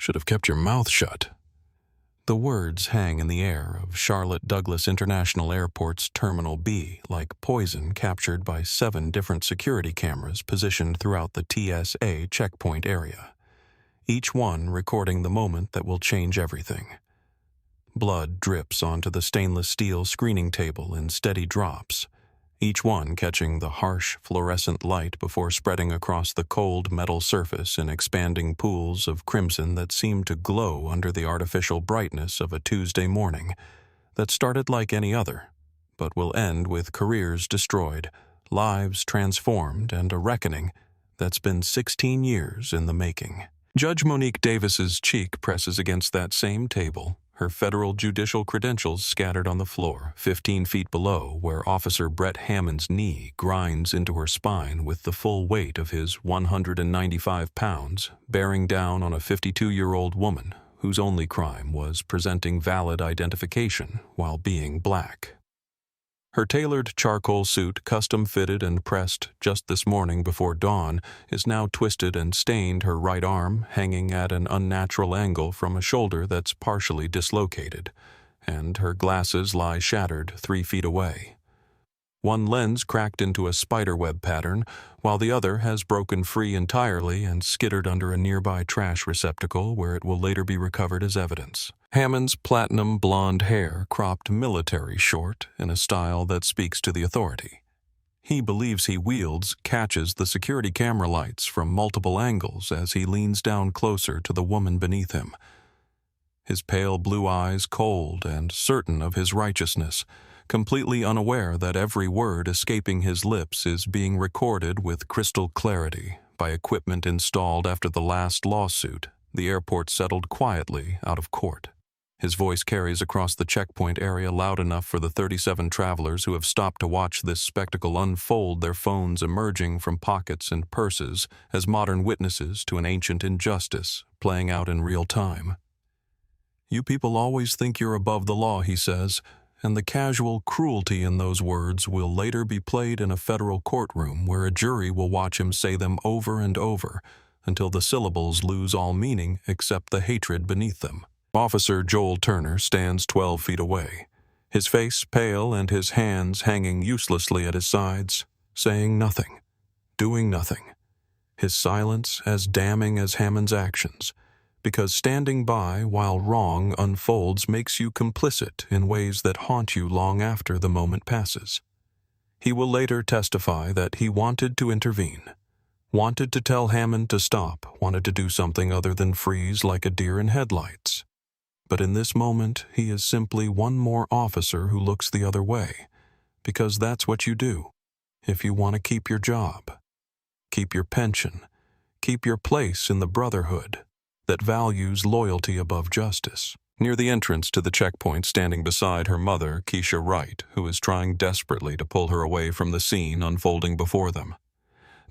Should have kept your mouth shut." The words hang in the air of Charlotte Douglas International Airport's Terminal B like poison captured by 7 different security cameras positioned throughout the TSA checkpoint area, each one recording the moment that will change everything. Blood drips onto the stainless steel screening table in steady drops, each one catching the harsh fluorescent light before spreading across the cold metal surface in expanding pools of crimson that seem to glow under the artificial brightness of a Tuesday morning that started like any other, but will end with careers destroyed, lives transformed, and a reckoning that's been 16 years in the making. Judge Monique Davis's cheek presses against that same table, her federal judicial credentials scattered on the floor 15 feet below where Officer Brett Hammond's knee grinds into her spine with the full weight of his 195 pounds bearing down on a 52-year-old woman whose only crime was presenting valid identification while being black. Her tailored charcoal suit, custom-fitted and pressed just this morning before dawn, is now twisted and stained, her right arm hanging at an unnatural angle from a shoulder that's partially dislocated, and her glasses lie shattered 3 feet away. One lens cracked into a spiderweb pattern, while the other has broken free entirely and skittered under a nearby trash receptacle where it will later be recovered as evidence. Hammond's platinum blonde hair cropped military short in a style that speaks to the authority. He believes he wields catches the security camera lights from multiple angles as he leans down closer to the woman beneath him. His pale blue eyes cold and certain of his righteousness, completely unaware that every word escaping his lips is being recorded with crystal clarity by equipment installed after the last lawsuit. The airport settled quietly out of court. His voice carries across the checkpoint area loud enough for the 37 travelers who have stopped to watch this spectacle unfold, their phones emerging from pockets and purses as modern witnesses to an ancient injustice playing out in real time. "You people always think you're above the law," he says, and the casual cruelty in those words will later be played in a federal courtroom where a jury will watch him say them over and over until the syllables lose all meaning except the hatred beneath them. Officer Joel Turner stands 12 feet away, his face pale and his hands hanging uselessly at his sides, saying nothing, doing nothing, his silence as damning as Hammond's actions, because standing by while wrong unfolds makes you complicit in ways that haunt you long after the moment passes. He will later testify that he wanted to intervene, wanted to tell Hammond to stop, wanted to do something other than freeze like a deer in headlights. But in this moment, he is simply one more officer who looks the other way, because that's what you do if you want to keep your job, keep your pension, keep your place in the brotherhood that values loyalty above justice. Near the entrance to the checkpoint, standing beside her mother, Keisha Wright, who is trying desperately to pull her away from the scene unfolding before them.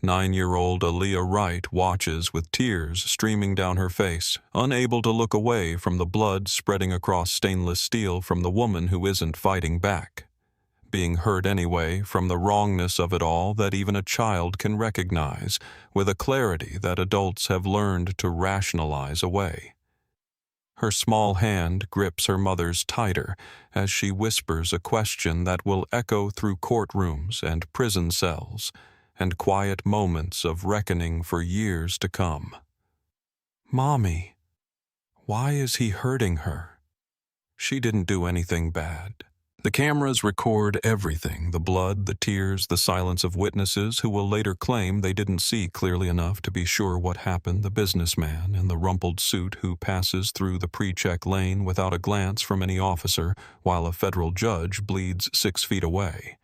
9-year-old Aaliyah Wright watches with tears streaming down her face, unable to look away from the blood spreading across stainless steel from the woman who isn't fighting back, being hurt anyway from the wrongness of it all that even a child can recognize with a clarity that adults have learned to rationalize away. Her small hand grips her mother's tighter as she whispers a question that will echo through courtrooms and prison cells and quiet moments of reckoning for years to come. "Mommy, why is he hurting her? She didn't do anything bad." The cameras record everything, the blood, the tears, the silence of witnesses who will later claim they didn't see clearly enough to be sure what happened, the businessman in the rumpled suit who passes through the pre-check lane without a glance from any officer while a federal judge bleeds 6 feet away.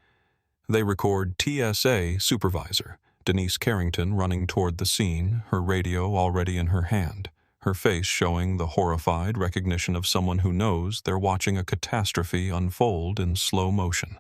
They record TSA Supervisor Denise Carrington running toward the scene, her radio already in her hand, her face showing the horrified recognition of someone who knows they're watching a catastrophe unfold in slow motion.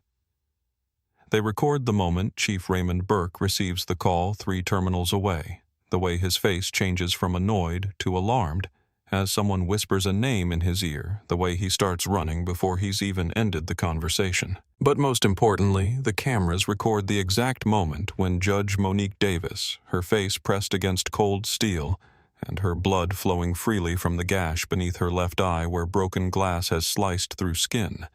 They record the moment Chief Raymond Burke receives the call 3 terminals away, the way his face changes from annoyed to alarmed as someone whispers a name in his ear, the way he starts running before he's even ended the conversation. But most importantly, the cameras record the exact moment when Judge Monique Davis, her face pressed against cold steel, and her blood flowing freely from the gash beneath her left eye where broken glass has sliced through skin,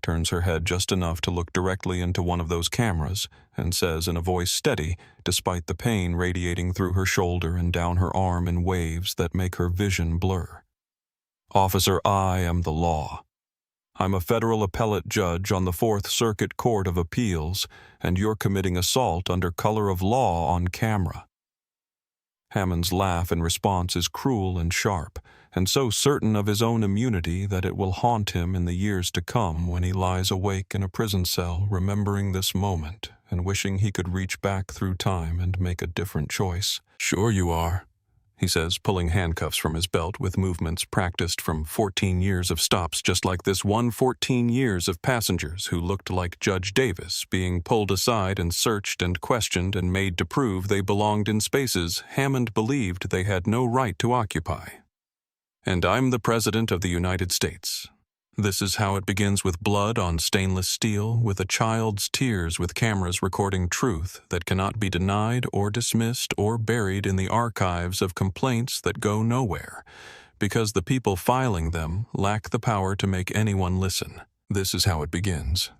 turns her head just enough to look directly into one of those cameras and says in a voice steady, despite the pain radiating through her shoulder and down her arm in waves that make her vision blur. "Officer, I am the law. I'm a federal appellate judge on the Fourth Circuit Court of Appeals, and you're committing assault under color of law on camera." Hammond's laugh in response is cruel and sharp, and so certain of his own immunity that it will haunt him in the years to come when he lies awake in a prison cell remembering this moment and wishing he could reach back through time and make a different choice. "Sure you are," he says, pulling handcuffs from his belt with movements practiced from 14 years of stops just like this one, 14 years of passengers who looked like Judge Davis being pulled aside and searched and questioned and made to prove they belonged in spaces Hammond believed they had no right to occupy. "And I'm the President of the United States. This is how it begins, with blood on stainless steel, with a child's tears, with cameras recording truth that cannot be denied or dismissed or buried in the archives of complaints that go nowhere, because the people filing them lack the power to make anyone listen. This is how it begins.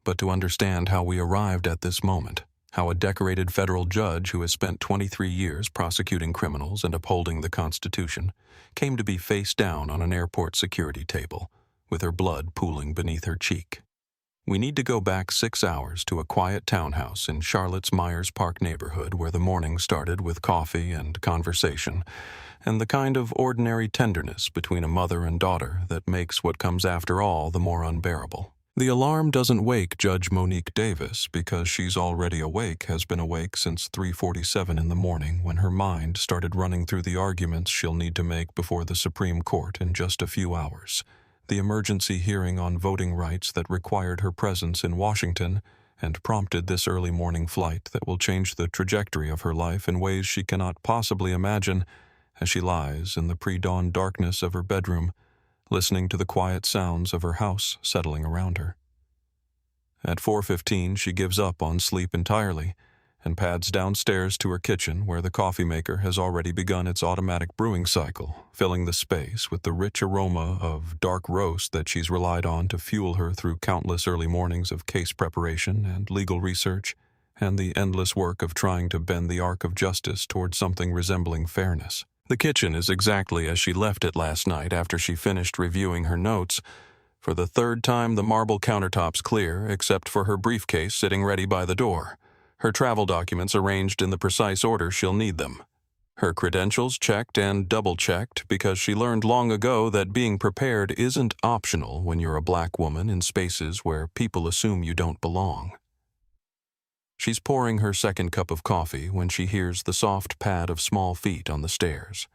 But to understand how we arrived at this moment, how a decorated federal judge who has spent 23 years prosecuting criminals and upholding the Constitution came to be face down on an airport security table, with her blood pooling beneath her cheek. We need to go back 6 hours to a quiet townhouse in Charlotte's Myers Park neighborhood where the morning started with coffee and conversation, and the kind of ordinary tenderness between a mother and daughter that makes what comes after all the more unbearable. The alarm doesn't wake Judge Monique Davis because she's already awake, has been awake since 3:47 in the morning when her mind started running through the arguments she'll need to make before the Supreme Court in just a few hours. The emergency hearing on voting rights that required her presence in Washington and prompted this early morning flight that will change the trajectory of her life in ways she cannot possibly imagine as she lies in the pre-dawn darkness of her bedroom, listening to the quiet sounds of her house settling around her. At 4:15, she gives up on sleep entirely and pads downstairs to her kitchen where the coffee maker has already begun its automatic brewing cycle, filling the space with the rich aroma of dark roast that she's relied on to fuel her through countless early mornings of case preparation and legal research and the endless work of trying to bend the arc of justice toward something resembling fairness. The kitchen is exactly as she left it last night after she finished reviewing her notes. For the third time, the marble countertops clear, except for her briefcase sitting ready by the door, her travel documents arranged in the precise order she'll need them, her credentials checked and double-checked because she learned long ago that being prepared isn't optional when you're a black woman in spaces where people assume you don't belong. She's pouring her second cup of coffee when she hears the soft pad of small feet on the stairs,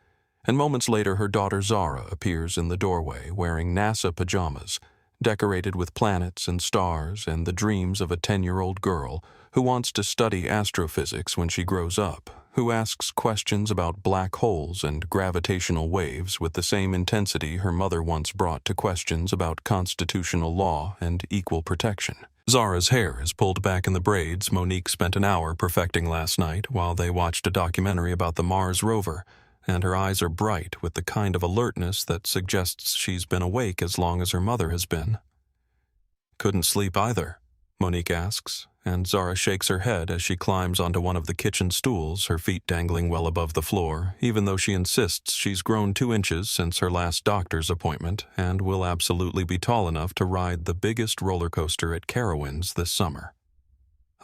and moments later her daughter Zara appears in the doorway wearing NASA pajamas, decorated with planets and stars and the dreams of a 10-year-old girl who wants to study astrophysics when she grows up, who asks questions about black holes and gravitational waves with the same intensity her mother once brought to questions about constitutional law and equal protection. Zara's hair is pulled back in the braids Monique spent an hour perfecting last night while they watched a documentary about the Mars rover, and her eyes are bright with the kind of alertness that suggests she's been awake as long as her mother has been. "Couldn't sleep either?" Monique asks, and Zara shakes her head as she climbs onto one of the kitchen stools, her feet dangling well above the floor, even though she insists she's grown 2 inches since her last doctor's appointment and will absolutely be tall enough to ride the biggest roller coaster at Carowinds this summer.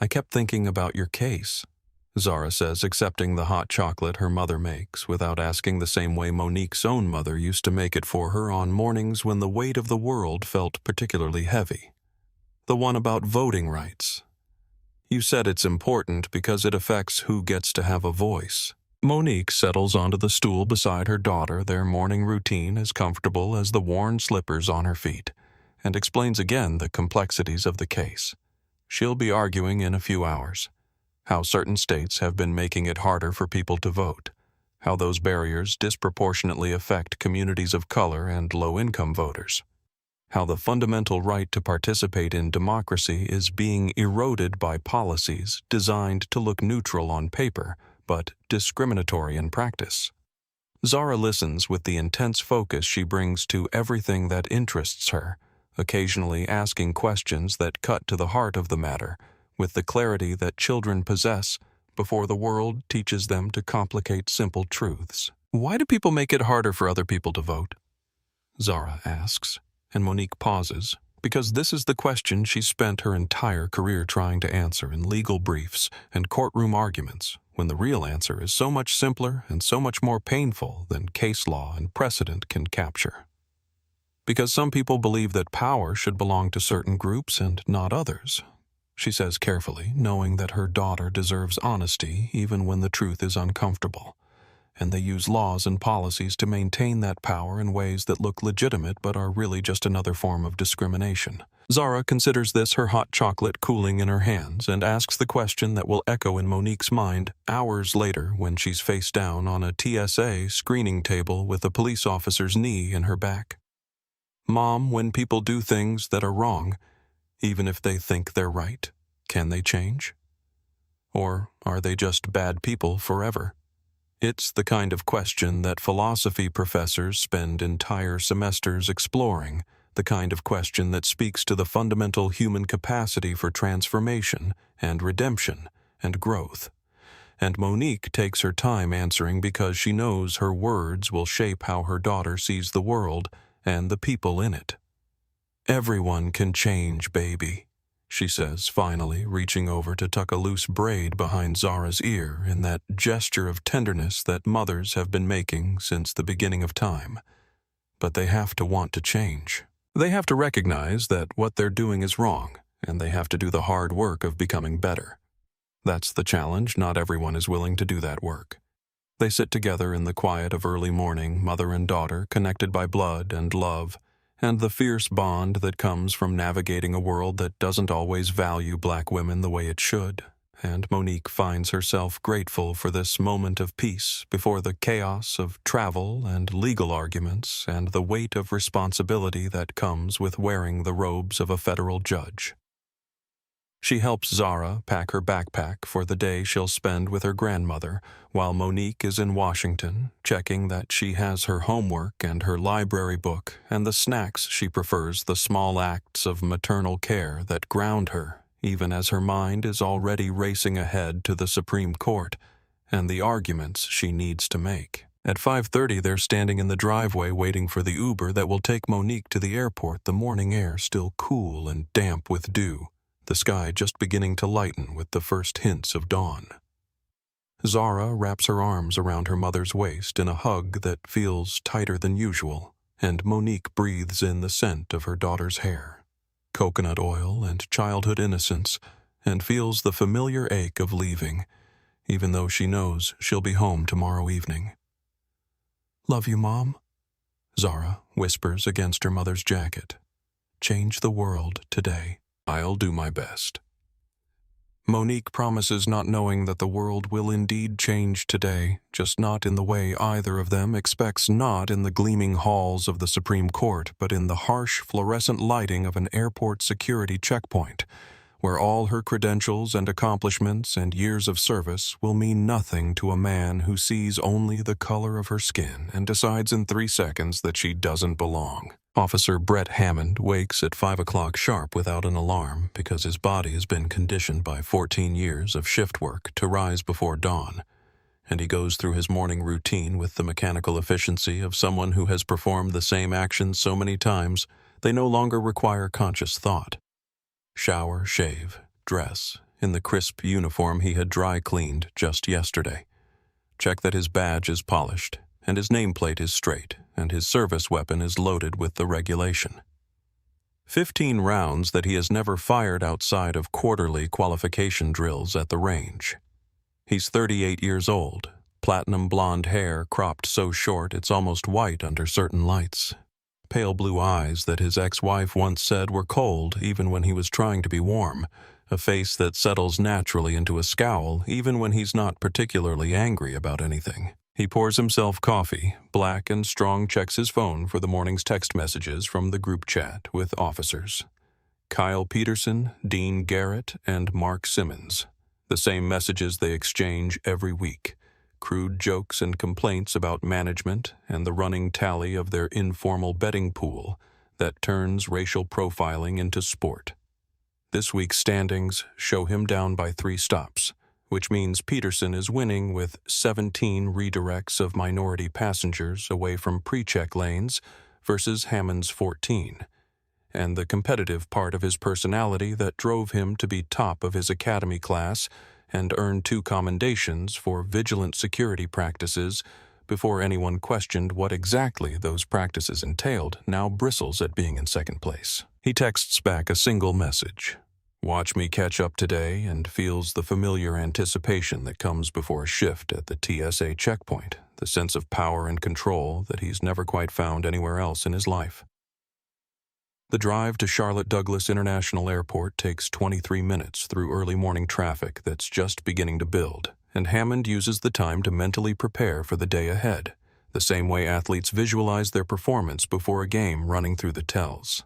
"I kept thinking about your case," Zara says, accepting the hot chocolate her mother makes without asking the same way Monique's own mother used to make it for her on mornings when the weight of the world felt particularly heavy. "The one about voting rights. You said it's important because it affects who gets to have a voice." Monique settles onto the stool beside her daughter, their morning routine as comfortable as the worn slippers on her feet, and explains again the complexities of the case. She'll be arguing in a few hours how certain states have been making it harder for people to vote, how those barriers disproportionately affect communities of color and low-income voters, how the fundamental right to participate in democracy is being eroded by policies designed to look neutral on paper but discriminatory in practice. Zara listens with the intense focus she brings to everything that interests her, occasionally asking questions that cut to the heart of the matter, with the clarity that children possess before the world teaches them to complicate simple truths. "Why do people make it harder for other people to vote?" Zara asks, and Monique pauses, because this is the question she's spent her entire career trying to answer in legal briefs and courtroom arguments, when the real answer is so much simpler and so much more painful than case law and precedent can capture. Because some people believe that power should belong to certain groups and not others, she says carefully, knowing that her daughter deserves honesty even when the truth is uncomfortable, and they use laws and policies to maintain that power in ways that look legitimate but are really just another form of discrimination. Zara considers this her hot chocolate cooling in her hands and asks the question that will echo in Monique's mind hours later when she's face down on a TSA screening table with a police officer's knee in her back. "Mom, when people do things that are wrong, even if they think they're right, can they change? Or are they just bad people forever?" It's the kind of question that philosophy professors spend entire semesters exploring, the kind of question that speaks to the fundamental human capacity for transformation and redemption and growth. And Monique takes her time answering because she knows her words will shape how her daughter sees the world and the people in it. "Everyone can change, baby," she says, finally reaching over to tuck a loose braid behind Zara's ear in that gesture of tenderness that mothers have been making since the beginning of time. But they have to want to change. They have to recognize that what they're doing is wrong, and they have to do the hard work of becoming better. That's the challenge. Not everyone is willing to do that work. They sit together in the quiet of early morning, mother and daughter, connected by blood and love, and the fierce bond that comes from navigating a world that doesn't always value black women the way it should. And Monique finds herself grateful for this moment of peace before the chaos of travel and legal arguments and the weight of responsibility that comes with wearing the robes of a federal judge. She helps Zara pack her backpack for the day she'll spend with her grandmother, while Monique is in Washington, checking that she has her homework and her library book and the snacks she prefers, the small acts of maternal care that ground her, even as her mind is already racing ahead to the Supreme Court and the arguments she needs to make. At 5:30, they're standing in the driveway waiting for the Uber that will take Monique to the airport, the morning air still cool and damp with dew, the sky just beginning to lighten with the first hints of dawn. Zara wraps her arms around her mother's waist in a hug that feels tighter than usual, and Monique breathes in the scent of her daughter's hair, coconut oil and childhood innocence, and feels the familiar ache of leaving, even though she knows she'll be home tomorrow evening. "Love you, Mom," Zara whispers against her mother's jacket. "Change the world today." "I'll do my best." Monique promises, not knowing that the world will indeed change today, just not in the way either of them expects, not in the gleaming halls of the Supreme Court, but in the harsh fluorescent lighting of an airport security checkpoint, where all her credentials and accomplishments and years of service will mean nothing to a man who sees only the color of her skin and decides in 3 seconds that she doesn't belong. Officer Brett Hammond wakes at 5 o'clock sharp without an alarm because his body has been conditioned by 14 years of shift work to rise before dawn, and he goes through his morning routine with the mechanical efficiency of someone who has performed the same actions so many times they no longer require conscious thought. Shower, shave, dress, in the crisp uniform he had dry cleaned just yesterday. Check that his badge is polished, and his nameplate is straight, and his service weapon is loaded with the regulation. 15 rounds that he has never fired outside of quarterly qualification drills at the range. He's 38 years old, platinum blonde hair cropped so short it's almost white under certain lights. Pale blue eyes that his ex-wife once said were cold even when he was trying to be warm, a face that settles naturally into a scowl even when he's not particularly angry about anything. He pours himself coffee, black and strong, checks his phone for the morning's text messages from the group chat with officers. Kyle Peterson, Dean Garrett, and Mark Simmons. The same messages they exchange every week. crude jokes and complaints about management and the running tally of their informal betting pool that turns racial profiling into sport. This week's standings show him down by 3 stops, which means Peterson is winning with 17 redirects of minority passengers away from pre-check lanes versus Hammond's 14, and the competitive part of his personality that drove him to be top of his academy class and earn 2 commendations for vigilant security practices before anyone questioned what exactly those practices entailed, now bristles at being in second place. He texts back a single message: "Watch me catch up today," and feels the familiar anticipation that comes before a shift at the TSA checkpoint, the sense of power and control that he's never quite found anywhere else in his life. The drive to Charlotte Douglas International Airport takes 23 minutes through early morning traffic that's just beginning to build, and Hammond uses the time to mentally prepare for the day ahead, the same way athletes visualize their performance before a game running through the tells.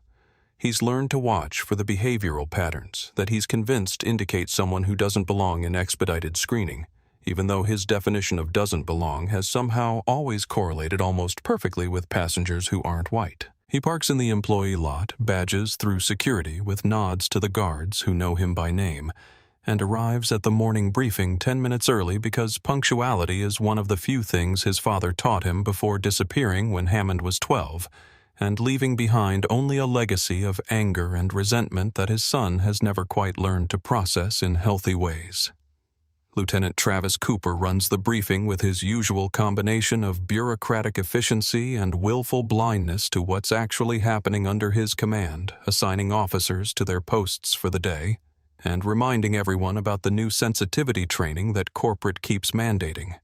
He's learned to watch for the behavioral patterns that he's convinced indicate someone who doesn't belong in expedited screening, even though his definition of doesn't belong has somehow always correlated almost perfectly with passengers who aren't white. He parks in the employee lot, badges through security with nods to the guards who know him by name, and arrives at the morning briefing 10 minutes early because punctuality is one of the few things his father taught him before disappearing when Hammond was 12, and leaving behind only a legacy of anger and resentment that his son has never quite learned to process in healthy ways. Lieutenant Travis Cooper runs the briefing with his usual combination of bureaucratic efficiency and willful blindness to what's actually happening under his command, assigning officers to their posts for the day, and reminding everyone about the new sensitivity training that corporate keeps mandating,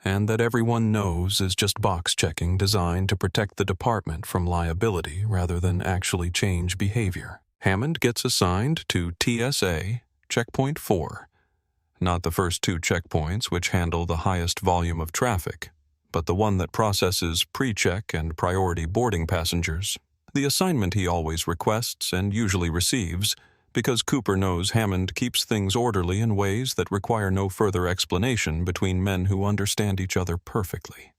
and that everyone knows is just box checking designed to protect the department from liability rather than actually change behavior. Hammond gets assigned to TSA Checkpoint 4. Not the first 2 checkpoints which handle the highest volume of traffic, but the one that processes pre-check and priority boarding passengers. The assignment he always requests and usually receives, because Cooper knows Hammond keeps things orderly in ways that require no further explanation between men who understand each other perfectly.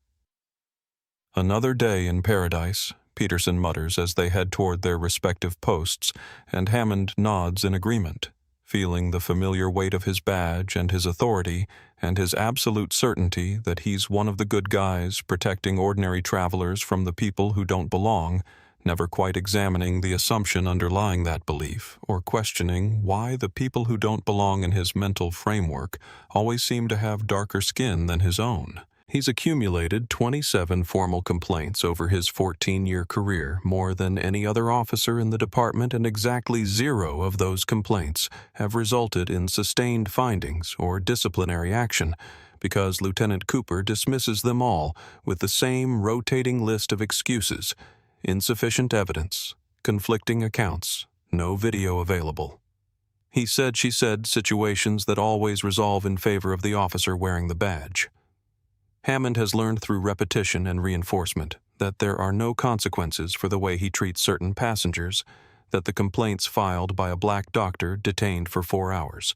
"Another day in paradise," Peterson mutters as they head toward their respective posts, and Hammond nods in agreement, feeling the familiar weight of his badge and his authority and his absolute certainty that he's one of the good guys protecting ordinary travelers from the people who don't belong, never quite examining the assumption underlying that belief or questioning why the people who don't belong in his mental framework always seem to have darker skin than his own. He's accumulated 27 formal complaints over his 14-year career, more than any other officer in the department, and exactly 0 of those complaints have resulted in sustained findings or disciplinary action, because Lieutenant Cooper dismisses them all with the same rotating list of excuses: insufficient evidence, conflicting accounts, no video available. He said, she said situations that always resolve in favor of the officer wearing the badge. Hammond has learned through repetition and reinforcement that there are no consequences for the way he treats certain passengers, that the complaints filed by a black doctor detained for 4 hours,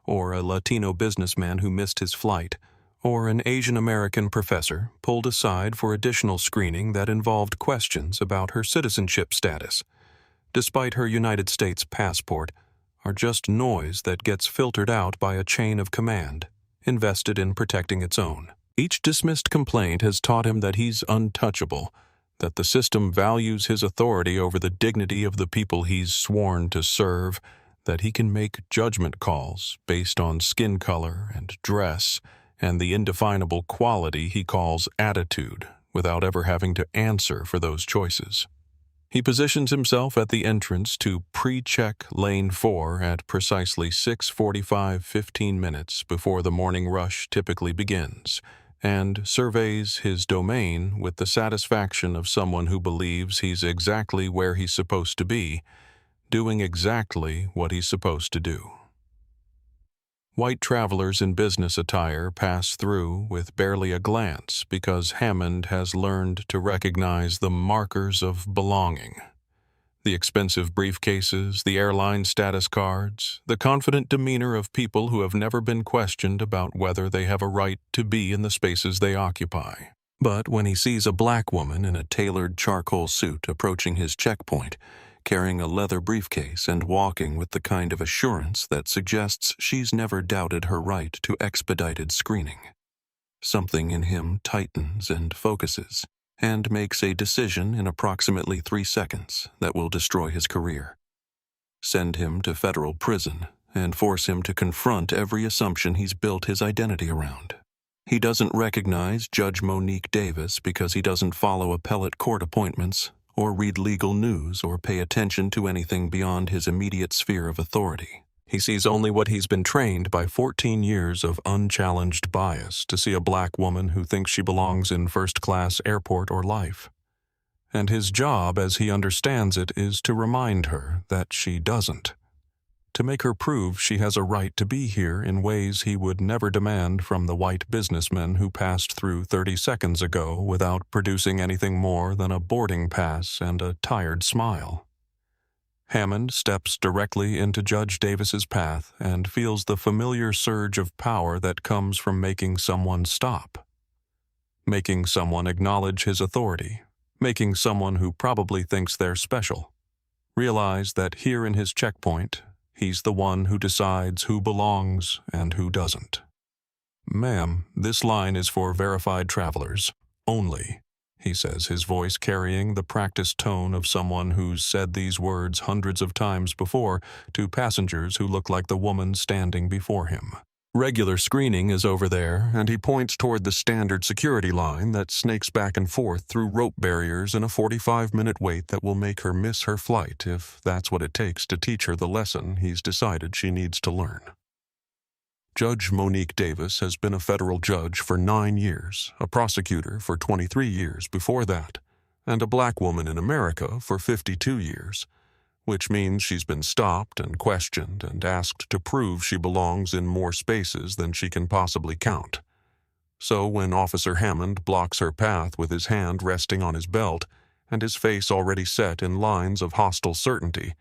or a Latino businessman who missed his flight, or an Asian American professor pulled aside for additional screening that involved questions about her citizenship status, despite her United States passport, are just noise that gets filtered out by a chain of command, invested in protecting its own. Each dismissed complaint has taught him that he's untouchable, that the system values his authority over the dignity of the people he's sworn to serve, that he can make judgment calls based on skin color and dress and the indefinable quality he calls attitude without ever having to answer for those choices. He positions himself at the entrance to pre-check lane 4 at precisely 6:45 15 minutes before the morning rush typically begins, and surveys his domain with the satisfaction of someone who believes he's exactly where he's supposed to be, doing exactly what he's supposed to do. White travelers in business attire pass through with barely a glance because Hammond has learned to recognize the markers of belonging. The expensive briefcases, the airline status cards, the confident demeanor of people who have never been questioned about whether they have a right to be in the spaces they occupy. But when he sees a black woman in a tailored charcoal suit approaching his checkpoint, carrying a leather briefcase and walking with the kind of assurance that suggests she's never doubted her right to expedited screening, something in him tightens and focuses, and makes a decision in approximately 3 seconds that will destroy his career, send him to federal prison, and force him to confront every assumption he's built his identity around. He doesn't recognize Judge Monique Davis because he doesn't follow appellate court appointments or read legal news or pay attention to anything beyond his immediate sphere of authority. He sees only what he's been trained by 14 years of unchallenged bias to see a black woman who thinks she belongs in first-class airport or life. And his job, as he understands it, is to remind her that she doesn't. To make her prove she has a right to be here in ways he would never demand from the white businessmen who passed through 30 seconds ago without producing anything more than a boarding pass and a tired smile. Hammond steps directly into Judge Davis's path and feels the familiar surge of power that comes from making someone stop, making someone acknowledge his authority, making someone who probably thinks they're special realize that here in his checkpoint, he's the one who decides who belongs and who doesn't. "Ma'am, this line is for verified travelers only," he says, his voice carrying the practiced tone of someone who's said these words hundreds of times before to passengers who look like the woman standing before him. Regular screening is over there, and he points toward the standard security line that snakes back and forth through rope barriers in a 45-minute wait that will make her miss her flight if that's what it takes to teach her the lesson he's decided she needs to learn. Judge Monique Davis has been a federal judge for 9 years, a prosecutor for 23 years before that, and a black woman in America for 52 years, which means she's been stopped and questioned and asked to prove she belongs in more spaces than she can possibly count. So when Officer Hammond blocks her path with his hand resting on his belt and his face already set in lines of hostile certainty,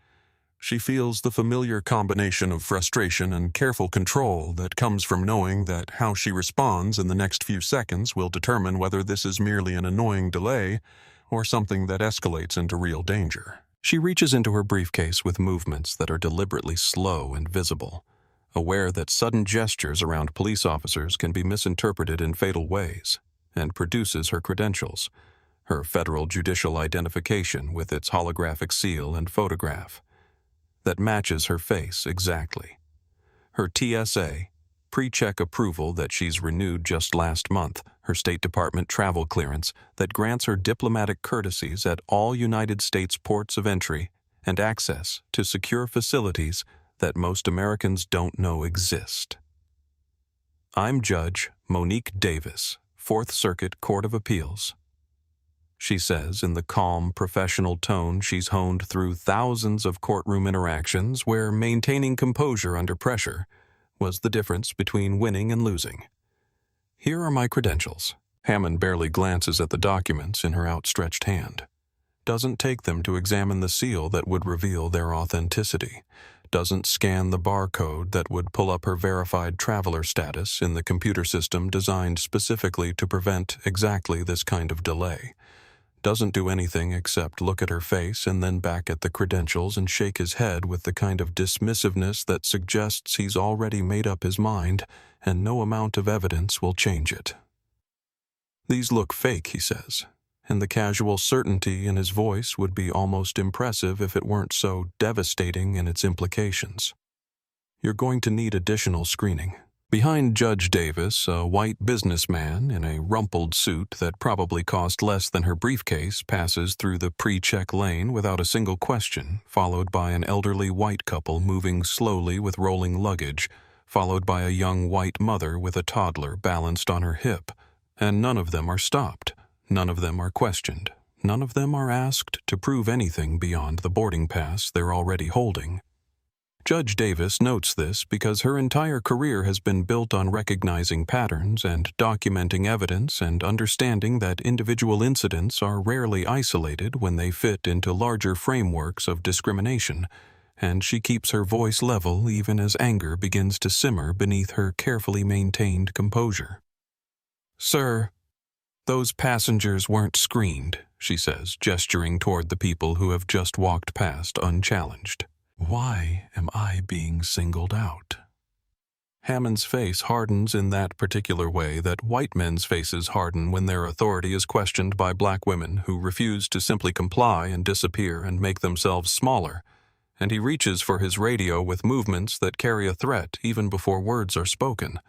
she feels the familiar combination of frustration and careful control that comes from knowing that how she responds in the next few seconds will determine whether this is merely an annoying delay or something that escalates into real danger. She reaches into her briefcase with movements that are deliberately slow and visible, aware that sudden gestures around police officers can be misinterpreted in fatal ways, and produces her credentials, her federal judicial identification with its holographic seal and photograph, that matches her face exactly. Her TSA Pre-Check approval that she's renewed just last month, her State Department travel clearance that grants her diplomatic courtesies at all United States ports of entry and access to secure facilities that most Americans don't know exist. "I'm Judge Monique Davis, 4th Circuit Court of Appeals," she says in the calm, professional tone she's honed through thousands of courtroom interactions where maintaining composure under pressure was the difference between winning and losing. "Here are my credentials." Hammond barely glances at the documents in her outstretched hand, doesn't take them to examine the seal that would reveal their authenticity, doesn't scan the barcode that would pull up her verified traveler status in the computer system designed specifically to prevent exactly this kind of delay, doesn't do anything except look at her face and then back at the credentials and shake his head with the kind of dismissiveness that suggests he's already made up his mind and no amount of evidence will change it. "These look fake," he says, and the casual certainty in his voice would be almost impressive if it weren't so devastating in its implications. "You're going to need additional screening." Behind Judge Davis, a white businessman in a rumpled suit that probably cost less than her briefcase passes through the pre-check lane without a single question, followed by an elderly white couple moving slowly with rolling luggage, followed by a young white mother with a toddler balanced on her hip. And none of them are stopped. None of them are questioned. None of them are asked to prove anything beyond the boarding pass they're already holding. Judge Davis notes this because her entire career has been built on recognizing patterns and documenting evidence and understanding that individual incidents are rarely isolated when they fit into larger frameworks of discrimination, and she keeps her voice level even as anger begins to simmer beneath her carefully maintained composure. "Sir, those passengers weren't screened," she says, gesturing toward the people who have just walked past unchallenged. Why am I being singled out? Hammond's face hardens in that particular way that white men's faces harden when their authority is questioned by black women who refuse to simply comply and disappear and make themselves smaller, and he reaches for his radio with movements that carry a threat even before words are spoken.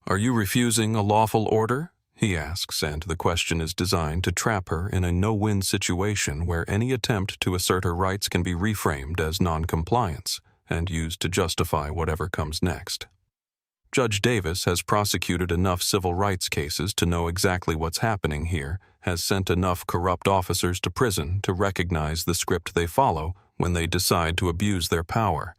"Are you refusing a lawful order?" he asks, and the question is designed to trap her in a no-win situation where any attempt to assert her rights can be reframed as non-compliance and used to justify whatever comes next. Judge Davis has prosecuted enough civil rights cases to know exactly what's happening here, has sent enough corrupt officers to prison to recognize the script they follow when they decide to abuse their power,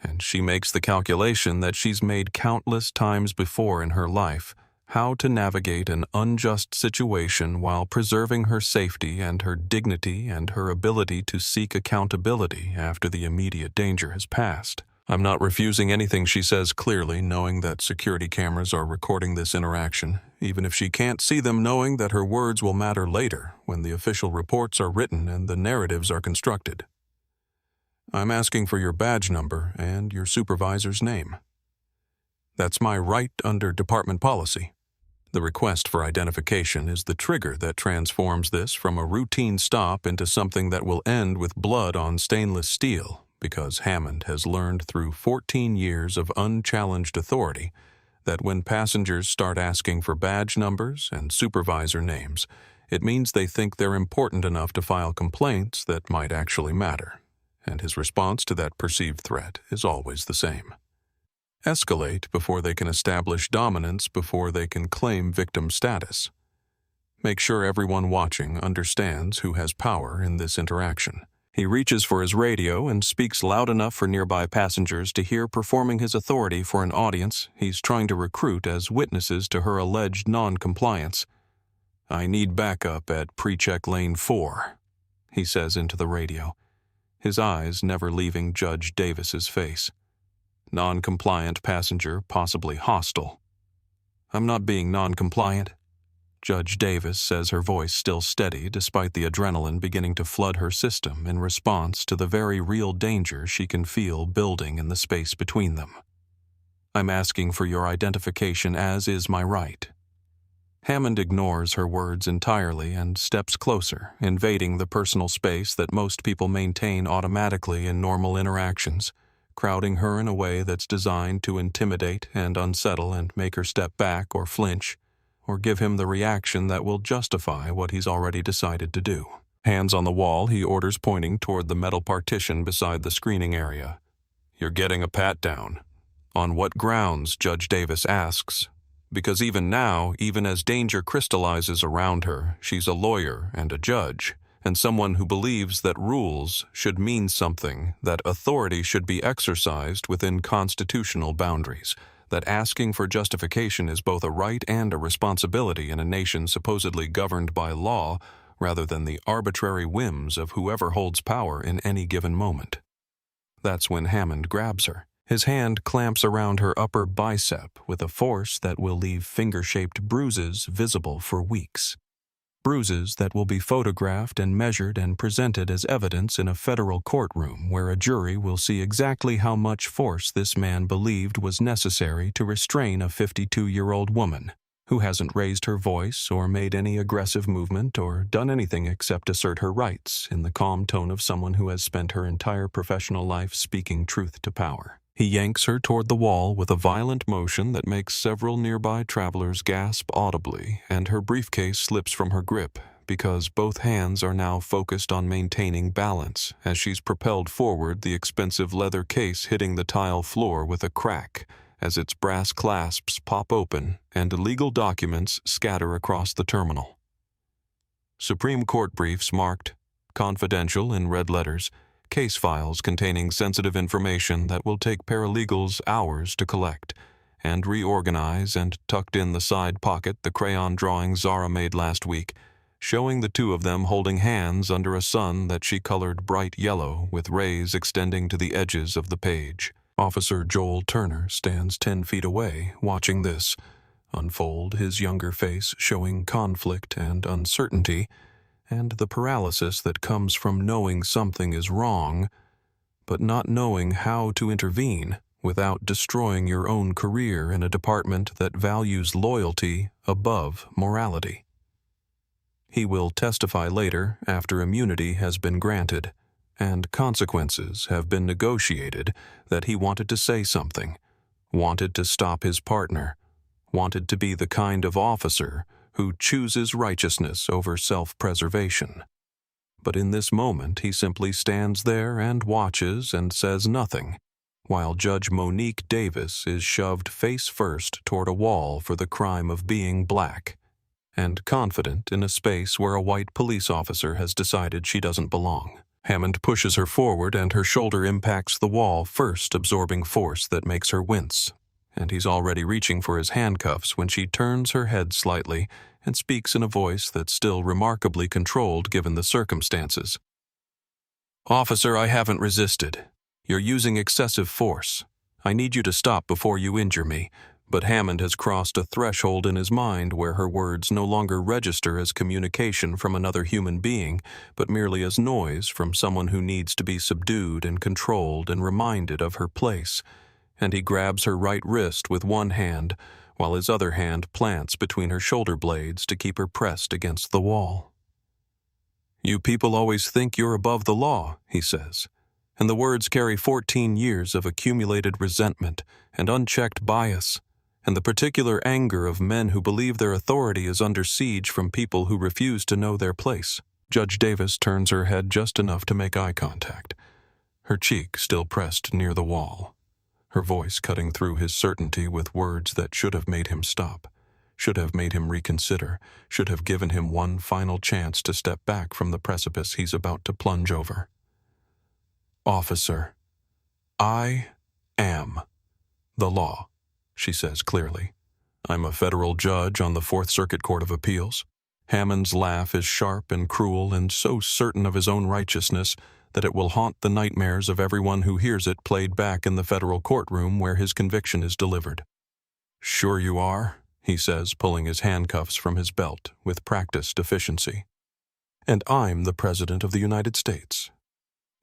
and she makes the calculation that she's made countless times before in her life: how to navigate an unjust situation while preserving her safety and her dignity and her ability to seek accountability after the immediate danger has passed. "I'm not refusing anything," she says clearly, knowing that security cameras are recording this interaction, even if she can't see them, knowing that her words will matter later when the official reports are written and the narratives are constructed. "I'm asking for your badge number and your supervisor's name. That's my right under department policy." The request for identification is the trigger that transforms this from a routine stop into something that will end with blood on stainless steel, because Hammond has learned through 14 years of unchallenged authority that when passengers start asking for badge numbers and supervisor names, it means they think they're important enough to file complaints that might actually matter, and his response to that perceived threat is always the same: escalate before they can establish dominance, before they can claim victim status. Make sure everyone watching understands who has power in this interaction. He reaches for his radio and speaks loud enough for nearby passengers to hear, performing his authority for an audience he's trying to recruit as witnesses to her alleged non-compliance. "I need backup at Pre-Check Lane 4, he says into the radio, his eyes never leaving Judge Davis's face. Non-compliant passenger, possibly hostile. "I'm not being non-compliant," Judge Davis says, her voice still steady despite the adrenaline beginning to flood her system in response to the very real danger she can feel building in the space between them. "I'm asking for your identification, as is my right." Hammond ignores her words entirely and steps closer, invading the personal space that most people maintain automatically in normal interactions, crowding her in a way that's designed to intimidate and unsettle and make her step back or flinch, or give him the reaction that will justify what he's already decided to do. Hands on the wall, he orders, pointing toward the metal partition beside the screening area. "You're getting a pat-down." "On what grounds?" Judge Davis asks. Because even now, even as danger crystallizes around her, she's a lawyer and a judge, and someone who believes that rules should mean something, that authority should be exercised within constitutional boundaries, that asking for justification is both a right and a responsibility in a nation supposedly governed by law, rather than the arbitrary whims of whoever holds power in any given moment. That's when Hammond grabs her. His hand clamps around her upper bicep with a force that will leave finger-shaped bruises visible for weeks. Bruises that will be photographed and measured and presented as evidence in a federal courtroom where a jury will see exactly how much force this man believed was necessary to restrain a 52-year-old woman who hasn't raised her voice or made any aggressive movement or done anything except assert her rights in the calm tone of someone who has spent her entire professional life speaking truth to power. He yanks her toward the wall with a violent motion that makes several nearby travelers gasp audibly, and her briefcase slips from her grip because both hands are now focused on maintaining balance as she's propelled forward, the expensive leather case hitting the tile floor with a crack as its brass clasps pop open and legal documents scatter across the terminal. Supreme Court briefs marked "Confidential" in red letters case files containing sensitive information that will take paralegals hours to collect, and reorganize and tucked in the side pocket the crayon drawing Zara made last week, showing the two of them holding hands under a sun that she colored bright yellow with rays extending to the edges of the page. Officer Joel Turner stands 10 feet away, watching this unfold, his younger face showing conflict and uncertainty, and the paralysis that comes from knowing something is wrong, but not knowing how to intervene without destroying your own career in a department that values loyalty above morality. He will testify later after immunity has been granted and consequences have been negotiated that he wanted to say something, wanted to stop his partner, wanted to be the kind of officer who chooses righteousness over self-preservation. But in this moment he simply stands there and watches and says nothing, while Judge Monique Davis is shoved face first toward a wall for the crime of being black, and confident in a space where a white police officer has decided she doesn't belong. Hammond pushes her forward and her shoulder impacts the wall, first absorbing force that makes her wince, and he's already reaching for his handcuffs when she turns her head slightly and speaks in a voice that's still remarkably controlled given the circumstances. "Officer, I haven't resisted. You're using excessive force. I need you to stop before you injure me." But Hammond has crossed a threshold in his mind where her words no longer register as communication from another human being, but merely as noise from someone who needs to be subdued and controlled and reminded of her place, and he grabs her right wrist with one hand, while his other hand plants between her shoulder blades to keep her pressed against the wall. "You people always think you're above the law," he says, and the words carry 14 years of accumulated resentment and unchecked bias, and the particular anger of men who believe their authority is under siege from people who refuse to know their place. Judge Davis turns her head just enough to make eye contact, her cheek still pressed near the wall, her voice cutting through his certainty with words that should have made him stop, should have made him reconsider, should have given him one final chance to step back from the precipice he's about to plunge over. "Officer, I am the law," she says clearly. "I'm a federal judge on the Fourth Circuit Court of Appeals." Hammond's laugh is sharp and cruel and so certain of his own righteousness that it will haunt the nightmares of everyone who hears it played back in the federal courtroom where his conviction is delivered. "Sure you are," he says, pulling his handcuffs from his belt with practiced efficiency. "And I'm the President of the United States.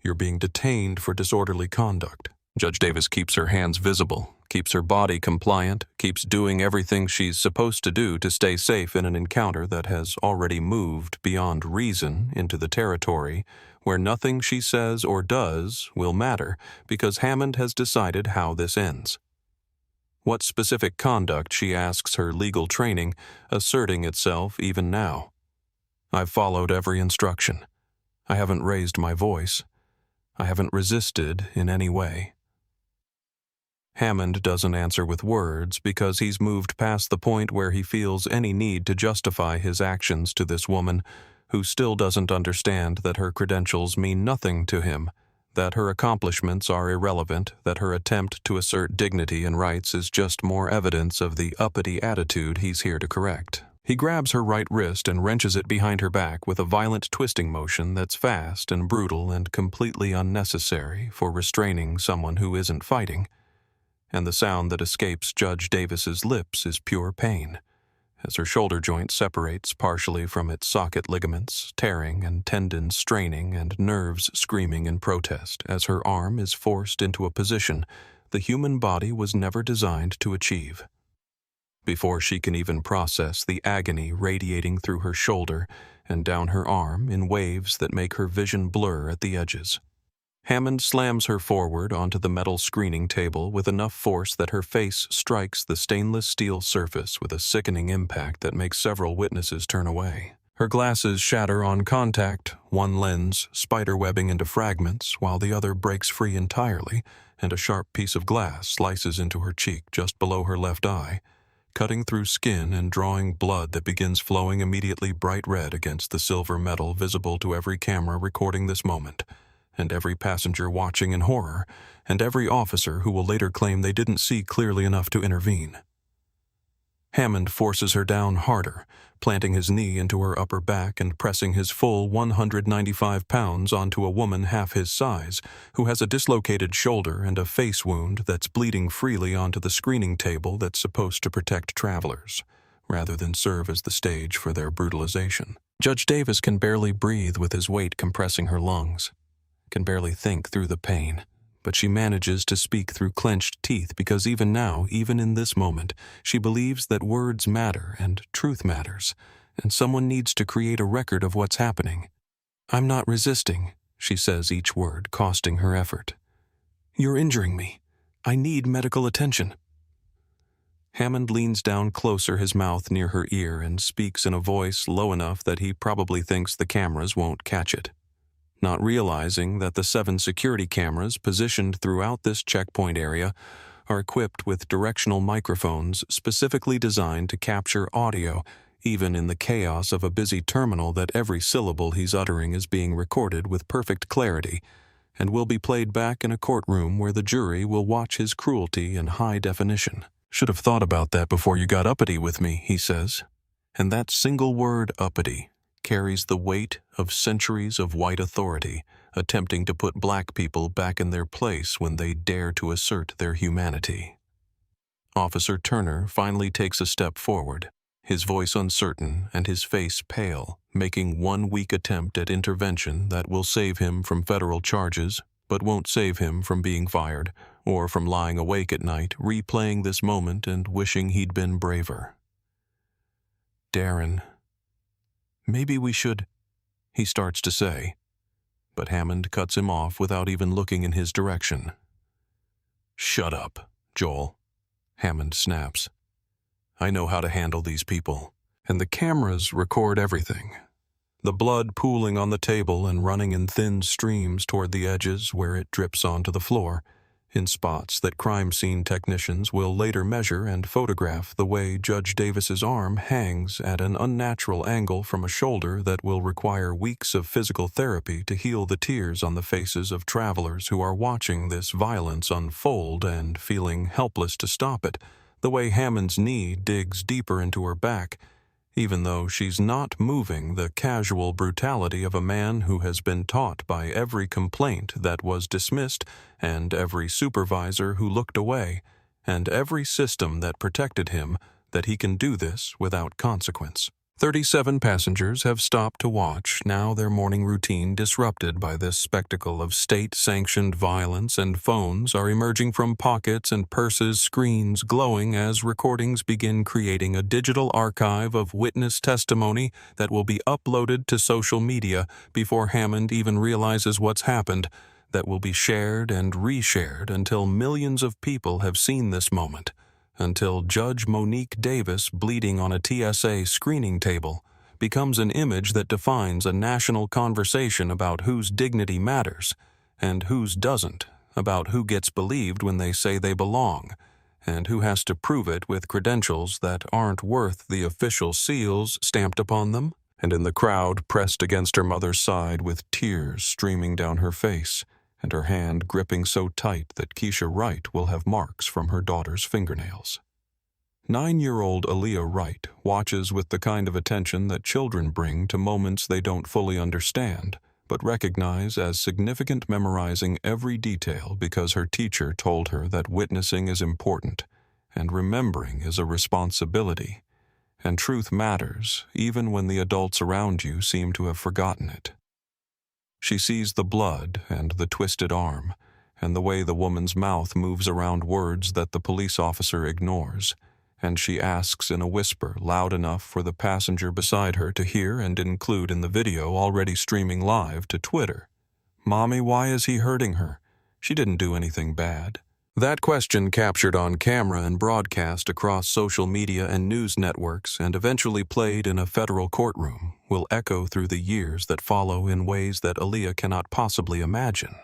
You're being detained for disorderly conduct." Judge Davis keeps her hands visible, keeps her body compliant, keeps doing everything she's supposed to do to stay safe in an encounter that has already moved beyond reason into the territory where nothing she says or does will matter because Hammond has decided how this ends. What specific conduct, she asks her legal training, asserting itself even now. "I've followed every instruction. I haven't raised my voice. I haven't resisted in any way." Hammond doesn't answer with words because he's moved past the point where he feels any need to justify his actions to this woman who still doesn't understand that her credentials mean nothing to him, that her accomplishments are irrelevant, that her attempt to assert dignity and rights is just more evidence of the uppity attitude he's here to correct. He grabs her right wrist and wrenches it behind her back with a violent twisting motion that's fast and brutal and completely unnecessary for restraining someone who isn't fighting. And the sound that escapes Judge Davis's lips is pure pain, as her shoulder joint separates partially from its socket ligaments, tearing and tendons straining and nerves screaming in protest as her arm is forced into a position the human body was never designed to achieve. Before she can even process the agony radiating through her shoulder and down her arm in waves that make her vision blur at the edges, Hammond slams her forward onto the metal screening table with enough force that her face strikes the stainless steel surface with a sickening impact that makes several witnesses turn away. Her glasses shatter on contact, one lens spiderwebbing into fragments while the other breaks free entirely, and a sharp piece of glass slices into her cheek just below her left eye, cutting through skin and drawing blood that begins flowing immediately bright red against the silver metal visible to every camera recording this moment, and every passenger watching in horror, and every officer who will later claim they didn't see clearly enough to intervene. Hammond forces her down harder, planting his knee into her upper back and pressing his full 195 pounds onto a woman half his size, who has a dislocated shoulder and a face wound that's bleeding freely onto the screening table that's supposed to protect travelers, rather than serve as the stage for their brutalization. Judge Davis can barely breathe with his weight compressing her lungs, can barely think through the pain. But she manages to speak through clenched teeth because even now, even in this moment, she believes that words matter and truth matters, and someone needs to create a record of what's happening. "I'm not resisting," she says each word, costing her effort. "You're injuring me. I need medical attention." Hammond leans down closer, his mouth near her ear, and speaks in a voice low enough that he probably thinks the cameras won't catch it, not realizing that the 7 security cameras positioned throughout this checkpoint area are equipped with directional microphones specifically designed to capture audio, even in the chaos of a busy terminal, that every syllable he's uttering is being recorded with perfect clarity and will be played back in a courtroom where the jury will watch his cruelty in high definition. "Should have thought about that before you got uppity with me," he says. And that single word, uppity, carries the weight of centuries of white authority attempting to put black people back in their place when they dare to assert their humanity. Officer Turner finally takes a step forward, his voice uncertain and his face pale, making one weak attempt at intervention that will save him from federal charges, but won't save him from being fired or from lying awake at night replaying this moment and wishing he'd been braver. "Darren, maybe we should," he starts to say, but Hammond cuts him off without even looking in his direction. "Shut up, Joel," Hammond snaps. "I know how to handle these people." And the cameras record everything. The blood pooling on the table and running in thin streams toward the edges where it drips onto the floor, in spots that crime scene technicians will later measure and photograph, the way Judge Davis's arm hangs at an unnatural angle from a shoulder that will require weeks of physical therapy to heal the tears on the faces of travelers who are watching this violence unfold and feeling helpless to stop it, the way Hammond's knee digs deeper into her back, even though she's not moving the casual brutality of a man who has been taught by every complaint that was dismissed and every supervisor who looked away and every system that protected him, that he can do this without consequence. 37 passengers have stopped to watch, now their morning routine disrupted by this spectacle of state-sanctioned violence, and phones are emerging from pockets and purses, screens glowing as recordings begin creating a digital archive of witness testimony that will be uploaded to social media before Hammond even realizes what's happened, that will be shared and reshared until millions of people have seen this moment, until Judge Monique Davis bleeding on a TSA screening table becomes an image that defines a national conversation about whose dignity matters and whose doesn't, about who gets believed when they say they belong, and who has to prove it with credentials that aren't worth the official seals stamped upon them. And in the crowd pressed against her mother's side with tears streaming down her face, and her hand gripping so tight that Keisha Wright will have marks from her daughter's fingernails. 9-year-old Aaliyah Wright watches with the kind of attention that children bring to moments they don't fully understand, but recognize as significant, memorizing every detail because her teacher told her that witnessing is important, and remembering is a responsibility, and truth matters even when the adults around you seem to have forgotten it. She sees the blood and the twisted arm, and the way the woman's mouth moves around words that the police officer ignores, and she asks in a whisper loud enough for the passenger beside her to hear and include in the video already streaming live to Twitter, "Mommy, why is he hurting her? She didn't do anything bad." That question, captured on camera and broadcast across social media and news networks and eventually played in a federal courtroom, will echo through the years that follow in ways that Aaliyah cannot possibly imagine.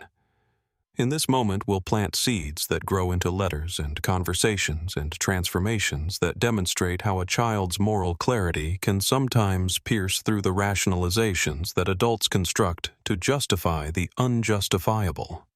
In this moment, we'll plant seeds that grow into letters and conversations and transformations that demonstrate how a child's moral clarity can sometimes pierce through the rationalizations that adults construct to justify the unjustifiable.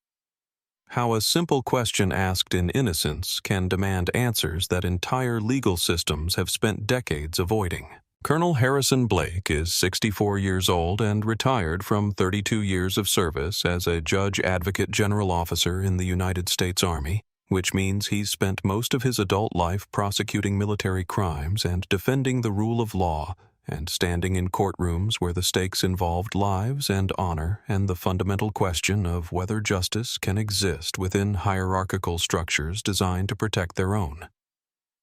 How a simple question asked in innocence can demand answers that entire legal systems have spent decades avoiding. Colonel Harrison Blake is 64 years old and retired from 32 years of service as a Judge Advocate General Officer in the United States Army, which means he's spent most of his adult life prosecuting military crimes and defending the rule of law and standing in courtrooms where the stakes involved lives and honor and the fundamental question of whether justice can exist within hierarchical structures designed to protect their own.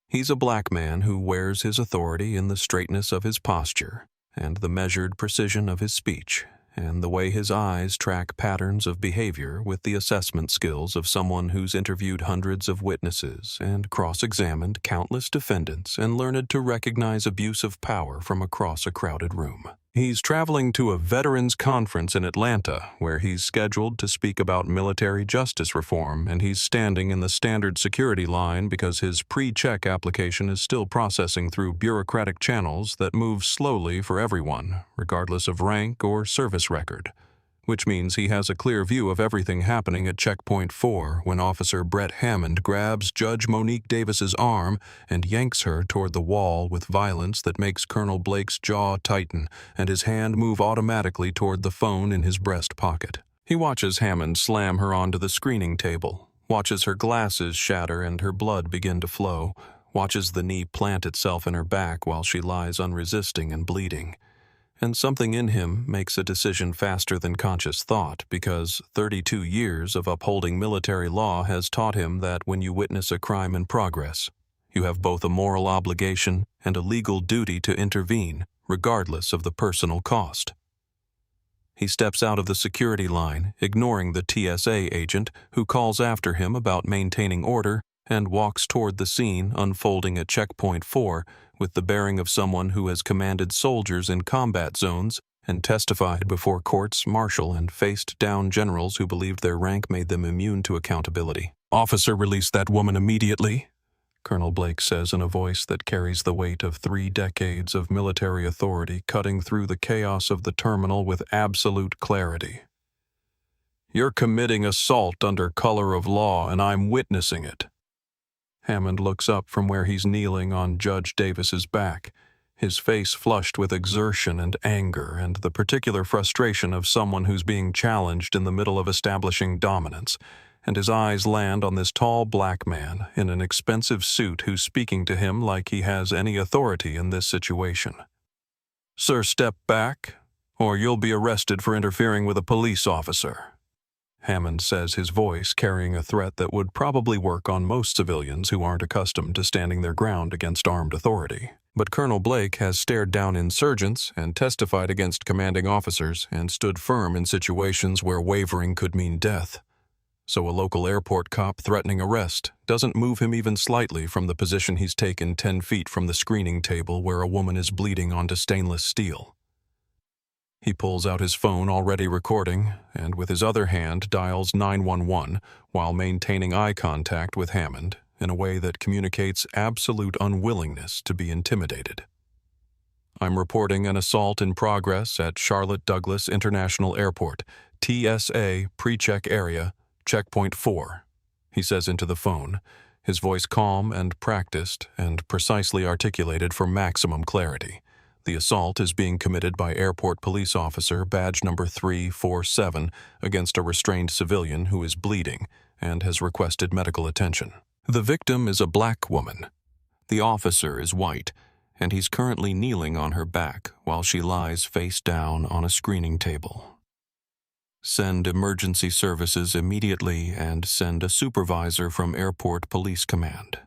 He's a black man who wears his authority in the straightness of his posture and the measured precision of his speech, and the way his eyes track patterns of behavior with the assessment skills of someone who's interviewed hundreds of witnesses and cross-examined countless defendants and learned to recognize abuse of power from across a crowded room. He's traveling to a veterans conference in Atlanta where he's scheduled to speak about military justice reform, and he's standing in the standard security line because his pre-check application is still processing through bureaucratic channels that move slowly for everyone, regardless of rank or service record. Which means he has a clear view of everything happening at Checkpoint 4 when Officer Brett Hammond grabs Judge Monique Davis's arm and yanks her toward the wall with violence that makes Colonel Blake's jaw tighten and his hand move automatically toward the phone in his breast pocket. He watches Hammond slam her onto the screening table, watches her glasses shatter and her blood begin to flow, watches the knee plant itself in her back while she lies unresisting and bleeding. And something in him makes a decision faster than conscious thought because 32 years of upholding military law has taught him that when you witness a crime in progress, you have both a moral obligation and a legal duty to intervene, regardless of the personal cost. He steps out of the security line, ignoring the TSA agent who calls after him about maintaining order, and walks toward the scene unfolding at Checkpoint 4 with the bearing of someone who has commanded soldiers in combat zones and testified before courts martial and faced down generals who believed their rank made them immune to accountability. "Officer, release that woman immediately," Colonel Blake says in a voice that carries the weight of 3 decades of military authority cutting through the chaos of the terminal with absolute clarity. "You're committing assault under color of law, and I'm witnessing it." Hammond looks up from where he's kneeling on Judge Davis's back, his face flushed with exertion and anger and the particular frustration of someone who's being challenged in the middle of establishing dominance, and his eyes land on this tall black man in an expensive suit who's speaking to him like he has any authority in this situation. "Sir, step back, or you'll be arrested for interfering with a police officer," Hammond says, his voice carrying a threat that would probably work on most civilians who aren't accustomed to standing their ground against armed authority. But Colonel Blake has stared down insurgents and testified against commanding officers and stood firm in situations where wavering could mean death. So a local airport cop threatening arrest doesn't move him even slightly from the position he's taken 10 feet from the screening table where a woman is bleeding onto stainless steel. He pulls out his phone already recording and with his other hand dials 911 while maintaining eye contact with Hammond in a way that communicates absolute unwillingness to be intimidated. "I'm reporting an assault in progress at Charlotte Douglas International Airport, TSA Pre-Check area, Checkpoint 4, he says into the phone, his voice calm and practiced and precisely articulated for maximum clarity. The assault is being committed by airport police officer badge number 347 against a restrained civilian who is bleeding and has requested medical attention. The victim is a black woman. The officer is white, and he's currently kneeling on her back while she lies face down on a screening table. Send emergency services immediately and send a supervisor from Airport Police Command."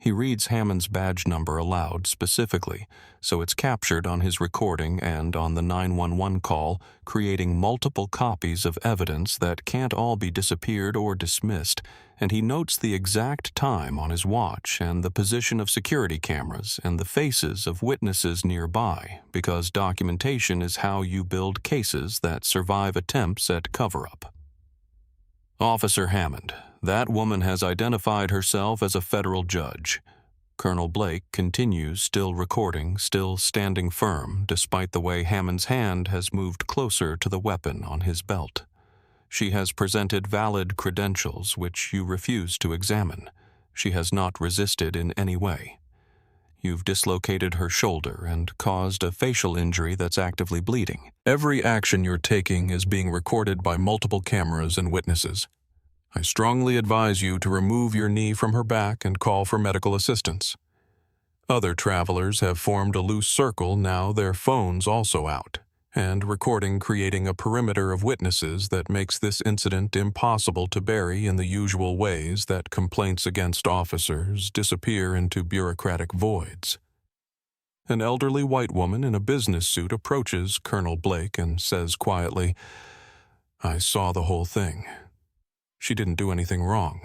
He reads Hammond's badge number aloud specifically, so it's captured on his recording and on the 911 call, creating multiple copies of evidence that can't all be disappeared or dismissed, and he notes the exact time on his watch and the position of security cameras and the faces of witnesses nearby, because documentation is how you build cases that survive attempts at cover-up. Officer Hammond, that woman has identified herself as a federal judge. Colonel Blake continues, still recording, still standing firm, despite the way Hammond's hand has moved closer to the weapon on his belt. She has presented valid credentials which you refuse to examine. She has not resisted in any way. You've dislocated her shoulder and caused a facial injury that's actively bleeding. Every action you're taking is being recorded by multiple cameras and witnesses. I strongly advise you to remove your knee from her back and call for medical assistance. Other travelers have formed a loose circle, now their phones also out, and recording creating a perimeter of witnesses that makes this incident impossible to bury in the usual ways that complaints against officers disappear into bureaucratic voids. An elderly white woman in a business suit approaches Colonel Blake and says quietly, "I saw the whole thing. She didn't do anything wrong.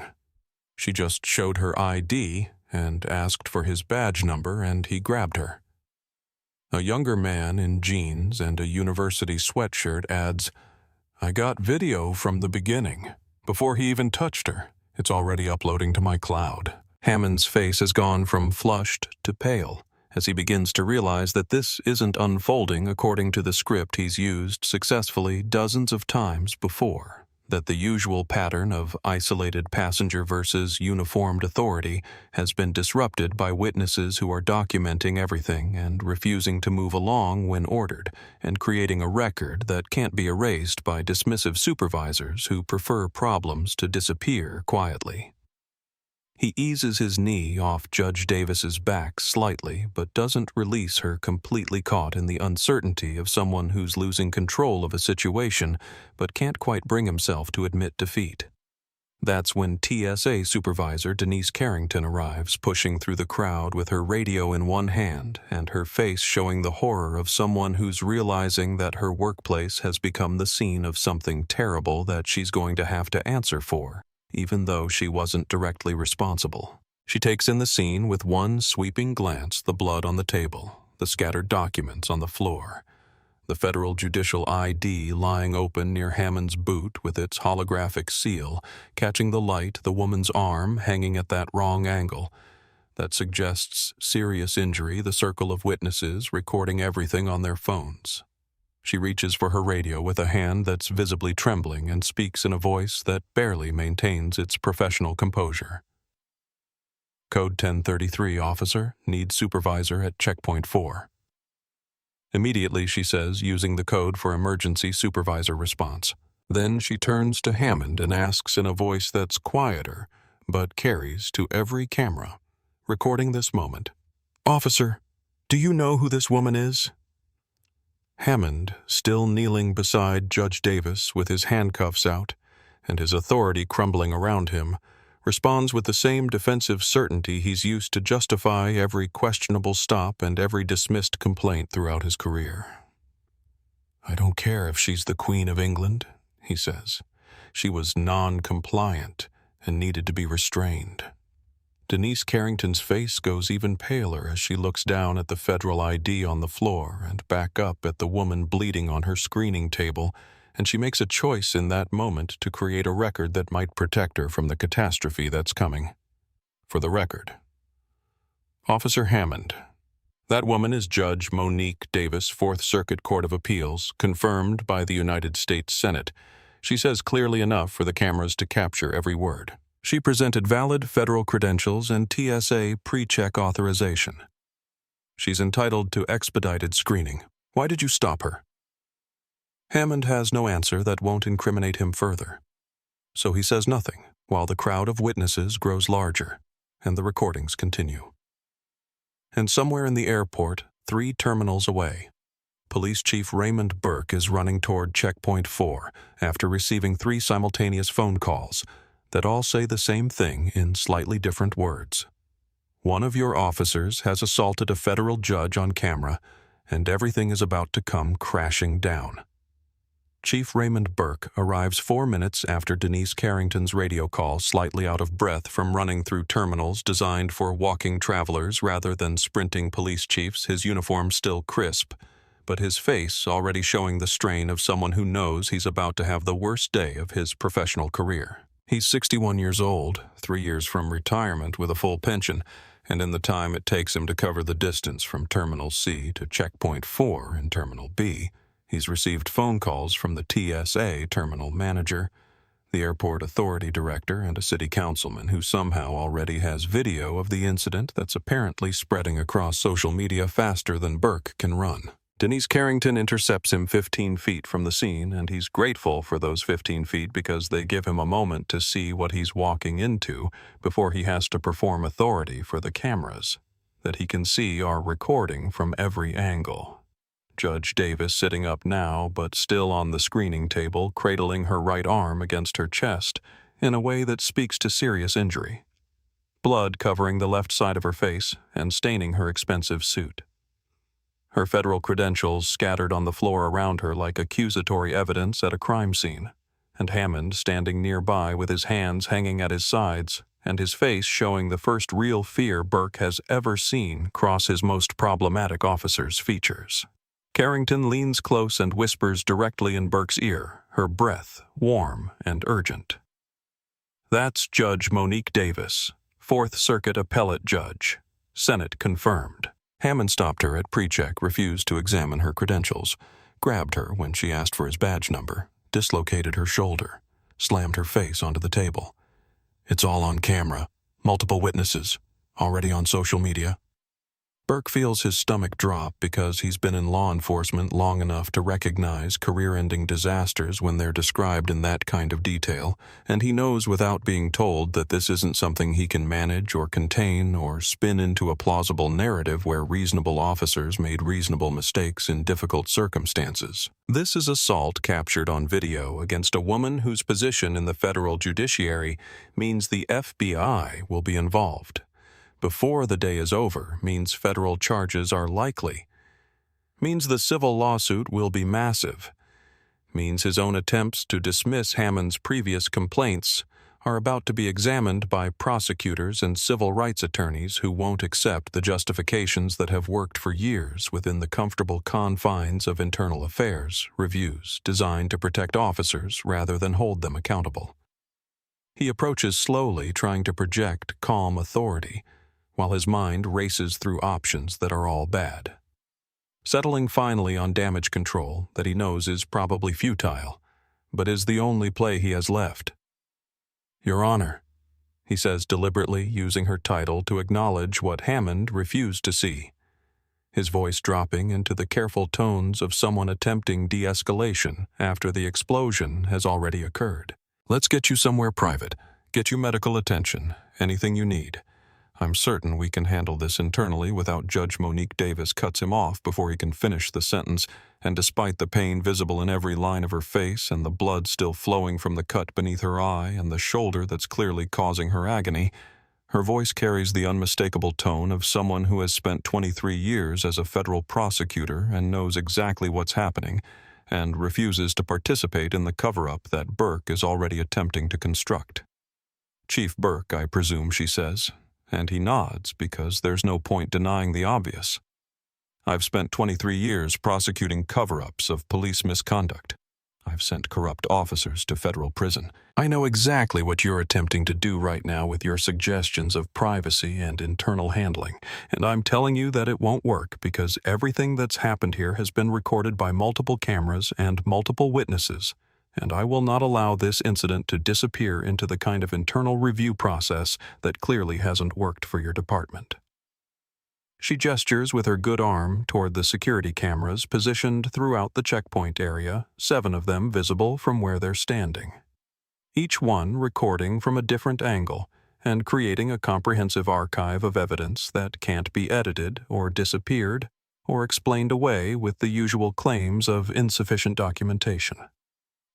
She just showed her ID and asked for his badge number, and he grabbed her." A younger man in jeans and a university sweatshirt adds, "I got video from the beginning. Before he even touched her. It's already uploading to my cloud." Hammond's face has gone from flushed to pale as he begins to realize that this isn't unfolding according to the script he's used successfully dozens of times before. That the usual pattern of isolated passenger versus uniformed authority has been disrupted by witnesses who are documenting everything and refusing to move along when ordered, and creating a record that can't be erased by dismissive supervisors who prefer problems to disappear quietly. He eases his knee off Judge Davis's back slightly, but doesn't release her, completely caught in the uncertainty of someone who's losing control of a situation but can't quite bring himself to admit defeat. That's when TSA Supervisor Denise Carrington arrives, pushing through the crowd with her radio in one hand and her face showing the horror of someone who's realizing that her workplace has become the scene of something terrible that she's going to have to answer for, even though she wasn't directly responsible. She takes in the scene with one sweeping glance: the blood on the table, the scattered documents on the floor, the federal judicial ID lying open near Hammond's boot with its holographic seal, catching the light, the woman's arm hanging at that wrong angle that suggests serious injury, the circle of witnesses recording everything on their phones. She reaches for her radio with a hand that's visibly trembling and speaks in a voice that barely maintains its professional composure. "Code 1033, officer. Need supervisor at checkpoint 4. Immediately, she says, using the code for emergency supervisor response. Then she turns to Hammond and asks in a voice that's quieter, but carries to every camera, recording this moment, "Officer, do you know who this woman is?" Hammond, still kneeling beside Judge Davis with his handcuffs out and his authority crumbling around him, responds with the same defensive certainty he's used to justify every questionable stop and every dismissed complaint throughout his career. "I don't care if she's the Queen of England," he says. "She was non-compliant and needed to be restrained." Denise Carrington's face goes even paler as she looks down at the federal ID on the floor and back up at the woman bleeding on her screening table, and she makes a choice in that moment to create a record that might protect her from the catastrophe that's coming. For the record, Officer Hammond. That woman is Judge Monique Davis, 4th Circuit Court of Appeals, confirmed by the United States Senate. She says clearly enough for the cameras to capture every word. She presented valid federal credentials and TSA Pre-Check authorization. She's entitled to expedited screening. Why did you stop her? Hammond has no answer that won't incriminate him further. So he says nothing, while the crowd of witnesses grows larger, and the recordings continue. And somewhere in the airport, 3 terminals away, Police Chief Raymond Burke is running toward Checkpoint 4 after receiving 3 simultaneous phone calls that all say the same thing in slightly different words. One of your officers has assaulted a federal judge on camera, and everything is about to come crashing down. Chief Raymond Burke arrives 4 minutes after Denise Carrington's radio call, slightly out of breath from running through terminals designed for walking travelers rather than sprinting police chiefs, his uniform still crisp, but his face already showing the strain of someone who knows he's about to have the worst day of his professional career. He's 61 years old, 3 years from retirement with a full pension, and in the time it takes him to cover the distance from Terminal C to Checkpoint 4 in Terminal B, he's received phone calls from the TSA terminal manager, the airport authority director, and a city councilman who somehow already has video of the incident that's apparently spreading across social media faster than Burke can run. Denise Carrington intercepts him 15 feet from the scene, and he's grateful for those 15 feet because they give him a moment to see what he's walking into before he has to perform authority for the cameras that he can see are recording from every angle. Judge Davis sitting up now, but still on the screening table, cradling her right arm against her chest in a way that speaks to serious injury. Blood covering the left side of her face and staining her expensive suit. Her federal credentials scattered on the floor around her like accusatory evidence at a crime scene, and Hammond standing nearby with his hands hanging at his sides and his face showing the first real fear Burke has ever seen cross his most problematic officer's features. Carrington leans close and whispers directly in Burke's ear, her breath warm and urgent. "That's Judge Monique Davis, Fourth Circuit Appellate Judge. Senate confirmed." Hammond stopped her at Pre-Check, refused to examine her credentials, grabbed her when she asked for his badge number, dislocated her shoulder, slammed her face onto the table. "It's all on camera. Multiple witnesses. Already on social media." Burke feels his stomach drop because he's been in law enforcement long enough to recognize career-ending disasters when they're described in that kind of detail, and he knows without being told that this isn't something he can manage or contain or spin into a plausible narrative where reasonable officers made reasonable mistakes in difficult circumstances. This is assault captured on video against a woman whose position in the federal judiciary means the FBI will be involved. Before the day is over means federal charges are likely, means the civil lawsuit will be massive, means his own attempts to dismiss Hammond's previous complaints are about to be examined by prosecutors and civil rights attorneys who won't accept the justifications that have worked for years within the comfortable confines of internal affairs reviews designed to protect officers rather than hold them accountable. He approaches slowly, trying to project calm authority, while his mind races through options that are all bad. Settling finally on damage control that he knows is probably futile, but is the only play he has left. "Your Honor," he says deliberately, using her title to acknowledge what Hammond refused to see, his voice dropping into the careful tones of someone attempting de-escalation after the explosion has already occurred. "Let's get you somewhere private, get you medical attention, anything you need. I'm certain we can handle this internally without Judge Monique Davis cuts him off before he can finish the sentence, and despite the pain visible in every line of her face and the blood still flowing from the cut beneath her eye and the shoulder that's clearly causing her agony, her voice carries the unmistakable tone of someone who has spent 23 years as a federal prosecutor and knows exactly what's happening, and refuses to participate in the cover-up that Burke is already attempting to construct. "Chief Burke, I presume," she says, and he nods because there's no point denying the obvious. "I've spent 23 years prosecuting cover-ups of police misconduct. I've sent corrupt officers to federal prison. I know exactly what you're attempting to do right now with your suggestions of privacy and internal handling, and I'm telling you that it won't work because everything that's happened here has been recorded by multiple cameras and multiple witnesses, and I will not allow this incident to disappear into the kind of internal review process that clearly hasn't worked for your department." She gestures with her good arm toward the security cameras positioned throughout the checkpoint area, 7 of them visible from where they're standing. Each one recording from a different angle and creating a comprehensive archive of evidence that can't be edited or disappeared or explained away with the usual claims of insufficient documentation.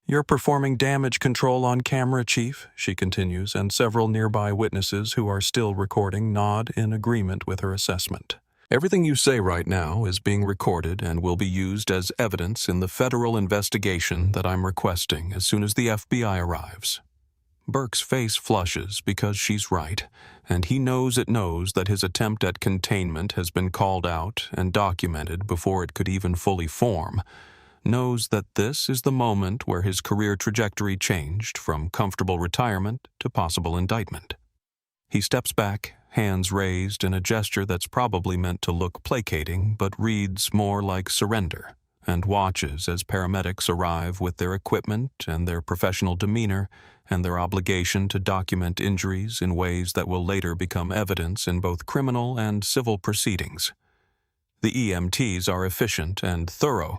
"You're performing damage control on camera, Chief," she continues, and several nearby witnesses who are still recording nod in agreement with her assessment. "Everything you say right now is being recorded and will be used as evidence in the federal investigation that I'm requesting as soon as the FBI arrives. Burke's face flushes because she's right, and he knows that his attempt at containment has been called out and documented before it could even fully form, knows that this is the moment where his career trajectory changed from comfortable retirement to possible indictment. He steps back, hands raised in a gesture that's probably meant to look placating but reads more like surrender, and watches as paramedics arrive with their equipment and their professional demeanor and their obligation to document injuries in ways that will later become evidence in both criminal and civil proceedings. The EMTs are efficient and thorough,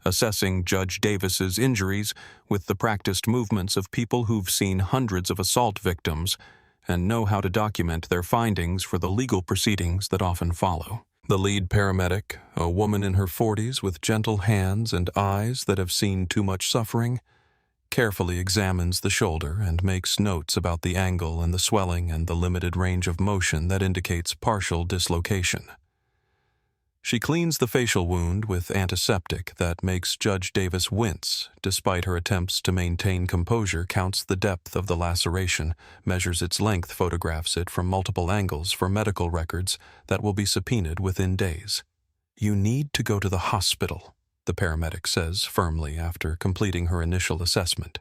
assessing Judge Davis's injuries with the practiced movements of people who've seen hundreds of assault victims and know how to document their findings for the legal proceedings that often follow. The lead paramedic, a woman in her 40s with gentle hands and eyes that have seen too much suffering, carefully examines the shoulder and makes notes about the angle and the swelling and the limited range of motion that indicates partial dislocation. She cleans the facial wound with antiseptic that makes Judge Davis wince, despite her attempts to maintain composure, counts the depth of the laceration, measures its length, photographs it from multiple angles for medical records that will be subpoenaed within days. "You need to go to the hospital," the paramedic says firmly after completing her initial assessment.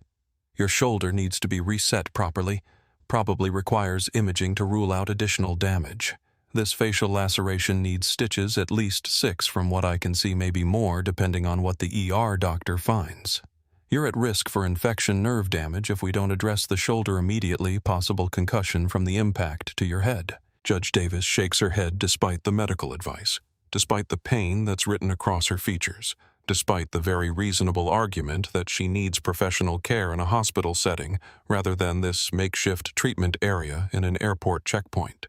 "Your shoulder needs to be reset properly, probably requires imaging to rule out additional damage. This facial laceration needs stitches, at least 6 from what I can see, maybe more depending on what the ER doctor finds. You're at risk for infection nerve damage if we don't address the shoulder immediately, possible concussion from the impact to your head." Judge Davis shakes her head despite the medical advice, despite the pain that's written across her features, despite the very reasonable argument that she needs professional care in a hospital setting rather than this makeshift treatment area in an airport checkpoint.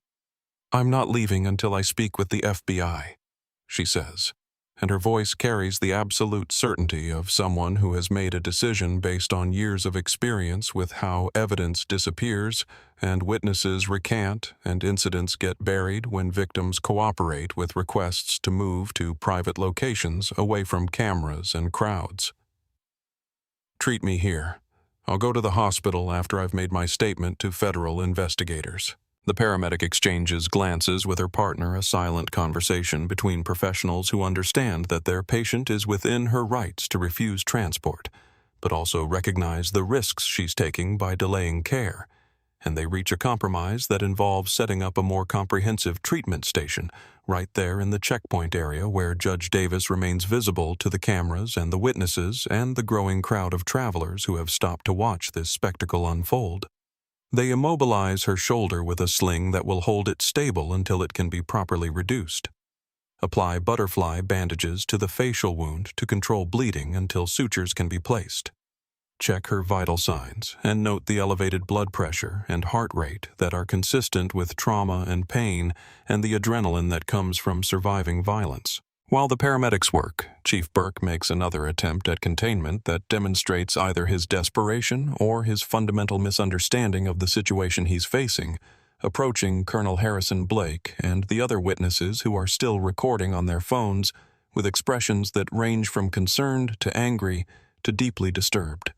"I'm not leaving until I speak with the FBI," she says, and her voice carries the absolute certainty of someone who has made a decision based on years of experience with how evidence disappears and witnesses recant and incidents get buried when victims cooperate with requests to move to private locations away from cameras and crowds. "Treat me here. I'll go to the hospital after I've made my statement to federal investigators." The paramedic exchanges glances with her partner, a silent conversation between professionals who understand that their patient is within her rights to refuse transport, but also recognize the risks she's taking by delaying care, and they reach a compromise that involves setting up a more comprehensive treatment station right there in the checkpoint area where Judge Davis remains visible to the cameras and the witnesses and the growing crowd of travelers who have stopped to watch this spectacle unfold. They immobilize her shoulder with a sling that will hold it stable until it can be properly reduced. Apply butterfly bandages to the facial wound to control bleeding until sutures can be placed. Check her vital signs and note the elevated blood pressure and heart rate that are consistent with trauma and pain and the adrenaline that comes from surviving violence. While the paramedics work, Chief Burke makes another attempt at containment that demonstrates either his desperation or his fundamental misunderstanding of the situation he's facing, approaching Colonel Harrison Blake and the other witnesses who are still recording on their phones with expressions that range from concerned to angry to deeply disturbed.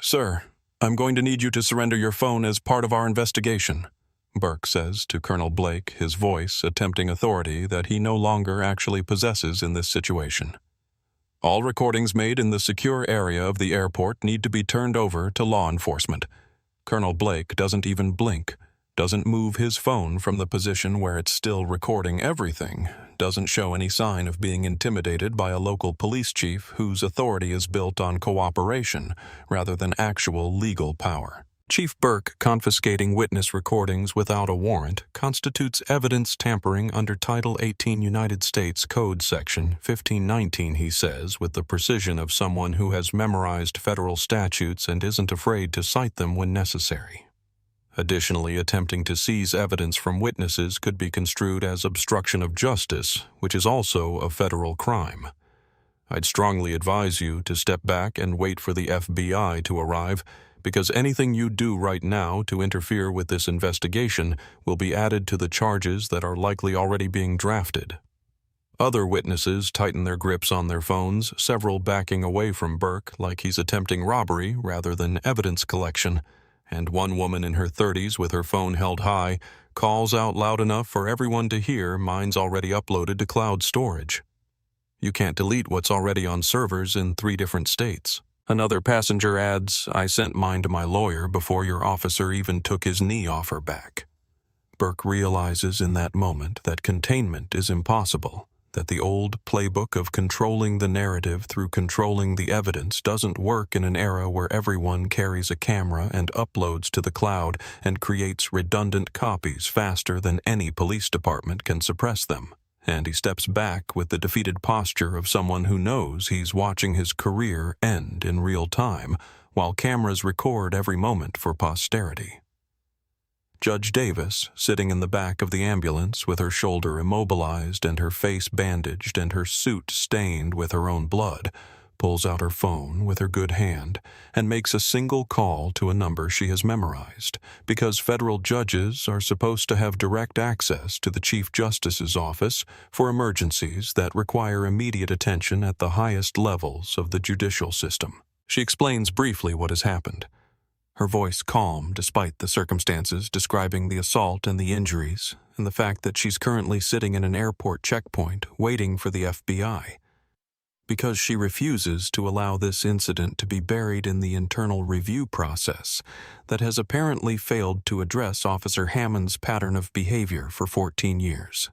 "Sir, I'm going to need you to surrender your phone as part of our investigation," Burke says to Colonel Blake, his voice attempting authority that he no longer actually possesses in this situation. "All recordings made in the secure area of the airport need to be turned over to law enforcement." Colonel Blake doesn't even blink, doesn't move his phone from the position where it's still recording everything, doesn't show any sign of being intimidated by a local police chief whose authority is built on cooperation rather than actual legal power. Chief Burke confiscating witness recordings without a warrant constitutes evidence tampering under Title 18 United States Code Section 1519, he says, with the precision of someone who has memorized federal statutes and isn't afraid to cite them when necessary. Additionally, attempting to seize evidence from witnesses could be construed as obstruction of justice, which is also a federal crime. I'd strongly advise you to step back and wait for the FBI to arrive, because anything you do right now to interfere with this investigation will be added to the charges that are likely already being drafted. Other witnesses tighten their grips on their phones, several backing away from Burke like he's attempting robbery rather than evidence collection, And one woman in her 30s with her phone held high calls out loud enough for everyone to hear mine's already uploaded to cloud storage. You can't delete what's already on servers in 3 different states. Another passenger adds, "I sent mine to my lawyer before your officer even took his knee off her back." Burke realizes in that moment that containment is impossible, that the old playbook of controlling the narrative through controlling the evidence doesn't work in an era where everyone carries a camera and uploads to the cloud and creates redundant copies faster than any police department can suppress them. And he steps back with the defeated posture of someone who knows he's watching his career end in real time, while cameras record every moment for posterity. Judge Davis, sitting in the back of the ambulance with her shoulder immobilized and her face bandaged and her suit stained with her own blood, pulls out her phone with her good hand and makes a single call to a number she has memorized, because federal judges are supposed to have direct access to the Chief Justice's office for emergencies that require immediate attention at the highest levels of the judicial system. She explains briefly what has happened, her voice calm despite the circumstances, describing the assault and the injuries, and the fact that she's currently sitting in an airport checkpoint waiting for the FBI, because she refuses to allow this incident to be buried in the internal review process that has apparently failed to address Officer Hammond's pattern of behavior for 14 years.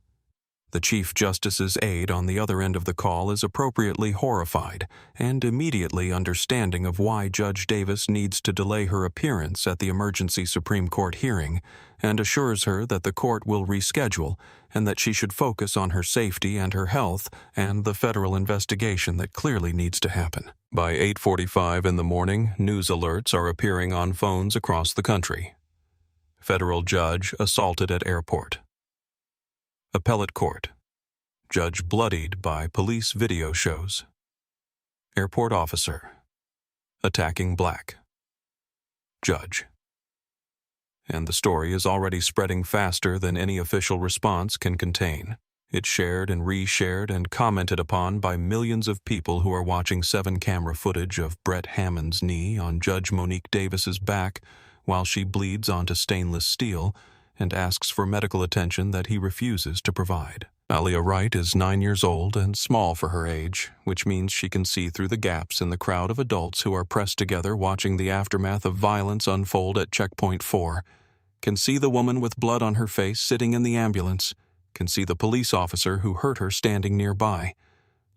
The Chief Justice's aide on the other end of the call is appropriately horrified and immediately understanding of why Judge Davis needs to delay her appearance at the emergency Supreme Court hearing, and assures her that the court will reschedule and that she should focus on her safety and her health and the federal investigation that clearly needs to happen. By 8:45 in the morning, news alerts are appearing on phones across the country. Federal judge assaulted at airport. Appellate court. Judge bloodied by police video shows. Airport officer. Attacking black. Judge. And the story is already spreading faster than any official response can contain. It's shared and reshared and commented upon by millions of people who are watching 7-camera footage of Brett Hammond's knee on Judge Monique Davis's back while she bleeds onto stainless steel and asks for medical attention that he refuses to provide. Alia Wright is 9 years old and small for her age, which means she can see through the gaps in the crowd of adults who are pressed together watching the aftermath of violence unfold at Checkpoint 4, can see the woman with blood on her face sitting in the ambulance, can see the police officer who hurt her standing nearby.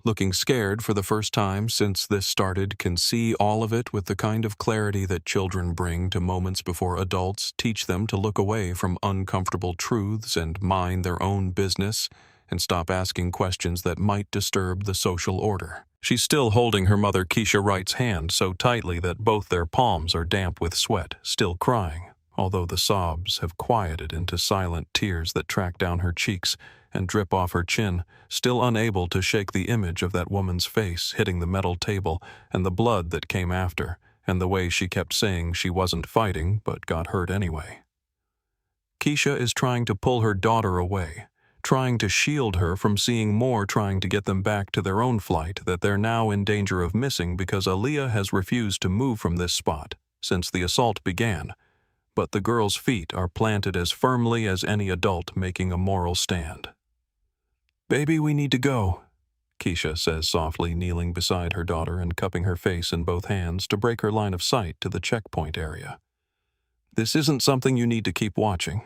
Looking scared for the first time since this started, can see all of it with the kind of clarity that children bring to moments before adults teach them to look away from uncomfortable truths and mind their own business and stop asking questions that might disturb the social order. She's still holding her mother Keisha Wright's hand so tightly that both their palms are damp with sweat, still crying, although the sobs have quieted into silent tears that track down her cheeks and drip off her chin, still unable to shake the image of that woman's face hitting the metal table and the blood that came after, and the way she kept saying she wasn't fighting but got hurt anyway. Keisha is trying to pull her daughter away, trying to shield her from seeing more, trying to get them back to their own flight that they're now in danger of missing because Aaliyah has refused to move from this spot since the assault began, but the girl's feet are planted as firmly as any adult making a moral stand. "Baby, we need to go," Keisha says softly, kneeling beside her daughter and cupping her face in both hands to break her line of sight to the checkpoint area. "This isn't something you need to keep watching.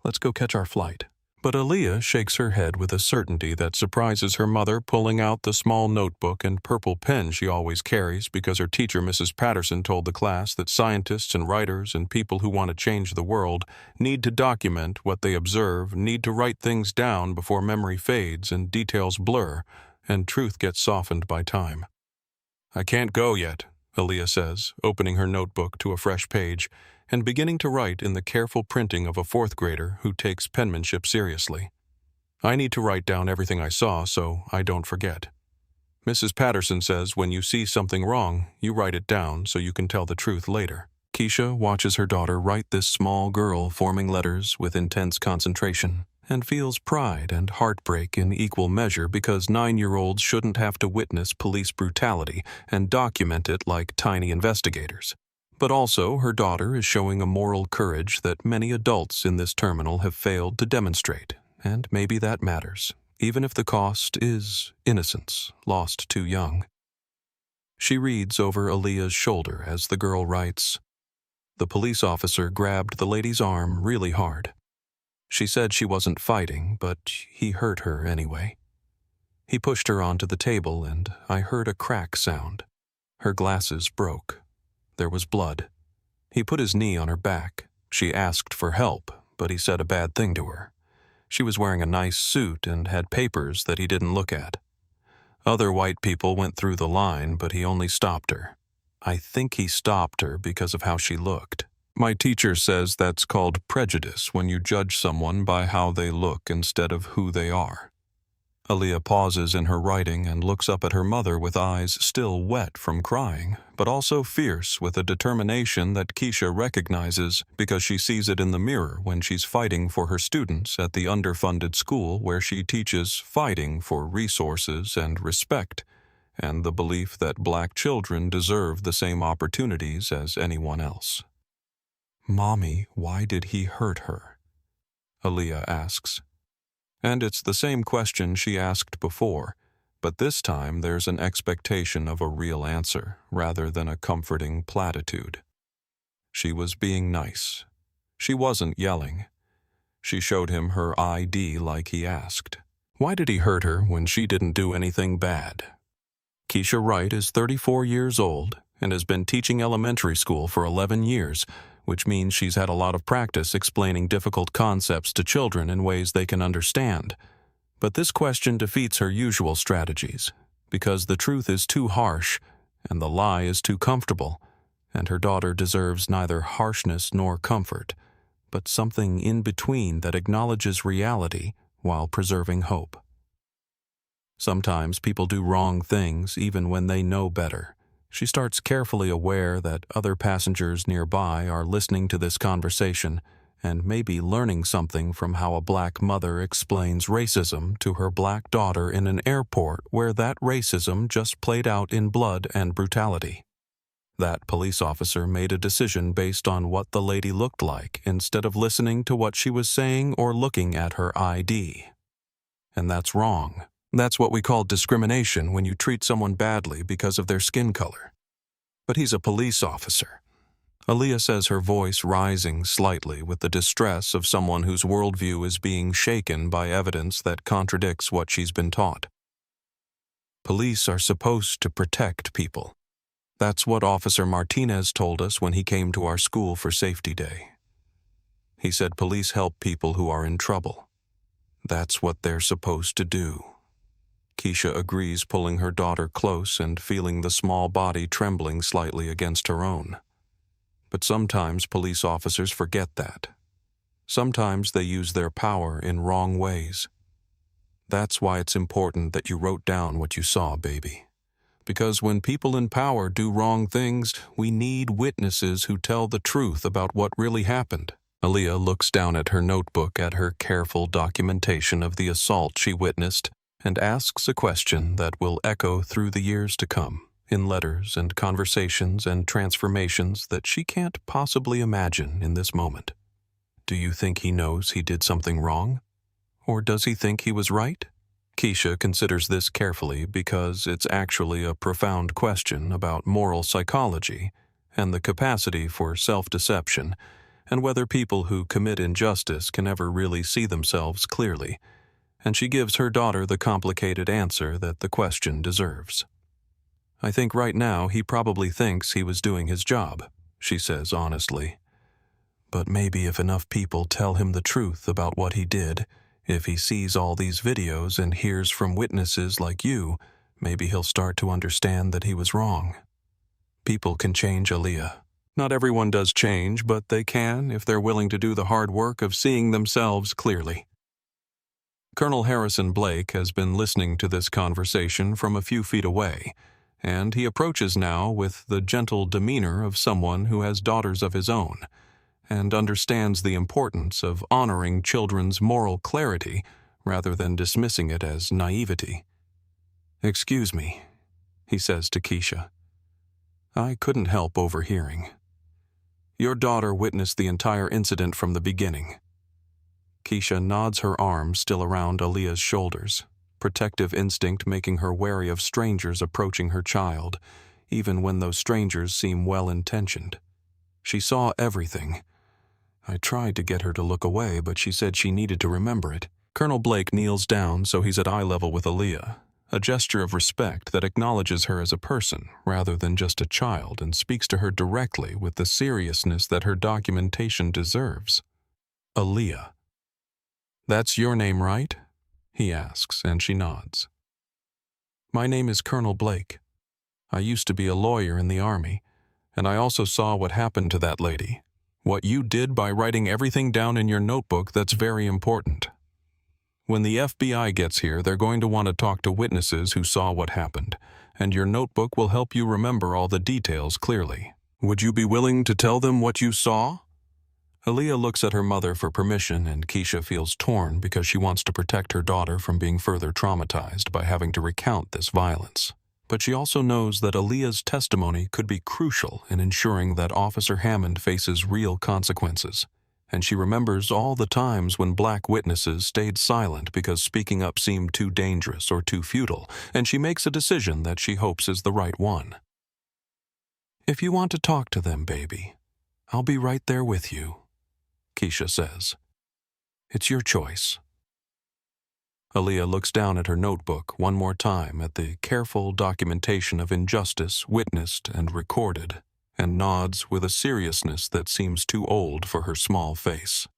Let's go catch our flight." But Aaliyah shakes her head with a certainty that surprises her mother, pulling out the small notebook and purple pen she always carries because her teacher, Mrs. Patterson, told the class that scientists and writers and people who want to change the world need to document what they observe, need to write things down before memory fades and details blur, and truth gets softened by time. "I can't go yet," Aaliyah says, opening her notebook to a fresh page and beginning to write in the careful printing of a 4th grader who takes penmanship seriously. "I need to write down everything I saw so I don't forget. Mrs. Patterson says when you see something wrong, you write it down so you can tell the truth later." Keisha watches her daughter write this small girl forming letters with intense concentration and feels pride and heartbreak in equal measure because 9-year-olds shouldn't have to witness police brutality and document it like tiny investigators. But also, her daughter is showing a moral courage that many adults in this terminal have failed to demonstrate, and maybe that matters, even if the cost is innocence, lost too young. She reads over Aaliyah's shoulder as the girl writes, "The police officer grabbed the lady's arm really hard. She said she wasn't fighting, but he hurt her anyway. He pushed her onto the table and I heard a crack sound. Her glasses broke. There was blood. He put his knee on her back. She asked for help, but he said a bad thing to her. She was wearing a nice suit and had papers that he didn't look at. Other white people went through the line, but he only stopped her. I think he stopped her because of how she looked. My teacher says that's called prejudice when you judge someone by how they look instead of who they are." Aaliyah pauses in her writing and looks up at her mother with eyes still wet from crying, but also fierce with a determination that Keisha recognizes because she sees it in the mirror when she's fighting for her students at the underfunded school where she teaches fighting for resources and respect, and the belief that black children deserve the same opportunities as anyone else. "Mommy, why did he hurt her?" Aaliyah asks. And it's the same question she asked before, but this time there's an expectation of a real answer rather than a comforting platitude. She was being nice. She wasn't yelling. She showed him her ID like he asked. Why did he hurt her when she didn't do anything bad? Keisha Wright is 34 years old and has been teaching elementary school for 11 years, which means she's had a lot of practice explaining difficult concepts to children in ways they can understand. But this question defeats her usual strategies, because the truth is too harsh and the lie is too comfortable, and her daughter deserves neither harshness nor comfort, but something in between that acknowledges reality while preserving hope. Sometimes people do wrong things even when they know better. She starts carefully aware that other passengers nearby are listening to this conversation and maybe learning something from how a black mother explains racism to her black daughter in an airport where that racism just played out in blood and brutality. That police officer made a decision based on what the lady looked like instead of listening to what she was saying or looking at her ID. And that's wrong. That's what we call discrimination when you treat someone badly because of their skin color. But he's a police officer. Aaliyah says, her voice rising slightly with the distress of someone whose worldview is being shaken by evidence that contradicts what she's been taught. Police are supposed to protect people. That's what Officer Martinez told us when he came to our school for Safety Day. He said police help people who are in trouble. That's what they're supposed to do. Keisha agrees, pulling her daughter close and feeling the small body trembling slightly against her own. But sometimes police officers forget that. Sometimes they use their power in wrong ways. That's why it's important that you wrote down what you saw, baby. Because when people in power do wrong things, we need witnesses who tell the truth about what really happened. Aaliyah looks down at her notebook at her careful documentation of the assault she witnessed and asks a question that will echo through the years to come, in letters and conversations and transformations that she can't possibly imagine in this moment. Do you think he knows he did something wrong? Or does he think he was right? Keisha considers this carefully because it's actually a profound question about moral psychology and the capacity for self-deception, and whether people who commit injustice can ever really see themselves clearly. And she gives her daughter the complicated answer that the question deserves. "I think right now he probably thinks he was doing his job," she says honestly. "But maybe if enough people tell him the truth about what he did, if he sees all these videos and hears from witnesses like you, maybe he'll start to understand that he was wrong." People can change, Aaliyah. Not everyone does change, but they can if they're willing to do the hard work of seeing themselves clearly. Colonel Harrison Blake has been listening to this conversation from a few feet away, and he approaches now with the gentle demeanor of someone who has daughters of his own, and understands the importance of honoring children's moral clarity rather than dismissing it as naivety. "Excuse me," he says to Keisha. "I couldn't help overhearing. Your daughter witnessed the entire incident from the beginning. Keisha nods, her arm still around Aaliyah's shoulders, protective instinct making her wary of strangers approaching her child, even when those strangers seem well-intentioned. She saw everything. I tried to get her to look away, but she said she needed to remember it. Colonel Blake kneels down so he's at eye level with Aaliyah, a gesture of respect that acknowledges her as a person rather than just a child, and speaks to her directly with the seriousness that her documentation deserves. Aaliyah. That's your name, right? He asks, and she nods. My name is Colonel Blake. I used to be a lawyer in the Army, and I also saw what happened to that lady. What you did by writing everything down in your notebook, that's very important. When the FBI gets here, they're going to want to talk to witnesses who saw what happened, and your notebook will help you remember all the details clearly. Would you be willing to tell them what you saw? Aaliyah looks at her mother for permission, and Keisha feels torn because she wants to protect her daughter from being further traumatized by having to recount this violence. But she also knows that Aaliyah's testimony could be crucial in ensuring that Officer Hammond faces real consequences. And she remembers all the times when black witnesses stayed silent because speaking up seemed too dangerous or too futile, and she makes a decision that she hopes is the right one. If you want to talk to them, baby, I'll be right there with you, Keisha says. It's your choice. Aaliyah looks down at her notebook one more time at the careful documentation of injustice witnessed and recorded, and nods with a seriousness that seems too old for her small face.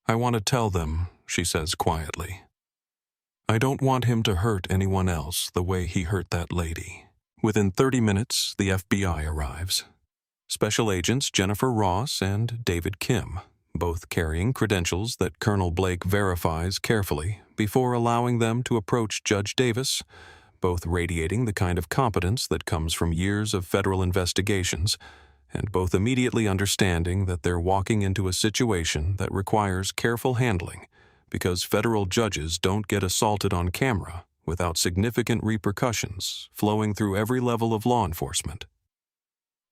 I want to tell them, she says quietly. I don't want him to hurt anyone else the way he hurt that lady. Within 30 minutes, the FBI arrives. Special Agents Jennifer Ross and David Kim, both carrying credentials that Colonel Blake verifies carefully before allowing them to approach Judge Davis, both radiating the kind of competence that comes from years of federal investigations, and both immediately understanding that they're walking into a situation that requires careful handling because federal judges don't get assaulted on camera without significant repercussions flowing through every level of law enforcement.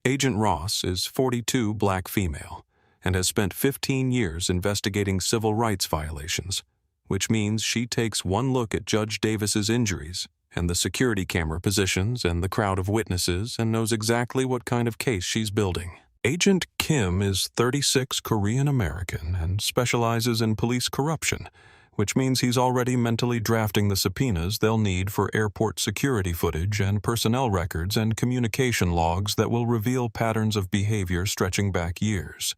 Agent Ross is 42, black female, and has spent 15 years investigating civil rights violations, which means she takes one look at Judge Davis's injuries and the security camera positions and the crowd of witnesses and knows exactly what kind of case she's building. Agent Kim is 36, Korean American, and specializes in police corruption, which means he's already mentally drafting the subpoenas they'll need for airport security footage and personnel records and communication logs that will reveal patterns of behavior stretching back years.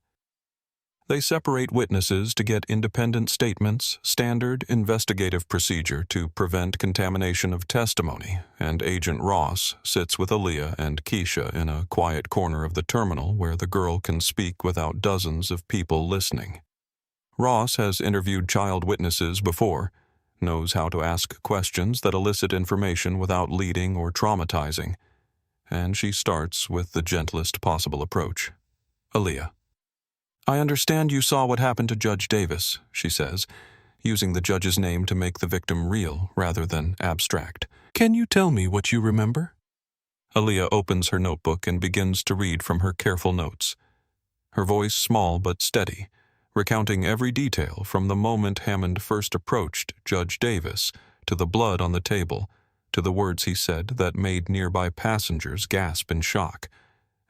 They separate witnesses to get independent statements, standard investigative procedure to prevent contamination of testimony, and Agent Ross sits with Aaliyah and Keisha in a quiet corner of the terminal where the girl can speak without dozens of people listening. Ross has interviewed child witnesses before, knows how to ask questions that elicit information without leading or traumatizing, and she starts with the gentlest possible approach. Aaliyah. I understand you saw what happened to Judge Davis, she says, using the judge's name to make the victim real rather than abstract. Can you tell me what you remember? Aaliyah opens her notebook and begins to read from her careful notes. Her voice small but steady, recounting every detail from the moment Hammond first approached Judge Davis, to the blood on the table, to the words he said that made nearby passengers gasp in shock.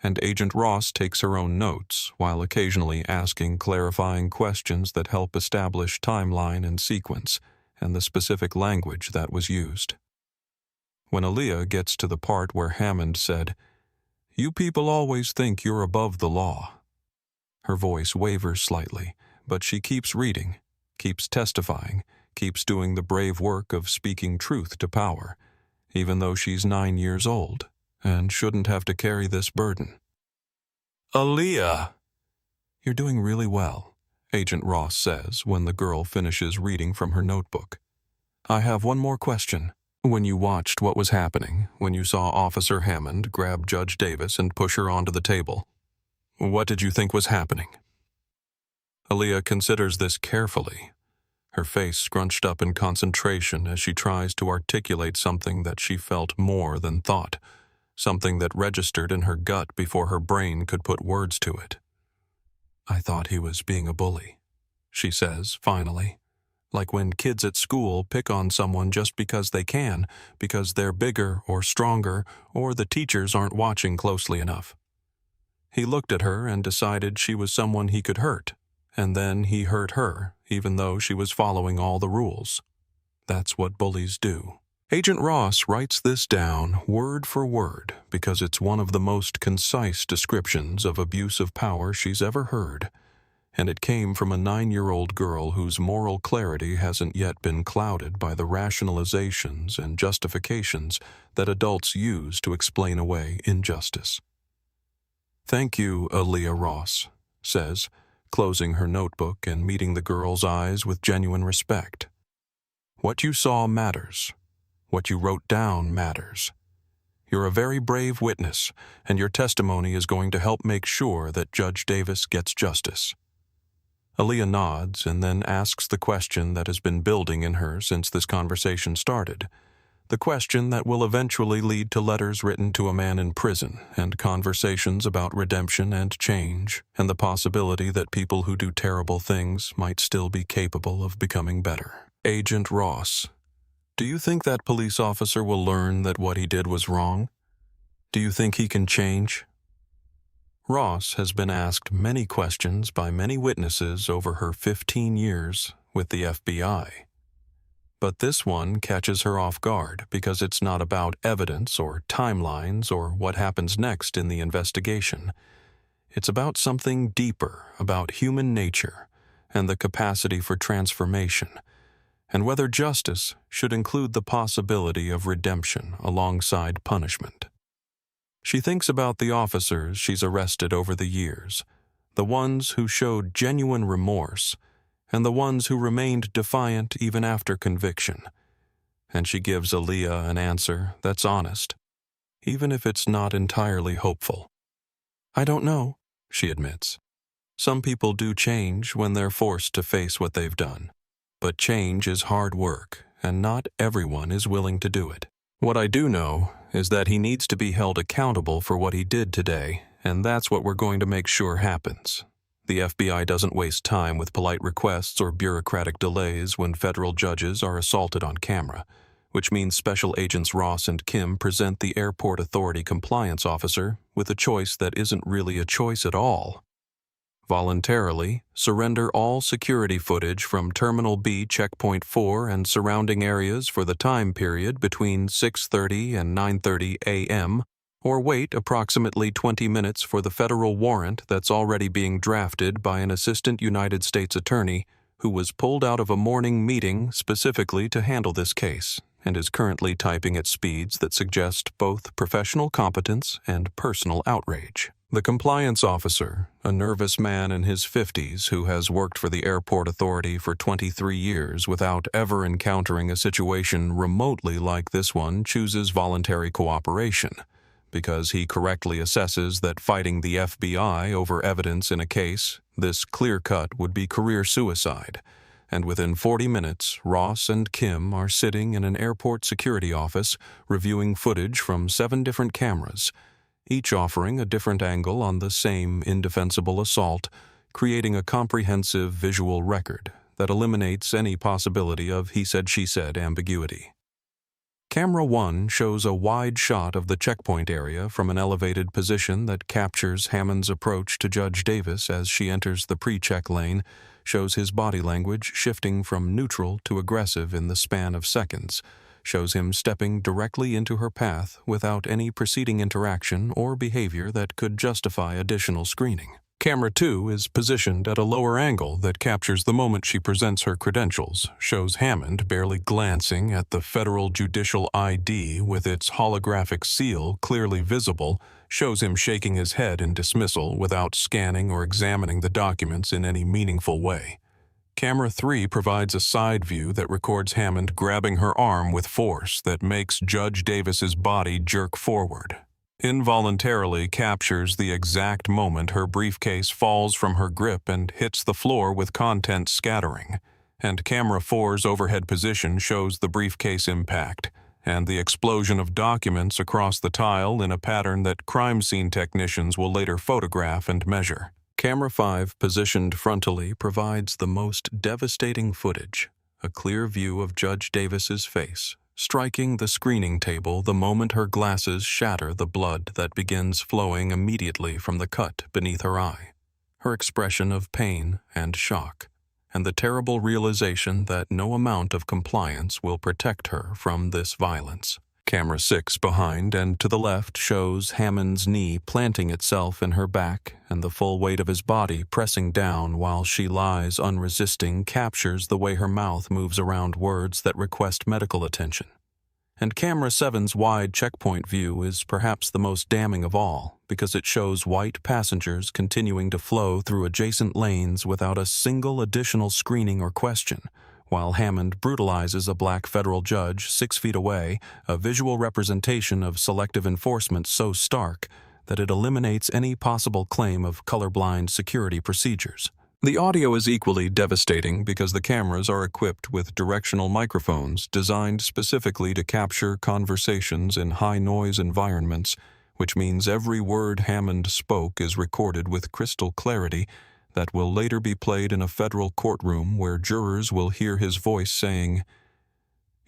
And Agent Ross takes her own notes while occasionally asking clarifying questions that help establish timeline and sequence and the specific language that was used. When Aaliyah gets to the part where Hammond said, "You people always think you're above the law," her voice wavers slightly, but she keeps reading, keeps testifying, keeps doing the brave work of speaking truth to power, even though she's 9 years old and shouldn't have to carry this burden. Aaliyah! You're doing really well, Agent Ross says when the girl finishes reading from her notebook. I have one more question. When you watched what was happening, when you saw Officer Hammond grab Judge Davis and push her onto the table, what did you think was happening? Aaliyah considers this carefully, her face scrunched up in concentration as she tries to articulate something that she felt more than thought, something that registered in her gut before her brain could put words to it. "I thought he was being a bully," she says, finally. Like when kids at school pick on someone just because they can, because they're bigger or stronger, or the teachers aren't watching closely enough. He looked at her and decided she was someone he could hurt, and then he hurt her, even though she was following all the rules. That's what bullies do. Agent Ross writes this down word for word because it's one of the most concise descriptions of abuse of power she's ever heard, and it came from a 9-year-old girl whose moral clarity hasn't yet been clouded by the rationalizations and justifications that adults use to explain away injustice. "Thank you, Aaliyah Ross," says, closing her notebook and meeting the girl's eyes with genuine respect. "What you saw matters. What you wrote down matters. You're a very brave witness, and your testimony is going to help make sure that Judge Davis gets justice." Aaliyah nods and then asks the question that has been building in her since this conversation started, the question that will eventually lead to letters written to a man in prison and conversations about redemption and change and the possibility that people who do terrible things might still be capable of becoming better. "Agent Ross, do you think that police officer will learn that what he did was wrong? Do you think he can change?" Ross has been asked many questions by many witnesses over her 15 years with the FBI. But this one catches her off guard because it's not about evidence or timelines or what happens next in the investigation. It's about something deeper, about human nature and the capacity for transformation, and whether justice should include the possibility of redemption alongside punishment. She thinks about the officers she's arrested over the years, the ones who showed genuine remorse, and the ones who remained defiant even after conviction. And she gives Aaliyah an answer that's honest, even if it's not entirely hopeful. "I don't know," she admits. "Some people do change when they're forced to face what they've done. But change is hard work, and not everyone is willing to do it. What I do know is that he needs to be held accountable for what he did today, and that's what we're going to make sure happens. The FBI doesn't waste time with polite requests or bureaucratic delays when federal judges are assaulted on camera, which means Special Agents Ross and Kim present the Airport Authority compliance officer with a choice that isn't really a choice at all. Voluntarily surrender all security footage from Terminal B Checkpoint 4 and surrounding areas for the time period between 6:30 and 9:30 a.m., or wait approximately 20 minutes for the federal warrant that's already being drafted by an assistant United States attorney who was pulled out of a morning meeting specifically to handle this case and is currently typing at speeds that suggest both professional competence and personal outrage. The compliance officer, a nervous man in his 50s who has worked for the Airport Authority for 23 years without ever encountering a situation remotely like this one, chooses voluntary cooperation because he correctly assesses that fighting the FBI over evidence in a case this clear-cut would be career suicide. And within 40 minutes, Ross and Kim are sitting in an airport security office reviewing footage from 7 different cameras, each offering a different angle on the same indefensible assault, creating a comprehensive visual record that eliminates any possibility of he said, she said ambiguity. Camera 1 shows a wide shot of the checkpoint area from an elevated position that captures Hammond's approach to Judge Davis as she enters the pre-check lane, shows his body language shifting from neutral to aggressive in the span of seconds, shows him stepping directly into her path without any preceding interaction or behavior that could justify additional screening. Camera 2 is positioned at a lower angle that captures the moment she presents her credentials, shows Hammond barely glancing at the federal judicial ID with its holographic seal clearly visible, shows him shaking his head in dismissal without scanning or examining the documents in any meaningful way. Camera 3 provides a side view that records Hammond grabbing her arm with force that makes Judge Davis's body jerk forward. Involuntarily captures the exact moment her briefcase falls from her grip and hits the floor with contents scattering, and Camera 4's overhead position shows the briefcase impact and the explosion of documents across the tile in a pattern that crime scene technicians will later photograph and measure. Camera 5, positioned frontally, provides the most devastating footage, a clear view of Judge Davis's face, striking the screening table the moment her glasses shatter the blood that begins flowing immediately from the cut beneath her eye, her expression of pain and shock, and the terrible realization that no amount of compliance will protect her from this violence. Camera 6 behind and to the left shows Hammond's knee planting itself in her back and the full weight of his body pressing down while she lies unresisting captures the way her mouth moves around words that request medical attention. And Camera 7's wide checkpoint view is perhaps the most damning of all because it shows white passengers continuing to flow through adjacent lanes without a single additional screening or question, while Hammond brutalizes a black federal judge 6 feet away, a visual representation of selective enforcement so stark that it eliminates any possible claim of colorblind security procedures. The audio is equally devastating because the cameras are equipped with directional microphones designed specifically to capture conversations in high-noise environments, which means every word Hammond spoke is recorded with crystal clarity that will later be played in a federal courtroom where jurors will hear his voice saying,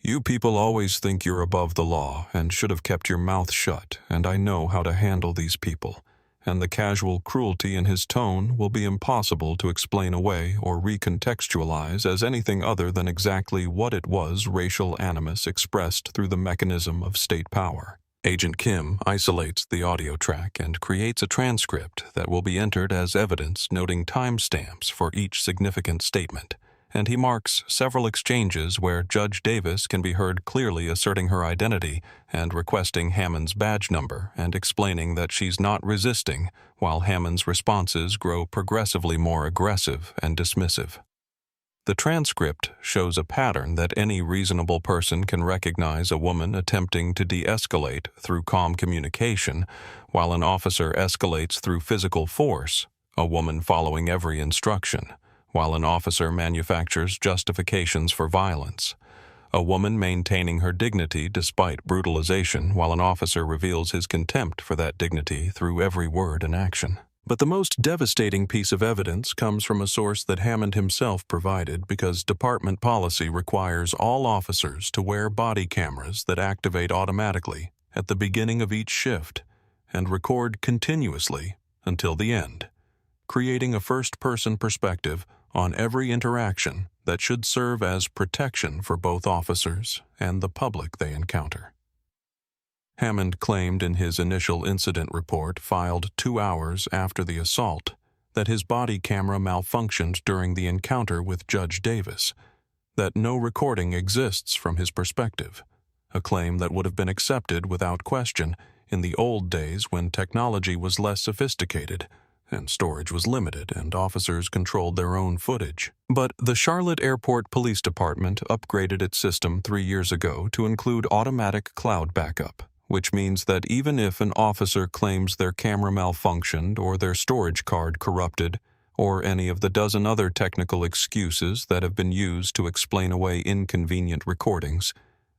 "You people always think you're above the law and should have kept your mouth shut, and I know how to handle these people." And the casual cruelty in his tone will be impossible to explain away or recontextualize as anything other than exactly what it was racial animus expressed through the mechanism of state power. Agent Kim isolates the audio track and creates a transcript that will be entered as evidence noting timestamps for each significant statement, and he marks several exchanges where Judge Davis can be heard clearly asserting her identity and requesting Hammond's badge number and explaining that she's not resisting, while Hammond's responses grow progressively more aggressive and dismissive. The transcript shows a pattern that any reasonable person can recognize a woman attempting to de-escalate through calm communication, while an officer escalates through physical force, a woman following every instruction, while an officer manufactures justifications for violence, a woman maintaining her dignity despite brutalization, while an officer reveals his contempt for that dignity through every word and action. But the most devastating piece of evidence comes from a source that Hammond himself provided because department policy requires all officers to wear body cameras that activate automatically at the beginning of each shift and record continuously until the end, creating a first-person perspective on every interaction that should serve as protection for both officers and the public they encounter. Hammond claimed in his initial incident report filed 2 hours after the assault that his body camera malfunctioned during the encounter with Judge Davis, that no recording exists from his perspective, a claim that would have been accepted without question in the old days when technology was less sophisticated and storage was limited and officers controlled their own footage. But the Charlotte Airport Police Department upgraded its system 3 years ago to include automatic cloud backup, which means that even if an officer claims their camera malfunctioned or their storage card corrupted, or any of the dozen other technical excuses that have been used to explain away inconvenient recordings,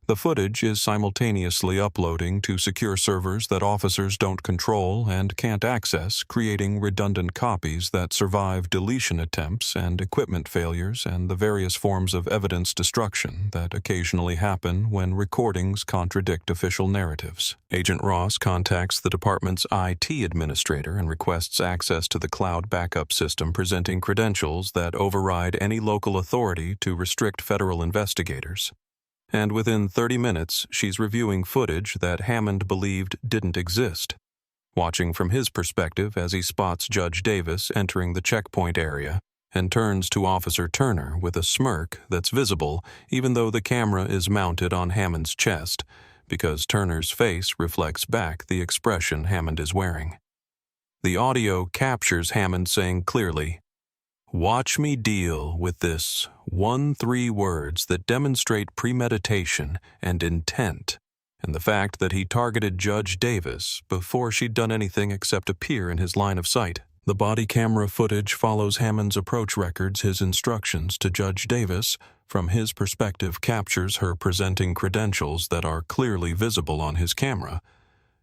the footage is simultaneously uploading to secure servers that officers don't control and can't access, creating redundant copies that survive deletion attempts and equipment failures and the various forms of evidence destruction that occasionally happen when recordings contradict official narratives. Agent Ross contacts the department's IT administrator and requests access to the cloud backup system, presenting credentials that override any local authority to restrict federal investigators. And within 30 minutes, she's reviewing footage that Hammond believed didn't exist, watching from his perspective as he spots Judge Davis entering the checkpoint area and turns to Officer Turner with a smirk that's visible even though the camera is mounted on Hammond's chest, because Turner's face reflects back the expression Hammond is wearing. The audio captures Hammond saying clearly, "Watch me deal with this 1-3 words that demonstrate premeditation and intent, and the fact that he targeted Judge Davis before she'd done anything except appear in his line of sight." The body camera footage follows Hammond's approach records, his instructions to Judge Davis. From his perspective, captures her presenting credentials that are clearly visible on his camera.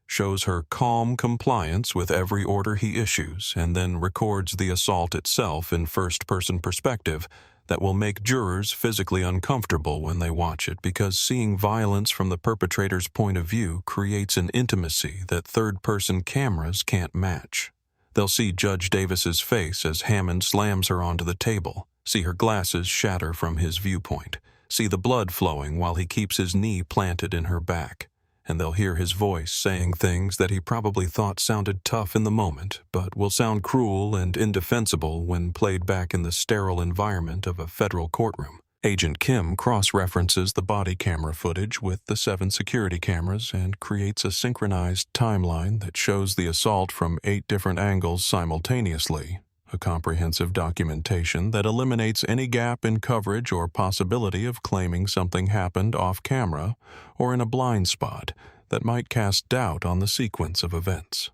shows her calm compliance with every order he issues, and then records the assault itself in first-person perspective that will make jurors physically uncomfortable when they watch it, because seeing violence from the perpetrator's point of view creates an intimacy that third-person cameras can't match. They'll see Judge Davis's face as Hammond slams her onto the table, see her glasses shatter from his viewpoint, see the blood flowing while he keeps his knee planted in her back, and they'll hear his voice saying things that he probably thought sounded tough in the moment, but will sound cruel and indefensible when played back in the sterile environment of a federal courtroom. Agent Kim cross-references the body camera footage with the 7 security cameras and creates a synchronized timeline that shows the assault from 8 different angles simultaneously, a comprehensive documentation that eliminates any gap in coverage or possibility of claiming something happened off-camera or in a blind spot that might cast doubt on the sequence of events.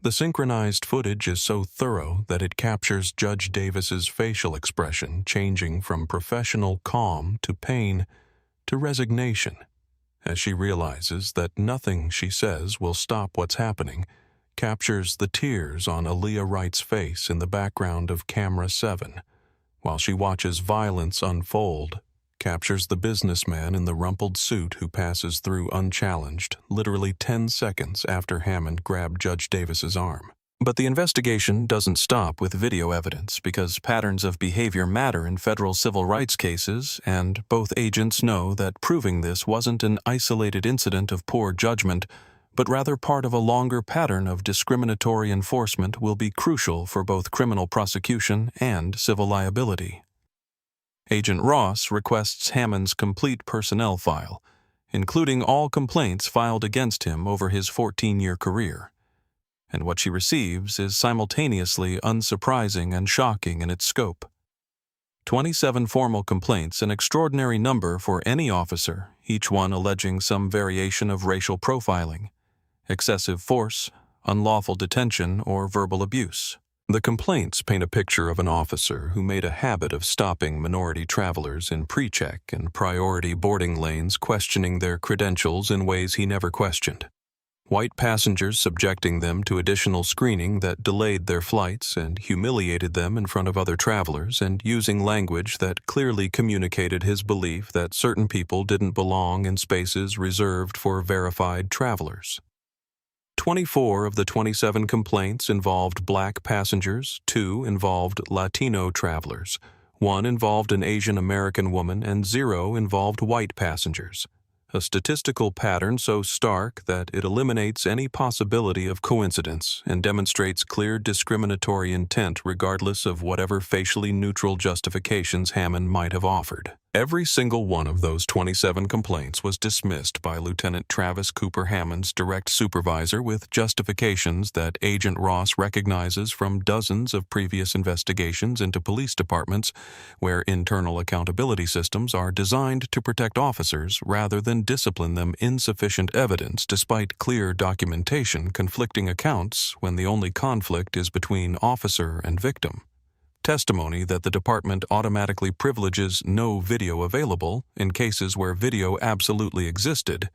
The synchronized footage is so thorough that it captures Judge Davis's facial expression changing from professional calm to pain to resignation as she realizes that nothing she says will stop what's happening, captures the tears on Aaliyah Wright's face in the background of camera 7, while she watches violence unfold, captures the businessman in the rumpled suit who passes through unchallenged, literally 10 seconds after Hammond grabbed Judge Davis's arm. But the investigation doesn't stop with video evidence, because patterns of behavior matter in federal civil rights cases, and both agents know that proving this wasn't an isolated incident of poor judgment, but rather part of a longer pattern of discriminatory enforcement will be crucial for both criminal prosecution and civil liability. Agent Ross requests Hammond's complete personnel file, including all complaints filed against him over his 14-year career. And what she receives is simultaneously unsurprising and shocking in its scope. 27 formal complaints, an extraordinary number for any officer, each one alleging some variation of racial profiling, excessive force, unlawful detention, or verbal abuse. The complaints paint a picture of an officer who made a habit of stopping minority travelers in pre-check and priority boarding lanes, questioning their credentials in ways he never questioned. White passengers subjecting them to additional screening that delayed their flights and humiliated them in front of other travelers, and using language that clearly communicated his belief that certain people didn't belong in spaces reserved for verified travelers. 24 of the 27 complaints involved black passengers, 2 involved Latino travelers, 1 involved an Asian American woman, and 0 involved white passengers. A statistical pattern so stark that it eliminates any possibility of coincidence and demonstrates clear discriminatory intent regardless of whatever facially neutral justifications Hammond might have offered. Every single one of those 27 complaints was dismissed by Lieutenant Travis Cooper Hammond's direct supervisor with justifications that Agent Ross recognizes from dozens of previous investigations into police departments where internal accountability systems are designed to protect officers rather than discipline them. Insufficient evidence despite clear documentation, conflicting accounts when the only conflict is between officer and victim. Testimony that the department automatically privileges no video available in cases where video absolutely existed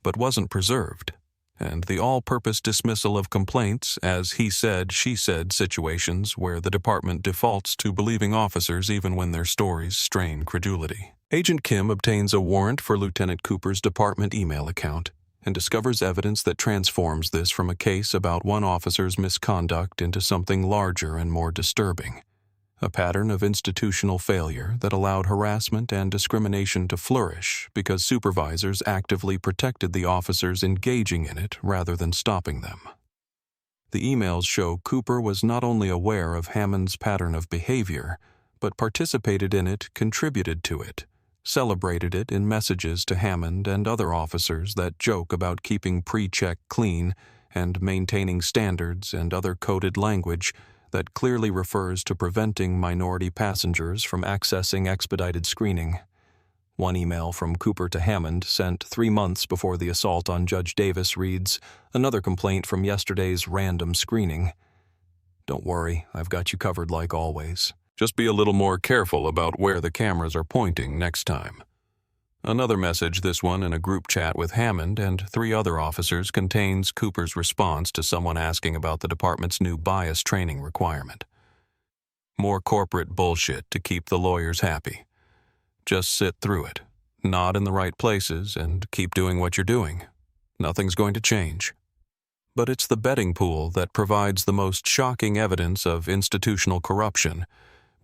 but wasn't preserved, and the all-purpose dismissal of complaints as he said, she said situations where the department defaults to believing officers even when their stories strain credulity. Agent Kim obtains a warrant for Lieutenant Cooper's department email account and discovers evidence that transforms this from a case about one officer's misconduct into something larger and more disturbing. A pattern of institutional failure that allowed harassment and discrimination to flourish because supervisors actively protected the officers engaging in it rather than stopping them. The emails show Cooper was not only aware of Hammond's pattern of behavior, but participated in it, contributed to it, celebrated it in messages to Hammond and other officers that joke about keeping pre-check clean and maintaining standards and other coded language that clearly refers to preventing minority passengers from accessing expedited screening. One email from Cooper to Hammond, sent 3 months before the assault on Judge Davis, reads, "Another complaint from yesterday's random screening. Don't worry, I've got you covered like always. Just be a little more careful about where the cameras are pointing next time." Another message, this one in a group chat with Hammond and 3 other officers, contains Cooper's response to someone asking about the department's new bias training requirement. More corporate bullshit to keep the lawyers happy. Just sit through it, nod in the right places, and keep doing what you're doing. Nothing's going to change. But it's the betting pool that provides the most shocking evidence of institutional corruption,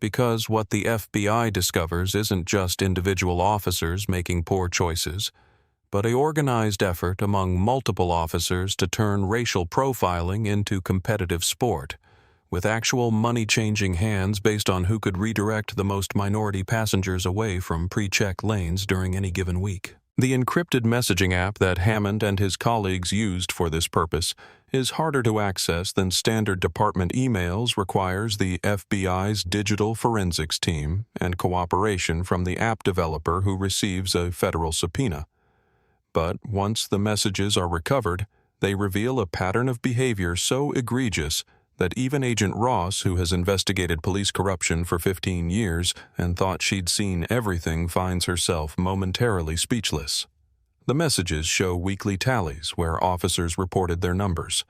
because what the FBI discovers isn't just individual officers making poor choices, but an organized effort among multiple officers to turn racial profiling into competitive sport, with actual money-changing hands based on who could redirect the most minority passengers away from pre-check lanes during any given week. The encrypted messaging app that Hammond and his colleagues used for this purpose is harder to access than standard department emails, requires the FBI's digital forensics team and cooperation from the app developer who receives a federal subpoena. But once the messages are recovered, they reveal a pattern of behavior so egregious that even Agent Ross, who has investigated police corruption for 15 years and thought she'd seen everything, finds herself momentarily speechless. The messages show weekly tallies where officers reported their numbers.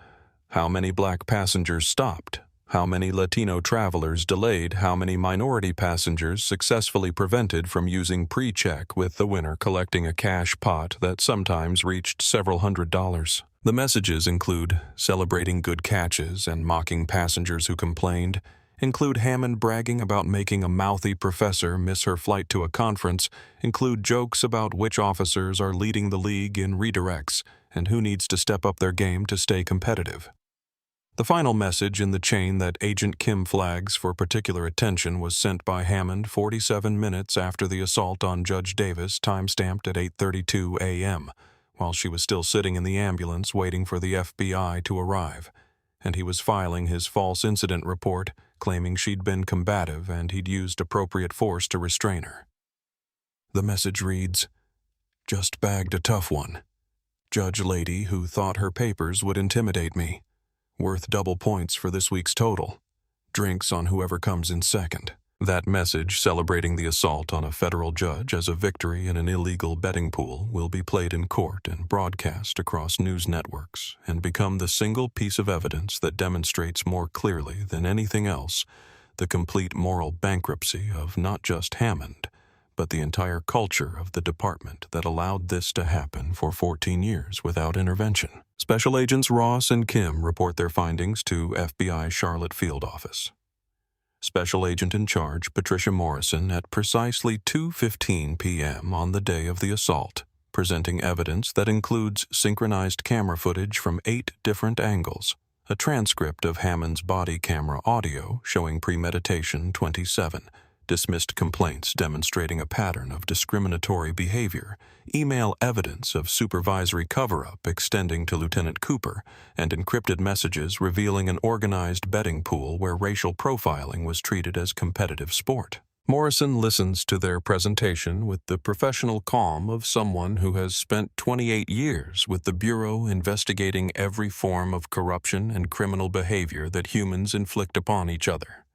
How many black passengers stopped, how many Latino travelers delayed, how many minority passengers successfully prevented from using pre-check, with the winner collecting a cash pot that sometimes reached several $100s. The messages include celebrating good catches and mocking passengers who complained, include Hammond bragging about making a mouthy professor miss her flight to a conference, include jokes about which officers are leading the league in redirects and who needs to step up their game to stay competitive. The final message in the chain that Agent Kim flags for particular attention was sent by Hammond 47 minutes after the assault on Judge Davis, time-stamped at 8:32 a.m., while she was still sitting in the ambulance waiting for the FBI to arrive, and he was filing his false incident report, claiming she'd been combative and he'd used appropriate force to restrain her. The message reads, "Just bagged a tough one. Judge lady who thought her papers would intimidate me. Worth double points for this week's total. Drinks on whoever comes in second." That message, celebrating the assault on a federal judge as a victory in an illegal betting pool, will be played in court and broadcast across news networks and become the single piece of evidence that demonstrates more clearly than anything else the complete moral bankruptcy of not just Hammond, but the entire culture of the department that allowed this to happen for 14 years without intervention. Special Agents Ross and Kim report their findings to FBI Charlotte Field Office. Special Agent in Charge Patricia Morrison at precisely 2:15 p.m. on the day of the assault, presenting evidence that includes synchronized camera footage from 8 different angles, a transcript of Hammond's body camera audio showing premeditation 27, dismissed complaints demonstrating a pattern of discriminatory behavior, email evidence of supervisory cover-up extending to Lieutenant Cooper, and encrypted messages revealing an organized betting pool where racial profiling was treated as competitive sport. Morrison listens to their presentation with the professional calm of someone who has spent 28 years with the Bureau investigating every form of corruption and criminal behavior that humans inflict upon each other.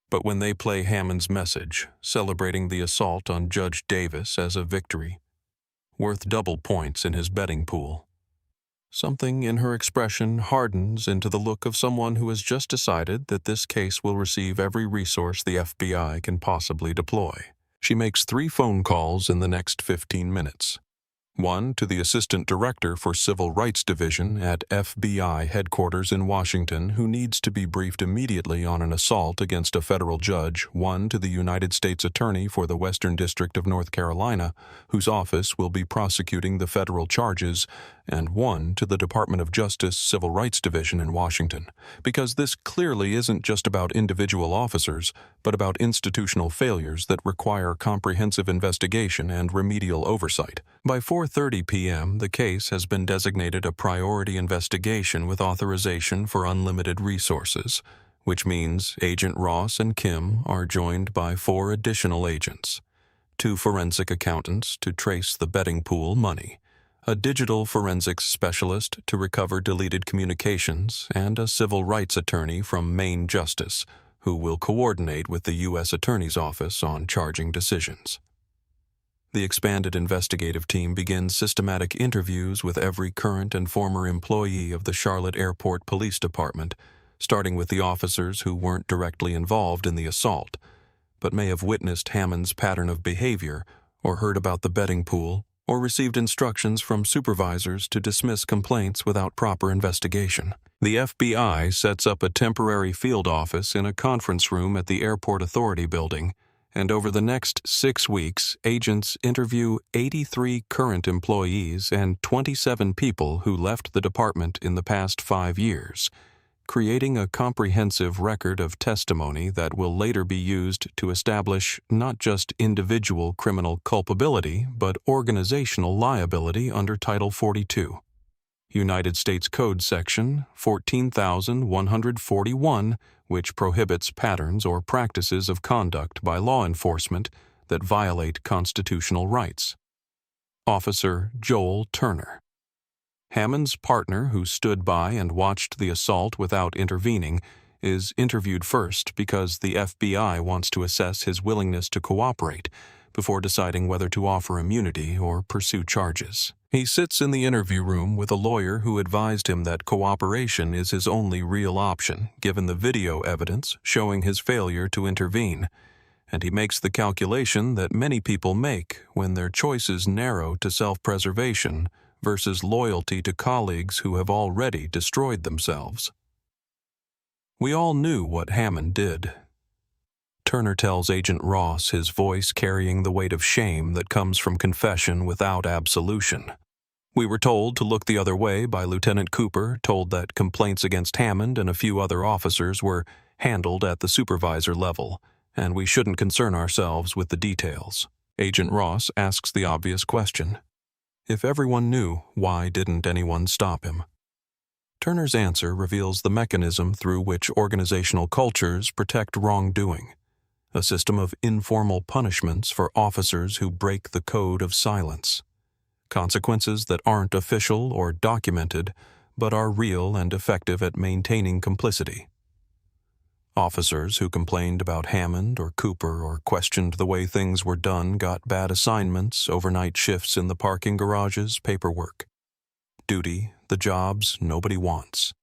But when they play Hammond's message, celebrating the assault on Judge Davis as a victory, worth double points in his betting pool, something in her expression hardens into the look of someone who has just decided that this case will receive every resource the FBI can possibly deploy. She makes 3 phone calls in the next 15 minutes. One to the Assistant Director for Civil Rights Division at FBI headquarters in Washington, who needs to be briefed immediately on an assault against a federal judge. One to the United States Attorney for the Western District of North Carolina, whose office will be prosecuting the federal charges, and one to the Department of Justice Civil Rights Division in Washington, because this clearly isn't just about individual officers, but about institutional failures that require comprehensive investigation and remedial oversight. By 4:30 p.m., the case has been designated a priority investigation with authorization for unlimited resources, which means Agent Ross and Kim are joined by 4 additional agents, 2 forensic accountants to trace the betting pool money, a digital forensics specialist to recover deleted communications, and a civil rights attorney from Maine Justice, who will coordinate with the U.S. Attorney's Office on charging decisions. The expanded investigative team begins systematic interviews with every current and former employee of the Charlotte Airport Police Department, starting with the officers who weren't directly involved in the assault, but may have witnessed Hammond's pattern of behavior, or heard about the betting pool, or received instructions from supervisors to dismiss complaints without proper investigation. The FBI sets up a temporary field office in a conference room at the Airport Authority building, and over the next 6 weeks, agents interview 83 current employees and 27 people who left the department in the past 5 years, creating a comprehensive record of testimony that will later be used to establish not just individual criminal culpability, but organizational liability under Title 42. United States Code Section 14,141, which prohibits patterns or practices of conduct by law enforcement that violate constitutional rights. Officer Joel Turner. Hammond's partner, who stood by and watched the assault without intervening, is interviewed first because the FBI wants to assess his willingness to cooperate before deciding whether to offer immunity or pursue charges. He sits in the interview room with a lawyer who advised him that cooperation is his only real option, given the video evidence showing his failure to intervene, and he makes the calculation that many people make when their choices narrow to self-preservation versus loyalty to colleagues who have already destroyed themselves. We all knew what Hammond did. Turner tells Agent Ross, his voice carrying the weight of shame that comes from confession without absolution. We were told to look the other way by Lieutenant Cooper, told that complaints against Hammond and a few other officers were handled at the supervisor level, and we shouldn't concern ourselves with the details. Agent Ross asks the obvious question. If everyone knew, why didn't anyone stop him? Turner's answer reveals the mechanism through which organizational cultures protect wrongdoing. A system of informal punishments for officers who break the code of silence. Consequences that aren't official or documented, but are real and effective at maintaining complicity. Officers who complained about Hammond or Cooper or questioned the way things were done got bad assignments, overnight shifts in the parking garages, paperwork. Duty, the jobs nobody wants.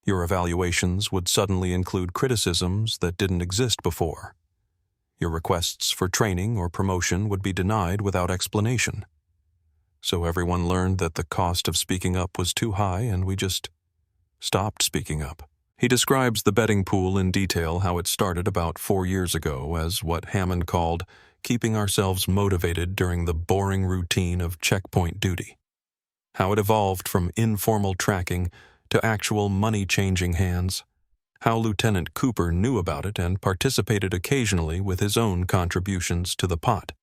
Your evaluations would suddenly include criticisms that didn't exist before. Your requests for training or promotion would be denied without explanation. So everyone learned that the cost of speaking up was too high and we just stopped speaking up. He describes the betting pool in detail, how it started about 4 years ago as what Hammond called keeping ourselves motivated during the boring routine of checkpoint duty. How it evolved from informal tracking to actual money-changing hands. How Lieutenant Cooper knew about it and participated occasionally with his own contributions to the pot.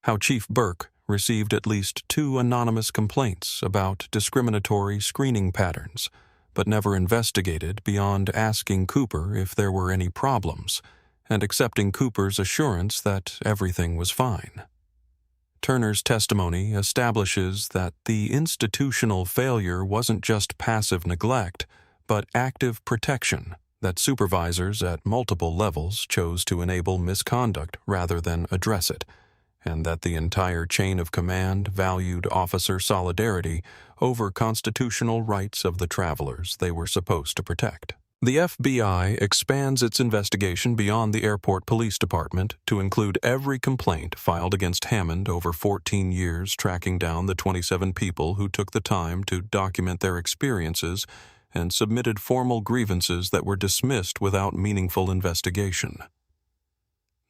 How Chief Burke received at least 2 anonymous complaints about discriminatory screening patterns, but never investigated beyond asking Cooper if there were any problems, and accepting Cooper's assurance that everything was fine. Turner's testimony establishes that the institutional failure wasn't just passive neglect, but active protection that supervisors at multiple levels chose to enable misconduct rather than address it, and that the entire chain of command valued officer solidarity over constitutional rights of the travelers they were supposed to protect. The FBI expands its investigation beyond the Airport Police Department to include every complaint filed against Hammond over 14 years, tracking down the 27 people who took the time to document their experiences and submitted formal grievances that were dismissed without meaningful investigation.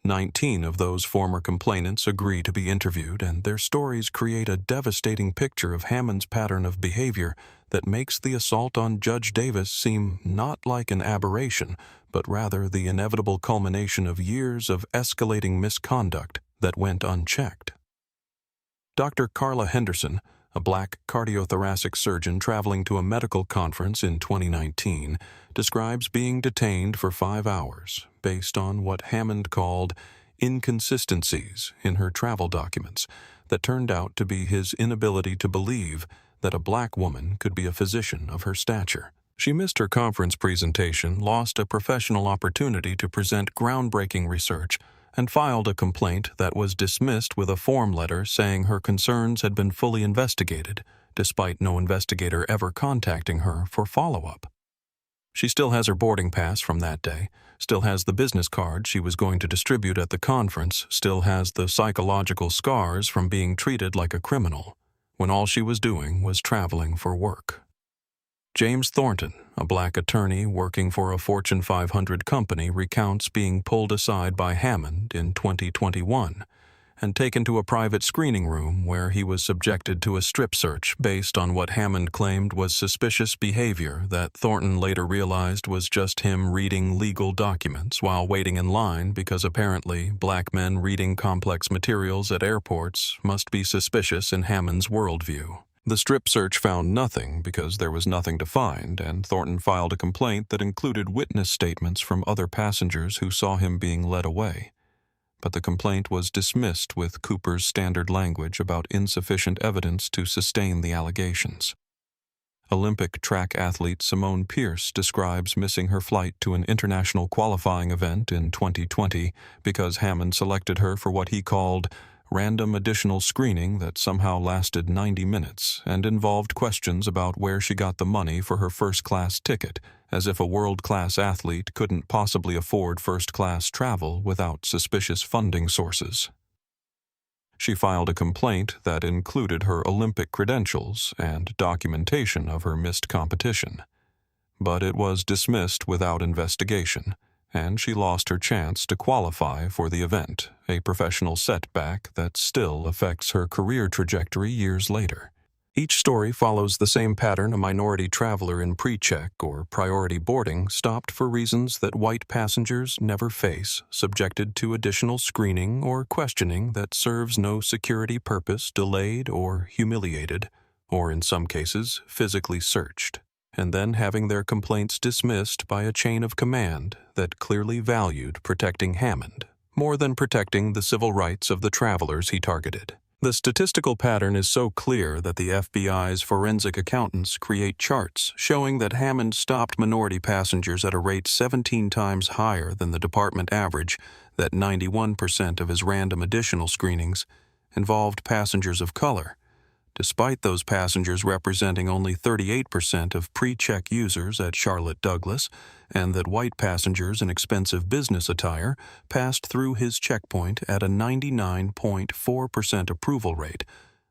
19 of those former complainants agree to be interviewed, and their stories create a devastating picture of Hammond's pattern of behavior that makes the assault on Judge Davis seem not like an aberration, but rather the inevitable culmination of years of escalating misconduct that went unchecked. Dr. Carla Henderson, a black cardiothoracic surgeon traveling to a medical conference in 2019, describes being detained for 5 hours based on what Hammond called inconsistencies in her travel documents that turned out to be his inability to believe that a black woman could be a physician of her stature. She missed her conference presentation, lost a professional opportunity to present groundbreaking research, and filed a complaint that was dismissed with a form letter saying her concerns had been fully investigated, despite no investigator ever contacting her for follow-up. She still has her boarding pass from that day, still has the business card she was going to distribute at the conference, still has the psychological scars from being treated like a criminal, when all she was doing was traveling for work. James Thornton, a black attorney working for a Fortune 500 company, recounts being pulled aside by Hammond in 2021 and taken to a private screening room where he was subjected to a strip search based on what Hammond claimed was suspicious behavior that Thornton later realized was just him reading legal documents while waiting in line because apparently black men reading complex materials at airports must be suspicious in Hammond's worldview. The strip search found nothing because there was nothing to find, and Thornton filed a complaint that included witness statements from other passengers who saw him being led away. But the complaint was dismissed with Cooper's standard language about insufficient evidence to sustain the allegations. Olympic track athlete Simone Pierce describes missing her flight to an international qualifying event in 2020 because Hammond selected her for what he called random additional screening that somehow lasted 90 minutes and involved questions about where she got the money for her first-class ticket, as if a world-class athlete couldn't possibly afford first-class travel without suspicious funding sources. She filed a complaint that included her Olympic credentials and documentation of her missed competition, but it was dismissed without investigation, and she lost her chance to qualify for the event, a professional setback that still affects her career trajectory years later. Each story follows the same pattern: a minority traveler in pre-check or priority boarding stopped for reasons that white passengers never face, subjected to additional screening or questioning that serves no security purpose, delayed or humiliated, or in some cases physically searched, and then having their complaints dismissed by a chain of command that clearly valued protecting Hammond more than protecting the civil rights of the travelers he targeted. The statistical pattern is so clear that the FBI's forensic accountants create charts showing that Hammond stopped minority passengers at a rate 17 times higher than the department average, that 91% of his random additional screenings involved passengers of color, despite those passengers representing only 38% of pre-check users at Charlotte Douglas, and that white passengers in expensive business attire passed through his checkpoint at a 99.4% approval rate,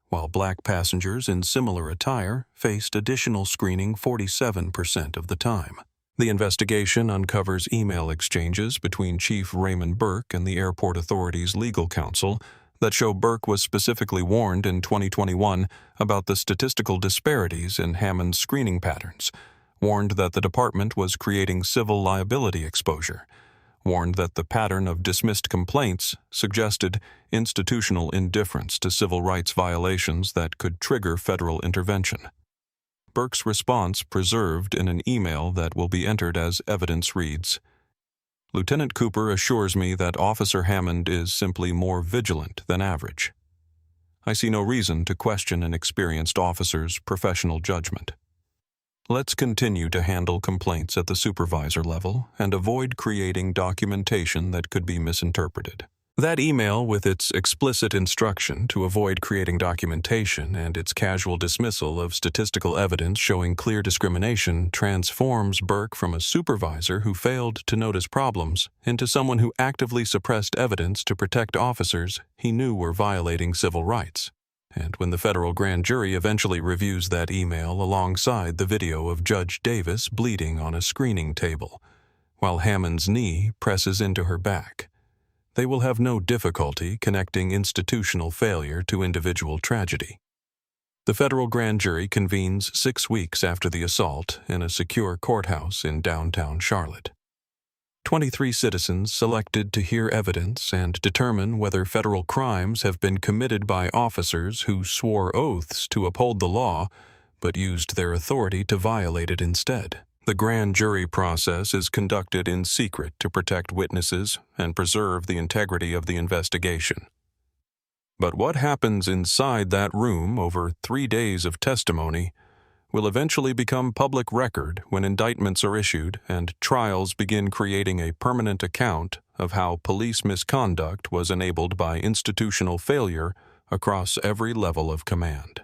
while black passengers in similar attire faced additional screening 47% of the time. The investigation uncovers email exchanges between Chief Raymond Burke and the airport authority's legal counsel that show Burke was specifically warned in 2021 about the statistical disparities in Hammond's screening patterns, warned that the department was creating civil liability exposure, warned that the pattern of dismissed complaints suggested institutional indifference to civil rights violations that could trigger federal intervention. Burke's response, preserved in an email that will be entered as evidence, reads, "Lieutenant Cooper assures me that Officer Hammond is simply more vigilant than average. I see no reason to question an experienced officer's professional judgment. Let's continue to handle complaints at the supervisor level and avoid creating documentation that could be misinterpreted." That email, with its explicit instruction to avoid creating documentation and its casual dismissal of statistical evidence showing clear discrimination, transforms Burke from a supervisor who failed to notice problems into someone who actively suppressed evidence to protect officers he knew were violating civil rights. And when the federal grand jury eventually reviews that email alongside the video of Judge Davis bleeding on a screening table, while Hammond's knee presses into her back, they will have no difficulty connecting institutional failure to individual tragedy. The federal grand jury convenes 6 weeks after the assault in a secure courthouse in downtown Charlotte. 23 citizens selected to hear evidence and determine whether federal crimes have been committed by officers who swore oaths to uphold the law but used their authority to violate it instead. The grand jury process is conducted in secret to protect witnesses and preserve the integrity of the investigation. But what happens inside that room over 3 days of testimony will eventually become public record when indictments are issued and trials begin creating a permanent account of how police misconduct was enabled by institutional failure across every level of command.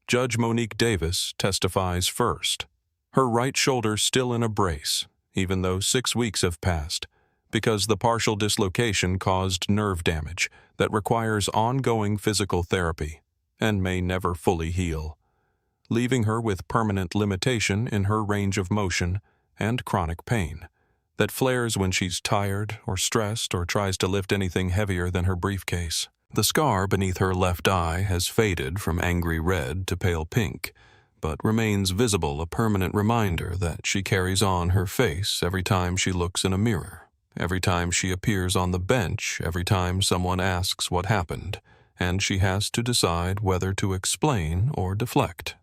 Judge Monique Davis testifies first, her right shoulder still in a brace, even though 6 weeks have passed, because the partial dislocation caused nerve damage that requires ongoing physical therapy and may never fully heal, leaving her with permanent limitation in her range of motion and chronic pain that flares when she's tired or stressed or tries to lift anything heavier than her briefcase. The scar beneath her left eye has faded from angry red to pale pink, but remains visible, a permanent reminder that she carries on her face every time she looks in a mirror, every time she appears on the bench, every time someone asks what happened, and she has to decide whether to explain or deflect.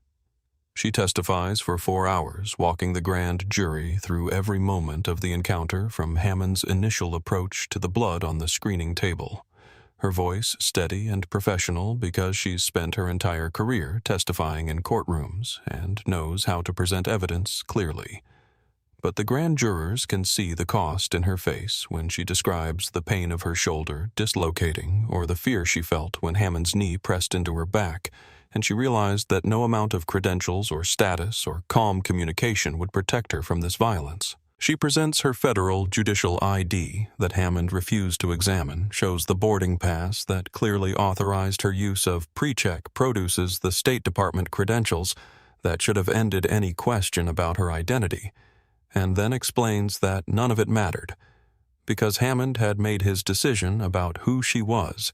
She testifies for 4 hours, walking the grand jury through every moment of the encounter from Hammond's initial approach to the blood on the screening table. Her voice steady and professional because she's spent her entire career testifying in courtrooms and knows how to present evidence clearly. But the grand jurors can see the cost in her face when she describes the pain of her shoulder dislocating or the fear she felt when Hammond's knee pressed into her back, and she realized that no amount of credentials or status or calm communication would protect her from this violence. She presents her federal judicial ID that Hammond refused to examine, shows the boarding pass that clearly authorized her use of Pre-Check, produces the State Department credentials that should have ended any question about her identity, and then explains that none of it mattered, because Hammond had made his decision about who she was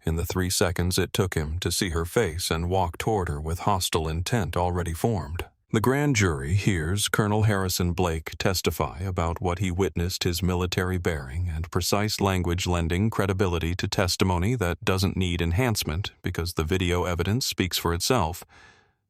in the 3 seconds it took him to see her face and walk toward her with hostile intent already formed. The grand jury hears Colonel Harrison Blake testify about what he witnessed, his military bearing and precise language lending credibility to testimony that doesn't need enhancement because the video evidence speaks for itself.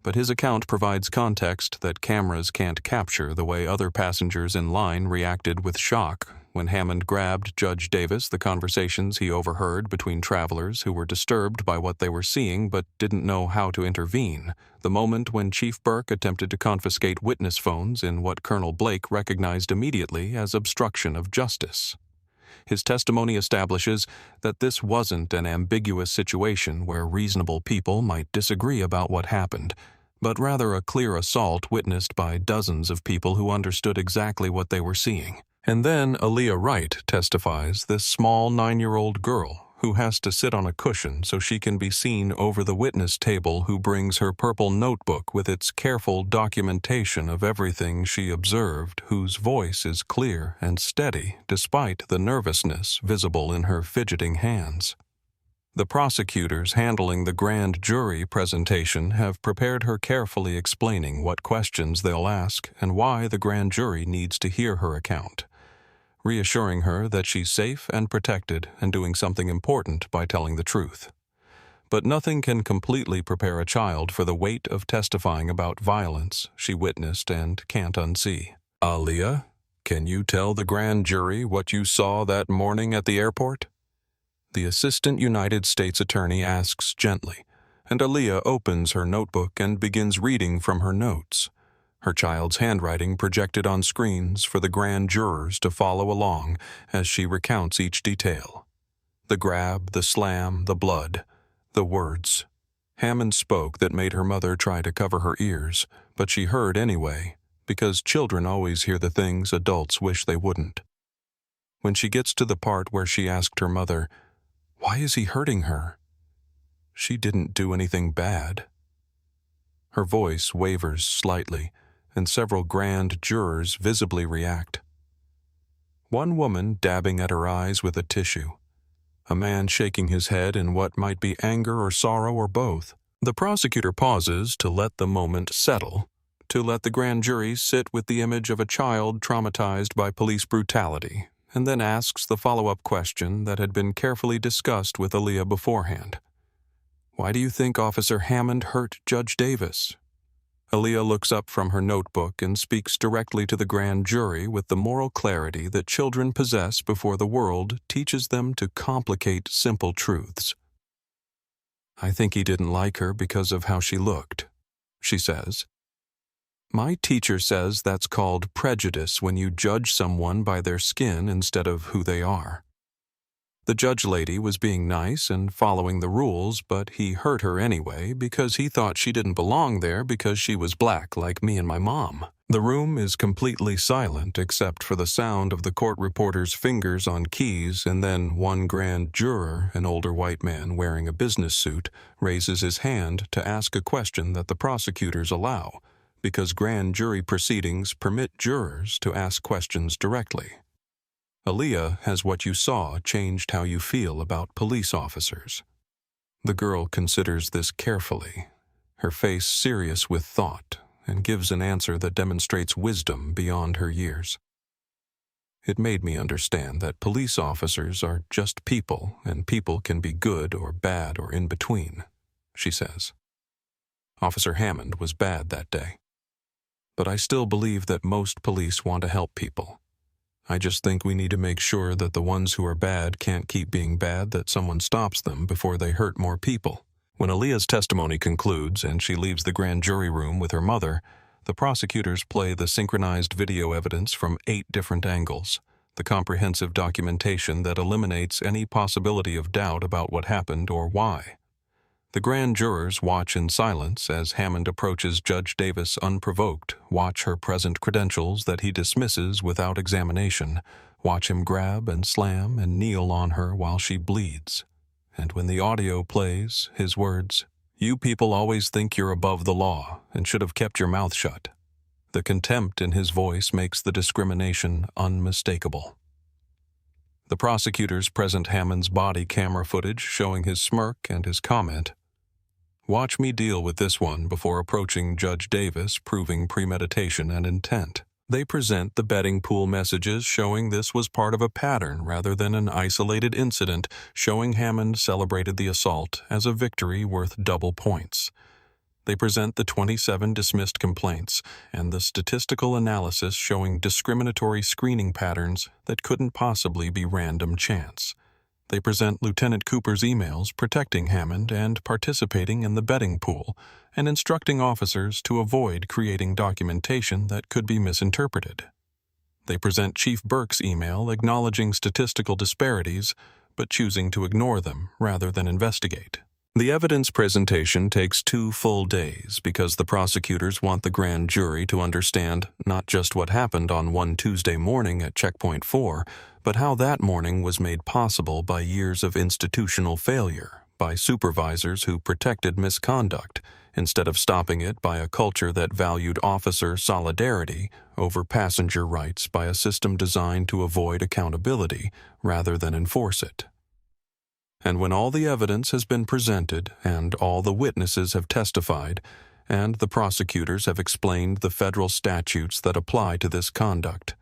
But his account provides context that cameras can't capture, the way other passengers in line reacted with shock when Hammond grabbed Judge Davis, the conversations he overheard between travelers who were disturbed by what they were seeing but didn't know how to intervene, the moment when Chief Burke attempted to confiscate witness phones in what Colonel Blake recognized immediately as obstruction of justice. His testimony establishes that this wasn't an ambiguous situation where reasonable people might disagree about what happened, but rather a clear assault witnessed by dozens of people who understood exactly what they were seeing. And then Aaliyah Wright testifies, this small 9-year-old girl who has to sit on a cushion so she can be seen over the witness table, who brings her purple notebook with its careful documentation of everything she observed, whose voice is clear and steady despite the nervousness visible in her fidgeting hands. The prosecutors handling the grand jury presentation have prepared her carefully, explaining what questions they'll ask and why the grand jury needs to hear her account, reassuring her that she's safe and protected and doing something important by telling the truth. But nothing can completely prepare a child for the weight of testifying about violence she witnessed and can't unsee. Aaliyah, can you tell the grand jury what you saw that morning at the airport? The Assistant United States Attorney asks gently, and Aaliyah opens her notebook and begins reading from her notes, her child's handwriting projected on screens for the grand jurors to follow along as she recounts each detail. The grab, the slam, the blood, the words. Hammond spoke that made her mother try to cover her ears, but she heard anyway, because children always hear the things adults wish they wouldn't. When she gets to the part where she asked her mother, "Why is he hurting her?" She didn't do anything bad. Her voice wavers slightly, and several grand jurors visibly react. One woman dabbing at her eyes with a tissue. A man shaking his head in what might be anger or sorrow or both. The prosecutor pauses to let the moment settle, to let the grand jury sit with the image of a child traumatized by police brutality, and then asks the follow-up question that had been carefully discussed with Aaliyah beforehand. "Why do you think Officer Hammond hurt Judge Davis?" Aaliyah looks up from her notebook and speaks directly to the grand jury with the moral clarity that children possess before the world teaches them to complicate simple truths. "I think he didn't like her because of how she looked," she says. My teacher says that's called prejudice when you judge someone by their skin instead of who they are. The judge lady was being nice and following the rules, but he hurt her anyway because he thought she didn't belong there because she was black like me and my mom. The room is completely silent except for the sound of the court reporter's fingers on keys, and then one grand juror, an older white man wearing a business suit, raises his hand to ask a question that the prosecutors allow, because grand jury proceedings permit jurors to ask questions directly. Aaliyah, has what you saw changed how you feel about police officers? The girl considers this carefully, her face serious with thought, and gives an answer that demonstrates wisdom beyond her years. It made me understand that police officers are just people, and people can be good or bad or in between, she says. Officer Hammond was bad that day. But I still believe that most police want to help people. I just think we need to make sure that the ones who are bad can't keep being bad, that someone stops them before they hurt more people. When Aaliyah's testimony concludes and she leaves the grand jury room with her mother, the prosecutors play the synchronized video evidence from 8 different angles, the comprehensive documentation that eliminates any possibility of doubt about what happened or why. The grand jurors watch in silence as Hammond approaches Judge Davis unprovoked, watch her present credentials that he dismisses without examination, watch him grab and slam and kneel on her while she bleeds. And when the audio plays, his words, "You people always think you're above the law and should have kept your mouth shut." The contempt in his voice makes the discrimination unmistakable. The prosecutors present Hammond's body camera footage showing his smirk and his comment, "Watch me deal with this one," before approaching Judge Davis, proving premeditation and intent. They present the betting pool messages showing this was part of a pattern rather than an isolated incident, showing Hammond celebrated the assault as a victory worth double points. They present the 27 dismissed complaints and the statistical analysis showing discriminatory screening patterns that couldn't possibly be random chance. They present Lieutenant Cooper's emails protecting Hammond and participating in the betting pool, and instructing officers to avoid creating documentation that could be misinterpreted. They present Chief Burke's email acknowledging statistical disparities, but choosing to ignore them rather than investigate. The evidence presentation takes 2 full days because the prosecutors want the grand jury to understand not just what happened on one Tuesday morning at Checkpoint 4, but how that morning was made possible by years of institutional failure, by supervisors who protected misconduct, instead of stopping it by a culture that valued officer solidarity over passenger rights, by a system designed to avoid accountability rather than enforce it. And when all the evidence has been presented and all the witnesses have testified, and the prosecutors have explained the federal statutes that apply to this conduct,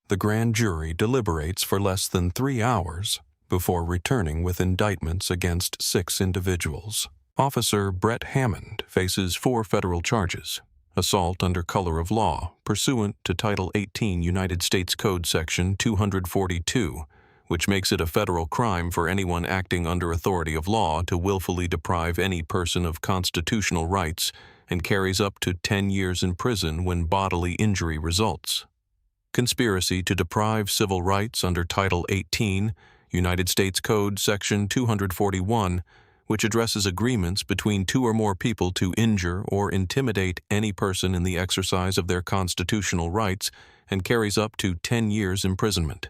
the grand jury deliberates for less than 3 hours before returning with indictments against 6 individuals. Officer Brett Hammond faces 4 federal charges: assault under color of law, pursuant to Title 18 United States Code Section 242, which makes it a federal crime for anyone acting under authority of law to willfully deprive any person of constitutional rights, and carries up to 10 years in prison when bodily injury results. Conspiracy to deprive civil rights under Title 18, United States Code Section 241, which addresses agreements between 2 or more people to injure or intimidate any person in the exercise of their constitutional rights, and carries up to 10 years imprisonment.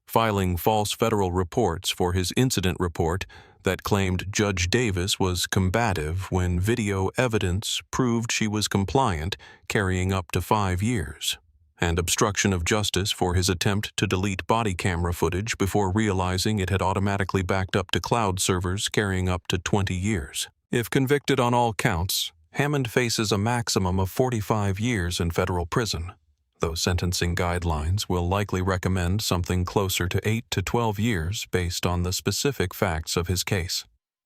Filing false federal reports for his incident report that claimed Judge Davis was combative when video evidence proved she was compliant, carrying up to 5 years. And obstruction of justice for his attempt to delete body camera footage before realizing it had automatically backed up to cloud servers, carrying up to 20 years. If convicted on all counts, Hammond faces a maximum of 45 years in federal prison, though sentencing guidelines will likely recommend something closer to 8 to 12 years based on the specific facts of his case.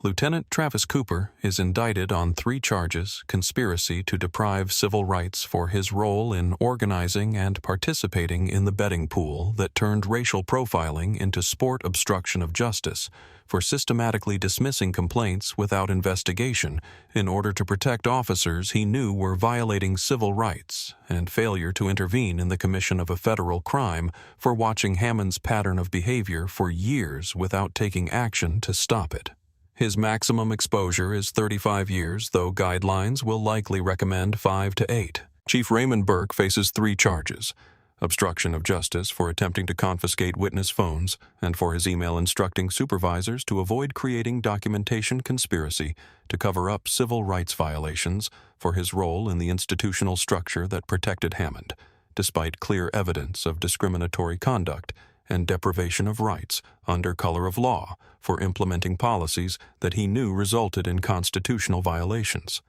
Lieutenant Travis Cooper is indicted on 3 charges: conspiracy to deprive civil rights for his role in organizing and participating in the betting pool that turned racial profiling into sport obstruction of justice, for systematically dismissing complaints without investigation in order to protect officers he knew were violating civil rights, and failure to intervene in the commission of a federal crime for watching Hammond's pattern of behavior for years without taking action to stop it. His maximum exposure is 35 years, though guidelines will likely recommend 5 to 8. Chief Raymond Burke faces 3 charges: obstruction of justice for attempting to confiscate witness phones, and for his email instructing supervisors to avoid creating documentation conspiracy to cover up civil rights violations for his role in the institutional structure that protected Hammond, despite clear evidence of discriminatory conduct and deprivation of rights under color of law for implementing policies that he knew resulted in constitutional violations.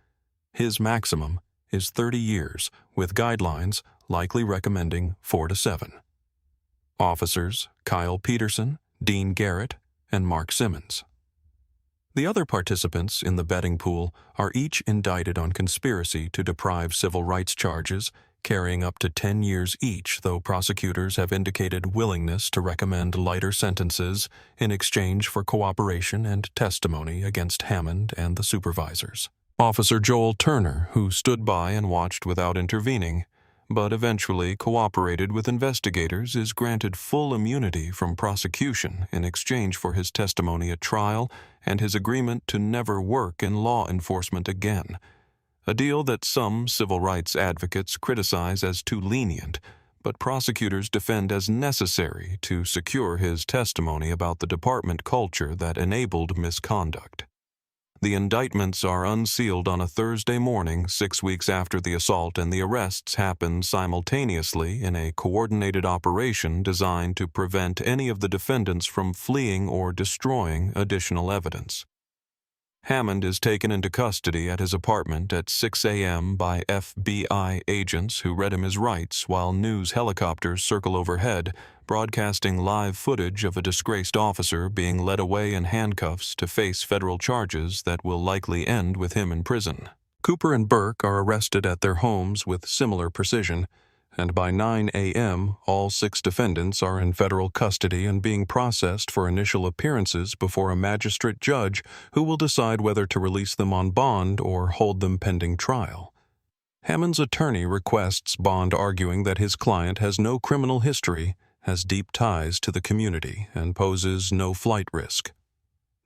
His maximum is 30 years, with guidelines likely recommending 4 to 7. Officers Kyle Peterson, Dean Garrett, and Mark Simmons. The other participants in the betting pool are each indicted on conspiracy to deprive civil rights charges, carrying up to 10 years each, though prosecutors have indicated willingness to recommend lighter sentences in exchange for cooperation and testimony against Hammond and the supervisors. Officer Joel Turner, who stood by and watched without intervening, but eventually cooperated with investigators, is granted full immunity from prosecution in exchange for his testimony at trial and his agreement to never work in law enforcement again, a deal that some civil rights advocates criticize as too lenient, but prosecutors defend as necessary to secure his testimony about the department culture that enabled misconduct. The indictments are unsealed on a Thursday morning 6 weeks after the assault, and the arrests happen simultaneously in a coordinated operation designed to prevent any of the defendants from fleeing or destroying additional evidence. Hammond is taken into custody at his apartment at 6 a.m. by FBI agents who read him his rights while news helicopters circle overhead, broadcasting live footage of a disgraced officer being led away in handcuffs to face federal charges that will likely end with him in prison. Cooper and Burke are arrested at their homes with similar precision, and by 9 a.m., all 6 defendants are in federal custody and being processed for initial appearances before a magistrate judge who will decide whether to release them on bond or hold them pending trial. Hammond's attorney requests bond, arguing that his client has no criminal history, has deep ties to the community, and poses no flight risk.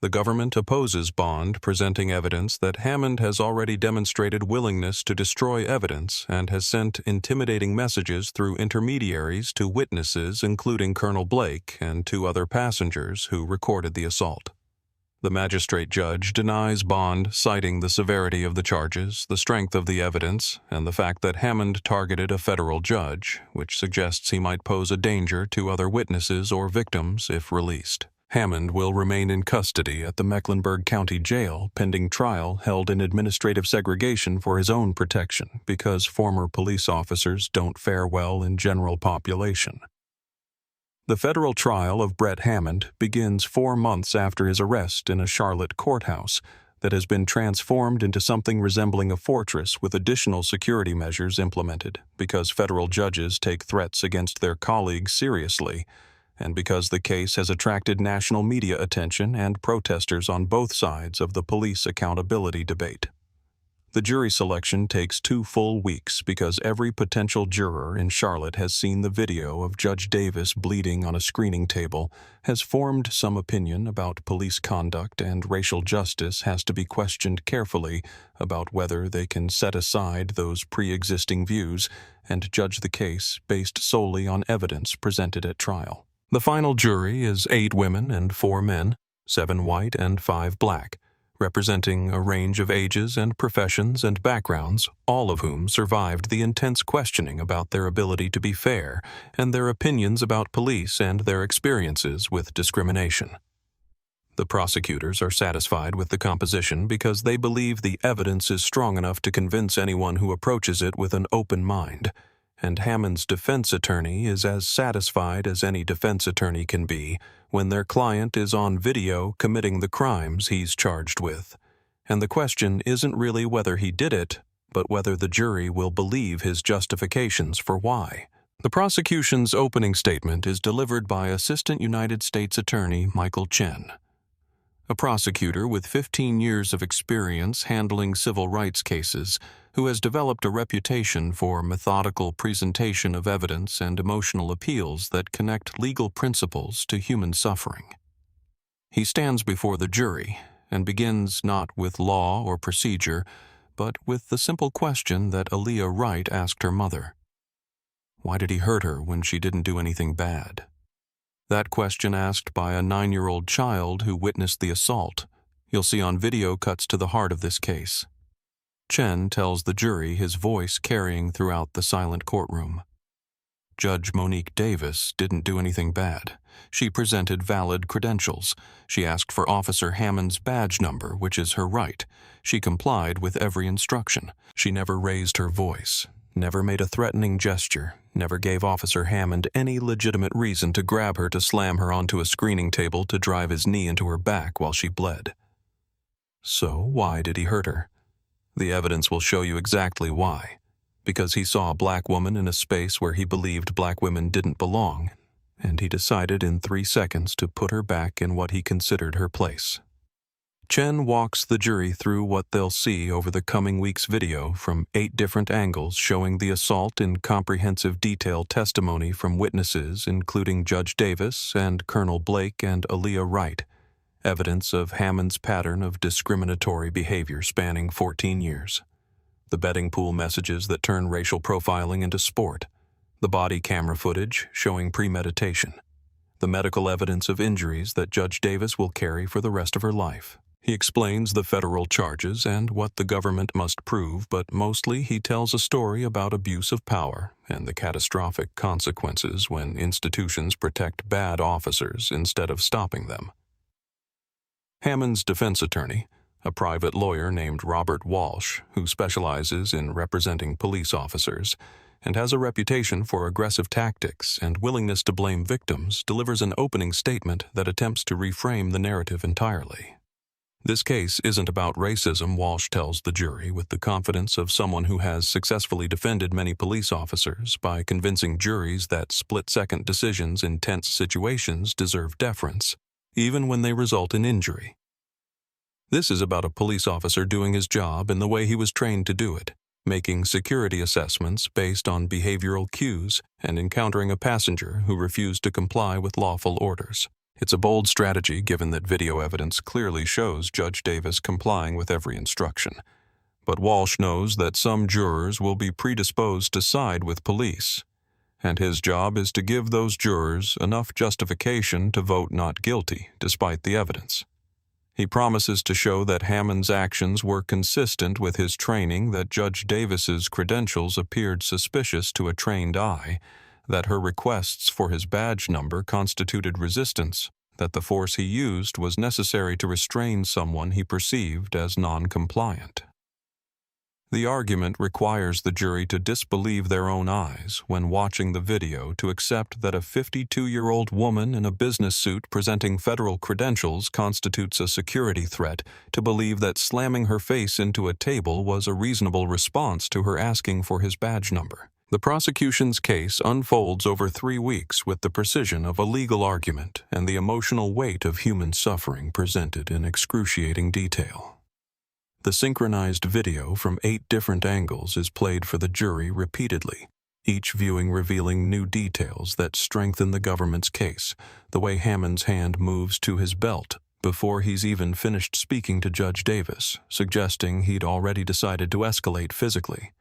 The government opposes bond, presenting evidence that Hammond has already demonstrated willingness to destroy evidence and has sent intimidating messages through intermediaries to witnesses, including Colonel Blake and 2 other passengers who recorded the assault. The magistrate judge denies bond, citing the severity of the charges, the strength of the evidence, and the fact that Hammond targeted a federal judge, which suggests he might pose a danger to other witnesses or victims if released. Hammond will remain in custody at the Mecklenburg County Jail pending trial, held in administrative segregation for his own protection because former police officers don't fare well in general population. The federal trial of Brett Hammond begins 4 months after his arrest in a Charlotte courthouse that has been transformed into something resembling a fortress with additional security measures implemented because federal judges take threats against their colleagues seriously, and because the case has attracted national media attention and protesters on both sides of the police accountability debate. The jury selection takes 2 full weeks because every potential juror in Charlotte has seen the video of Judge Davis bleeding on a screening table, has formed some opinion about police conduct, and racial justice has to be questioned carefully about whether they can set aside those pre-existing views and judge the case based solely on evidence presented at trial. The final jury is 8 women and 4 men, 7 white and 5 black, representing a range of ages and professions and backgrounds, all of whom survived the intense questioning about their ability to be fair and their opinions about police and their experiences with discrimination. The prosecutors are satisfied with the composition because they believe the evidence is strong enough to convince anyone who approaches it with an open mind, and Hammond's defense attorney is as satisfied as any defense attorney can be when their client is on video committing the crimes he's charged with. And the question isn't really whether he did it, but whether the jury will believe his justifications for why. The prosecution's opening statement is delivered by Assistant United States Attorney Michael Chen, a prosecutor with 15 years of experience handling civil rights cases, who has developed a reputation for methodical presentation of evidence and emotional appeals that connect legal principles to human suffering. He stands before the jury and begins not with law or procedure, but with the simple question that Aaliyah Wright asked her mother. Why did he hurt her when she didn't do anything bad? That question asked by a 9-year-old child who witnessed the assault. You'll see on video cuts to the heart of this case. Chen tells the jury, his voice carrying throughout the silent courtroom. Judge Monique Davis didn't do anything bad. She presented valid credentials. She asked for Officer Hammond's badge number, which is her right. She complied with every instruction. She never raised her voice, never made a threatening gesture, never gave Officer Hammond any legitimate reason to grab her to slam her onto a screening table to drive his knee into her back while she bled. So why did he hurt her? The evidence will show you exactly why. Because he saw a black woman in a space where he believed black women didn't belong, and he decided in 3 seconds to put her back in what he considered her place. Chen walks the jury through what they'll see over the coming week's video from 8 different angles, showing the assault in comprehensive detailed testimony from witnesses including Judge Davis and Colonel Blake and Aaliyah Wright, evidence of Hammond's pattern of discriminatory behavior spanning 14 years, the betting pool messages that turn racial profiling into sport, the body camera footage showing premeditation, the medical evidence of injuries that Judge Davis will carry for the rest of her life. He explains the federal charges and what the government must prove, but mostly he tells a story about abuse of power and the catastrophic consequences when institutions protect bad officers instead of stopping them. Hammond's defense attorney, a private lawyer named Robert Walsh, who specializes in representing police officers and has a reputation for aggressive tactics and willingness to blame victims, delivers an opening statement that attempts to reframe the narrative entirely. This case isn't about racism, Walsh tells the jury with the confidence of someone who has successfully defended many police officers by convincing juries that split-second decisions in tense situations deserve deference, even when they result in injury. This is about a police officer doing his job in the way he was trained to do it, making security assessments based on behavioral cues and encountering a passenger who refused to comply with lawful orders. It's a bold strategy given that video evidence clearly shows Judge Davis complying with every instruction. But Walsh knows that some jurors will be predisposed to side with police, and his job is to give those jurors enough justification to vote not guilty despite the evidence. He promises to show that Hammond's actions were consistent with his training, that Judge Davis's credentials appeared suspicious to a trained eye, that her requests for his badge number constituted resistance, that the force he used was necessary to restrain someone he perceived as non-compliant. The argument requires the jury to disbelieve their own eyes when watching the video, to accept that a 52-year-old woman in a business suit presenting federal credentials constitutes a security threat, to believe that slamming her face into a table was a reasonable response to her asking for his badge number. The prosecution's case unfolds over 3 weeks with the precision of a legal argument and the emotional weight of human suffering presented in excruciating detail. The synchronized video from 8 different angles is played for the jury repeatedly, each viewing revealing new details that strengthen the government's case, the way Hammond's hand moves to his belt before he's even finished speaking to Judge Davis, suggesting he'd already decided to escalate physically,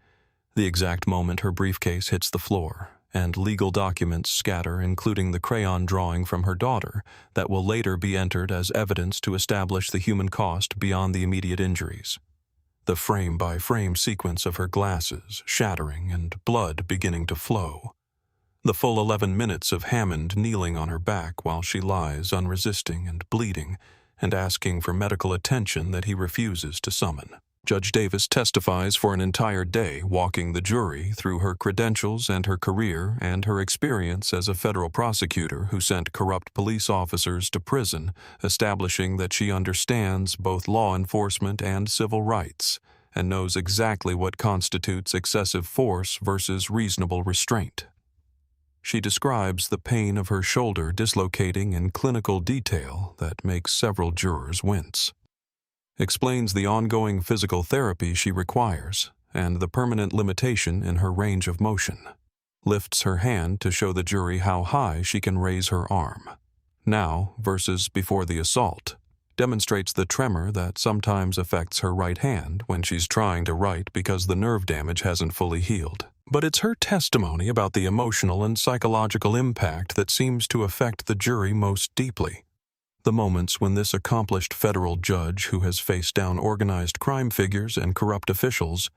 the exact moment her briefcase hits the floor, and legal documents scatter, including the crayon drawing from her daughter that will later be entered as evidence to establish the human cost beyond the immediate injuries. The frame-by-frame sequence of her glasses shattering and blood beginning to flow. The full 11 minutes of Hammond kneeling on her back while she lies unresisting and bleeding and asking for medical attention that he refuses to summon. Judge Davis testifies for an entire day, walking the jury through her credentials and her career and her experience as a federal prosecutor who sent corrupt police officers to prison, establishing that she understands both law enforcement and civil rights and knows exactly what constitutes excessive force versus reasonable restraint. She describes the pain of her shoulder dislocating in clinical detail that makes several jurors wince. Explains the ongoing physical therapy she requires and the permanent limitation in her range of motion. Lifts her hand to show the jury how high she can raise her arm. Now versus before the assault. Demonstrates the tremor that sometimes affects her right hand when she's trying to write because the nerve damage hasn't fully healed. But it's her testimony about the emotional and psychological impact that seems to affect the jury most deeply. The moments when this accomplished federal judge who has faced down organized crime figures and corrupt officials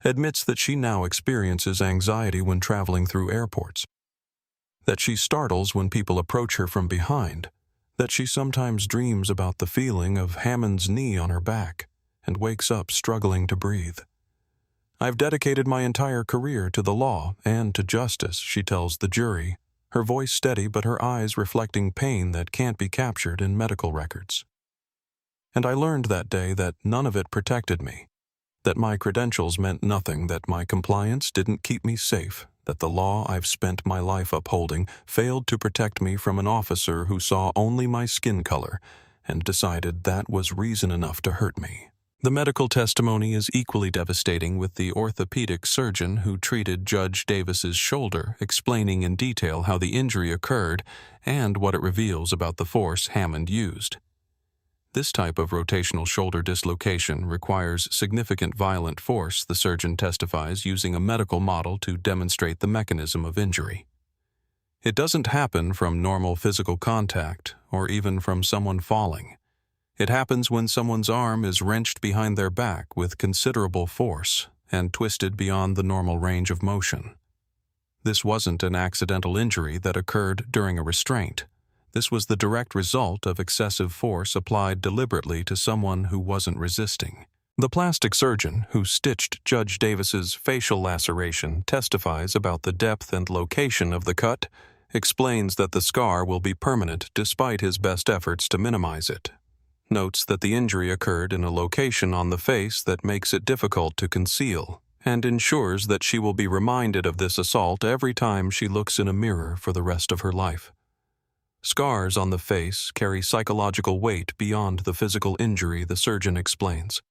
admits that she now experiences anxiety when traveling through airports, that she startles when people approach her from behind, that she sometimes dreams about the feeling of Hammond's knee on her back and wakes up struggling to breathe. "I've dedicated my entire career to the law and to justice," she tells the jury, her voice steady but her eyes reflecting pain that can't be captured in medical records. "And I learned that day that none of it protected me, that my credentials meant nothing, that my compliance didn't keep me safe, that the law I've spent my life upholding failed to protect me from an officer who saw only my skin color and decided that was reason enough to hurt me." The medical testimony is equally devastating, with the orthopedic surgeon who treated Judge Davis's shoulder explaining in detail how the injury occurred and what it reveals about the force Hammond used. This type of rotational shoulder dislocation requires significant violent force, the surgeon testifies, using a medical model to demonstrate the mechanism of injury. It doesn't happen from normal physical contact or even from someone falling. It happens when someone's arm is wrenched behind their back with considerable force and twisted beyond the normal range of motion. This wasn't an accidental injury that occurred during a restraint. This was the direct result of excessive force applied deliberately to someone who wasn't resisting. The plastic surgeon who stitched Judge Davis's facial laceration testifies about the depth and location of the cut, explains that the scar will be permanent despite his best efforts to minimize it. Notes that the injury occurred in a location on the face that makes it difficult to conceal, and ensures that she will be reminded of this assault every time she looks in a mirror for the rest of her life. Scars on the face carry psychological weight beyond the physical injury, the surgeon explains.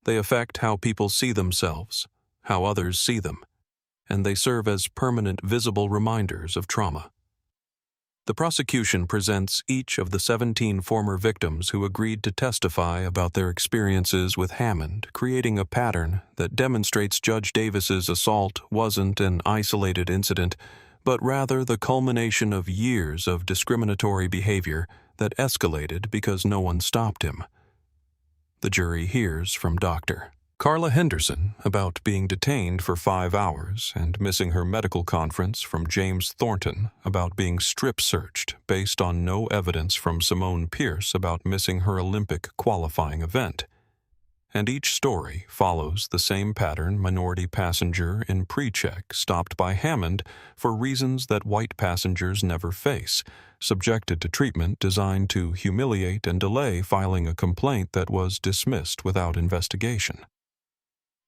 They affect how people see themselves, how others see them, and they serve as permanent visible reminders of trauma. The prosecution presents each of the 17 former victims who agreed to testify about their experiences with Hammond, creating a pattern that demonstrates Judge Davis's assault wasn't an isolated incident, but rather the culmination of years of discriminatory behavior that escalated because no one stopped him. The jury hears from Dr. Carla Henderson about being detained for 5 hours and missing her medical conference, from James Thornton about being strip-searched based on no evidence from Simone Pierce about missing her Olympic qualifying event. And each story follows the same pattern: minority passenger in pre-check stopped by Hammond for reasons that white passengers never face, subjected to treatment designed to humiliate and delay filing a complaint that was dismissed without investigation.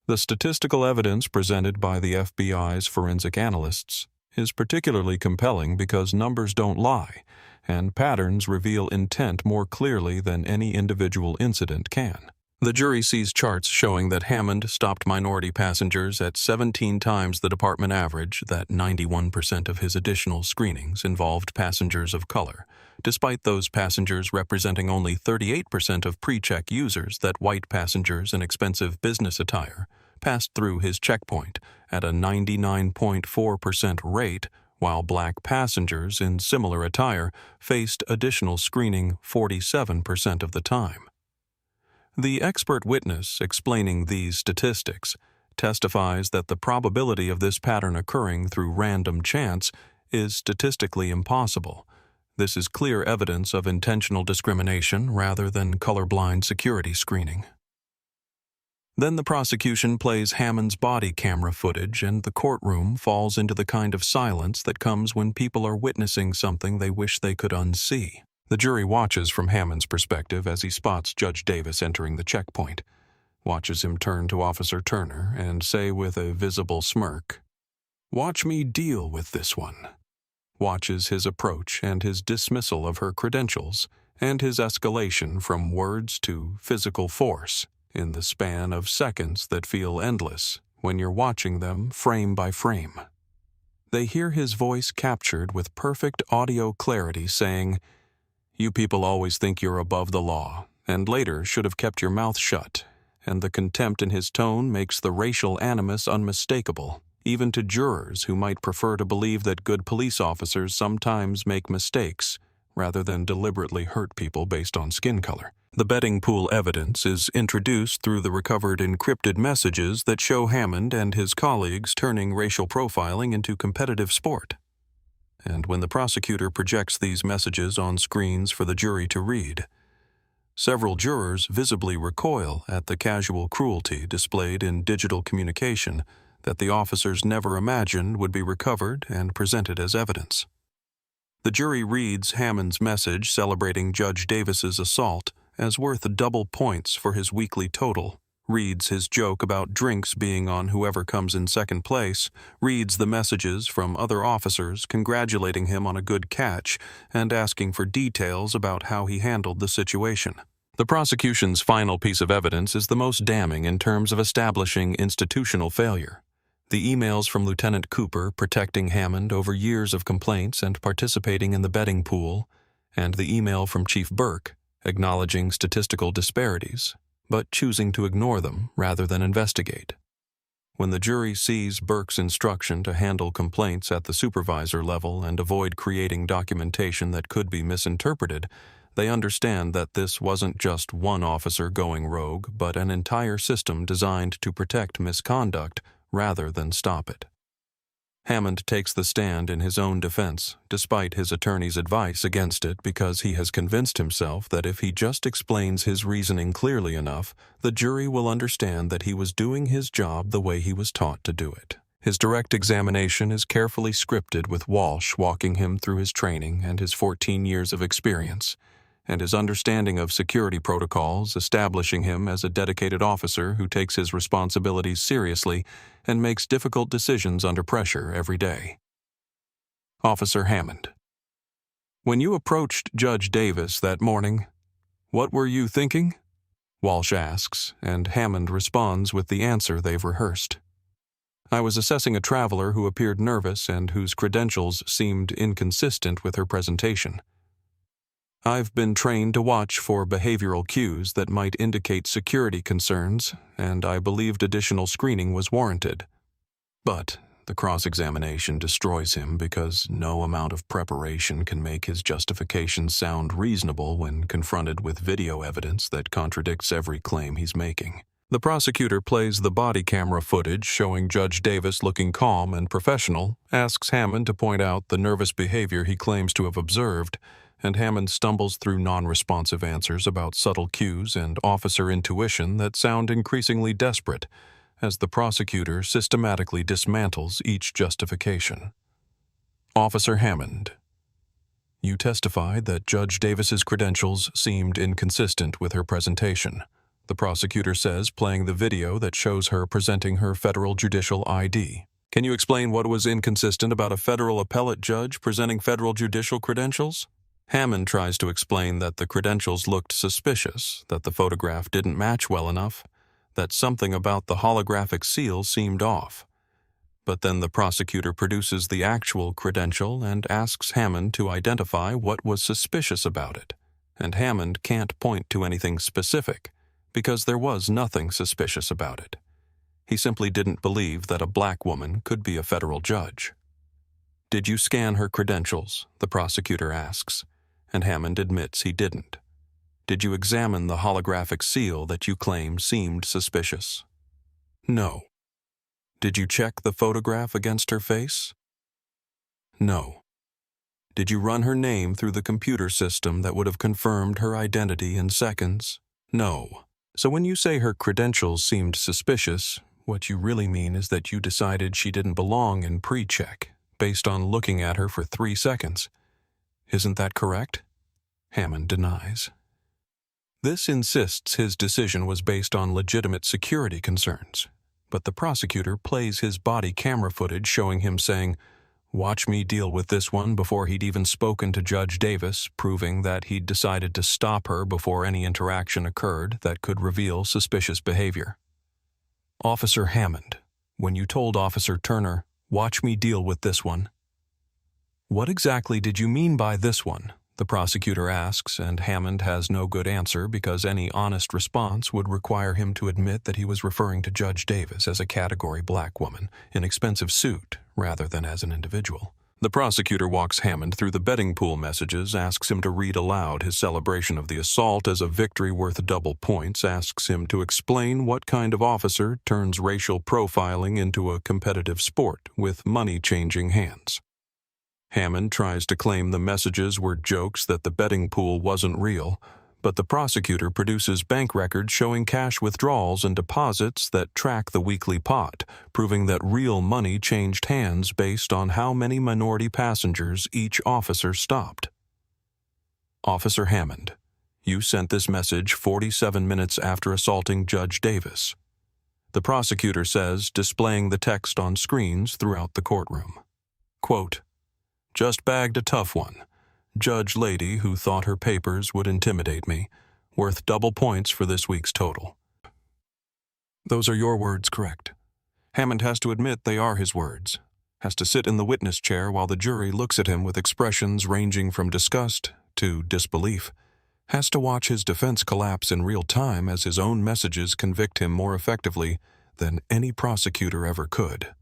The statistical evidence presented by the FBI's forensic analysts is particularly compelling because numbers don't lie, and patterns reveal intent more clearly than any individual incident can. The jury sees charts showing that Hammond stopped minority passengers at 17 times the department average, that 91% of his additional screenings involved passengers of color, despite those passengers representing only 38% of pre-check users, that white passengers in expensive business attire passed through his checkpoint at a 99.4% rate, while black passengers in similar attire faced additional screening 47% of the time. The expert witness explaining these statistics testifies that the probability of this pattern occurring through random chance is statistically impossible. This is clear evidence of intentional discrimination rather than colorblind security screening. Then the prosecution plays Hammond's body camera footage, and the courtroom falls into the kind of silence that comes when people are witnessing something they wish they could unsee. The jury watches from Hammond's perspective as he spots Judge Davis entering the checkpoint, watches him turn to Officer Turner and say with a visible smirk, "Watch me deal with this one." Watches his approach and his dismissal of her credentials, and his escalation from words to physical force in the span of seconds that feel endless when you're watching them frame by frame. They hear his voice captured with perfect audio clarity saying, "You people always think you're above the law, and later should have kept your mouth shut," and the contempt in his tone makes the racial animus unmistakable, even to jurors who might prefer to believe that good police officers sometimes make mistakes rather than deliberately hurt people based on skin color. The betting pool evidence is introduced through the recovered encrypted messages that show Hammond and his colleagues turning racial profiling into competitive sport. And when the prosecutor projects these messages on screens for the jury to read, several jurors visibly recoil at the casual cruelty displayed in digital communication that the officers never imagined would be recovered and presented as evidence. The jury reads Hammond's message celebrating Judge Davis's assault as worth double points for his weekly total, reads his joke about drinks being on whoever comes in second place, reads the messages from other officers congratulating him on a good catch and asking for details about how he handled the situation. The prosecution's final piece of evidence is the most damning in terms of establishing institutional failure. The emails from Lieutenant Cooper protecting Hammond over years of complaints and participating in the betting pool, and the email from Chief Burke acknowledging statistical disparities, but choosing to ignore them rather than investigate. When the jury sees Burke's instruction to handle complaints at the supervisor level and avoid creating documentation that could be misinterpreted, they understand that this wasn't just one officer going rogue, but an entire system designed to protect misconduct rather than stop it. Hammond takes the stand in his own defense, despite his attorney's advice against it, because he has convinced himself that if he just explains his reasoning clearly enough, the jury will understand that he was doing his job the way he was taught to do it. His direct examination is carefully scripted with Walsh walking him through his training and his 14 years of experience, and his understanding of security protocols, establishing him as a dedicated officer who takes his responsibilities seriously and makes difficult decisions under pressure every day. Officer Hammond: "When you approached Judge Davis that morning, what were you thinking?" Walsh asks, and Hammond responds with the answer they've rehearsed. "I was assessing a traveler who appeared nervous and whose credentials seemed inconsistent with her presentation. I've been trained to watch for behavioral cues that might indicate security concerns, and I believed additional screening was warranted." But the cross-examination destroys him because no amount of preparation can make his justifications sound reasonable when confronted with video evidence that contradicts every claim he's making. The prosecutor plays the body camera footage showing Judge Davis looking calm and professional, asks Hammond to point out the nervous behavior he claims to have observed, and Hammond stumbles through non-responsive answers about subtle cues and officer intuition that sound increasingly desperate as the prosecutor systematically dismantles each justification. Officer Hammond: "You testified that Judge Davis's credentials seemed inconsistent with her presentation," the prosecutor says, playing the video that shows her presenting her federal judicial ID. "Can you explain what was inconsistent about a federal appellate judge presenting federal judicial credentials?" Hammond tries to explain that the credentials looked suspicious, that the photograph didn't match well enough, that something about the holographic seal seemed off. But then the prosecutor produces the actual credential and asks Hammond to identify what was suspicious about it, and Hammond can't point to anything specific because there was nothing suspicious about it. He simply didn't believe that a black woman could be a federal judge. "Did you scan her credentials?" the prosecutor asks, and Hammond admits he didn't. "Did you examine the holographic seal that you claim seemed suspicious?" "No." "Did you check the photograph against her face?" "No." "Did you run her name through the computer system that would have confirmed her identity in seconds?" "No." So when you say her credentials seemed suspicious, what you really mean is that you decided she didn't belong in pre-check based on looking at her for 3 seconds. Isn't that correct? Hammond denies. This insists his decision was based on legitimate security concerns, but the prosecutor plays his body camera footage showing him saying, "Watch me deal with this one," before he'd even spoken to Judge Davis, proving that he'd decided to stop her before any interaction occurred that could reveal suspicious behavior. Officer Hammond, when you told Officer Turner, "Watch me deal with this one," what exactly did you mean by this one? The prosecutor asks, and Hammond has no good answer because any honest response would require him to admit that he was referring to Judge Davis as a Category Black woman in expensive suit rather than as an individual. The prosecutor walks Hammond through the betting pool messages, asks him to read aloud his celebration of the assault as a victory worth double points, asks him to explain what kind of officer turns racial profiling into a competitive sport with money-changing hands. Hammond tries to claim the messages were jokes, that the betting pool wasn't real, but the prosecutor produces bank records showing cash withdrawals and deposits that track the weekly pot, proving that real money changed hands based on how many minority passengers each officer stopped. Officer Hammond, you sent this message 47 minutes after assaulting Judge Davis. The prosecutor says, displaying the text on screens throughout the courtroom. Quote, "Just bagged a tough one. Judge lady who thought her papers would intimidate me. Worth double points for this week's total." Those are your words, correct? Hammond has to admit they are his words. Has to sit in the witness chair while the jury looks at him with expressions ranging from disgust to disbelief. Has to watch his defense collapse in real time as his own messages convict him more effectively than any prosecutor ever could.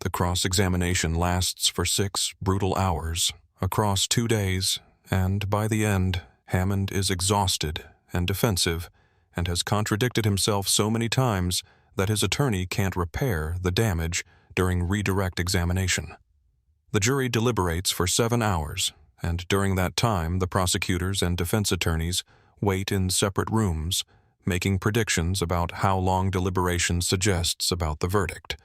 The cross-examination lasts for 6 brutal hours, across 2 days, and by the end, Hammond is exhausted and defensive and has contradicted himself so many times that his attorney can't repair the damage during redirect examination. The jury deliberates for 7 hours, and during that time, the prosecutors and defense attorneys wait in separate rooms, making predictions about how long deliberation suggests about the verdict.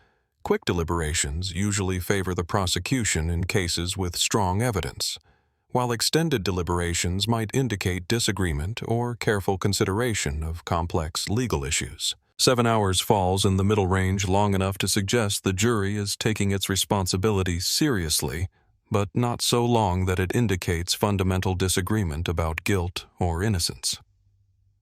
Quick deliberations usually favor the prosecution in cases with strong evidence, while extended deliberations might indicate disagreement or careful consideration of complex legal issues. 7 hours falls in the middle range, long enough to suggest the jury is taking its responsibilities seriously, but not so long that it indicates fundamental disagreement about guilt or innocence.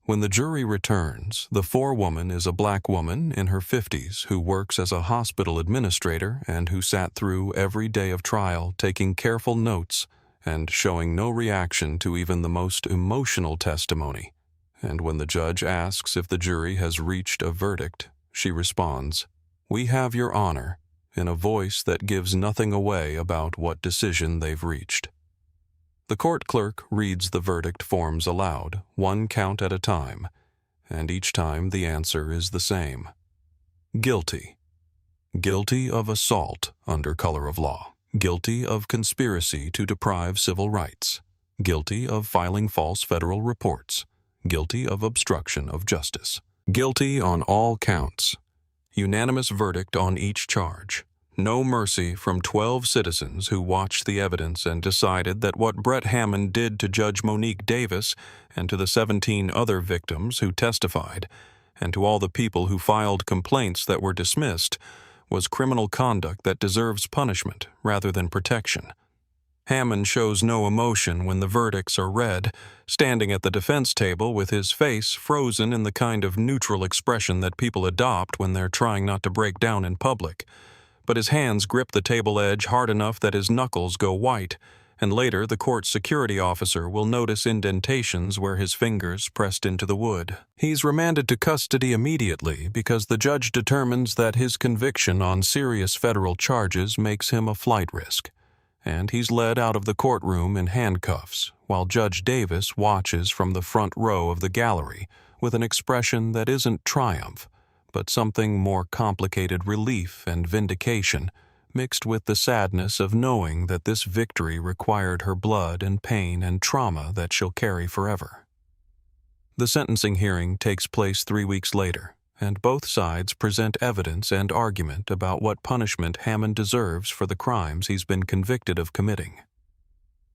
When the jury returns, the forewoman is a black woman in her 50s who works as a hospital administrator and who sat through every day of trial taking careful notes and showing no reaction to even the most emotional testimony. And when the judge asks if the jury has reached a verdict, she responds, "We have your honor," in a voice that gives nothing away about what decision they've reached. The court clerk reads the verdict forms aloud, 1 count at a time, and each time the answer is the same. Guilty. Guilty of assault under color of law. Guilty of conspiracy to deprive civil rights. Guilty of filing false federal reports. Guilty of obstruction of justice. Guilty on all counts. Unanimous verdict on each charge. No mercy from 12 citizens who watched the evidence and decided that what Brett Hammond did to Judge Monique Davis and to the 17 other victims who testified, and to all the people who filed complaints that were dismissed, was criminal conduct that deserves punishment rather than protection. Hammond shows no emotion when the verdicts are read, standing at the defense table with his face frozen in the kind of neutral expression that people adopt when they're trying not to break down in public. But his hands grip the table edge hard enough that his knuckles go white, and later the court's security officer will notice indentations where his fingers pressed into the wood. He's remanded to custody immediately because the judge determines that his conviction on serious federal charges makes him a flight risk, and he's led out of the courtroom in handcuffs while Judge Davis watches from the front row of the gallery with an expression that isn't triumph, but something more complicated relief and vindication, mixed with the sadness of knowing that this victory required her blood and pain and trauma that she'll carry forever. The sentencing hearing takes place 3 weeks later, and both sides present evidence and argument about what punishment Hammond deserves for the crimes he's been convicted of committing.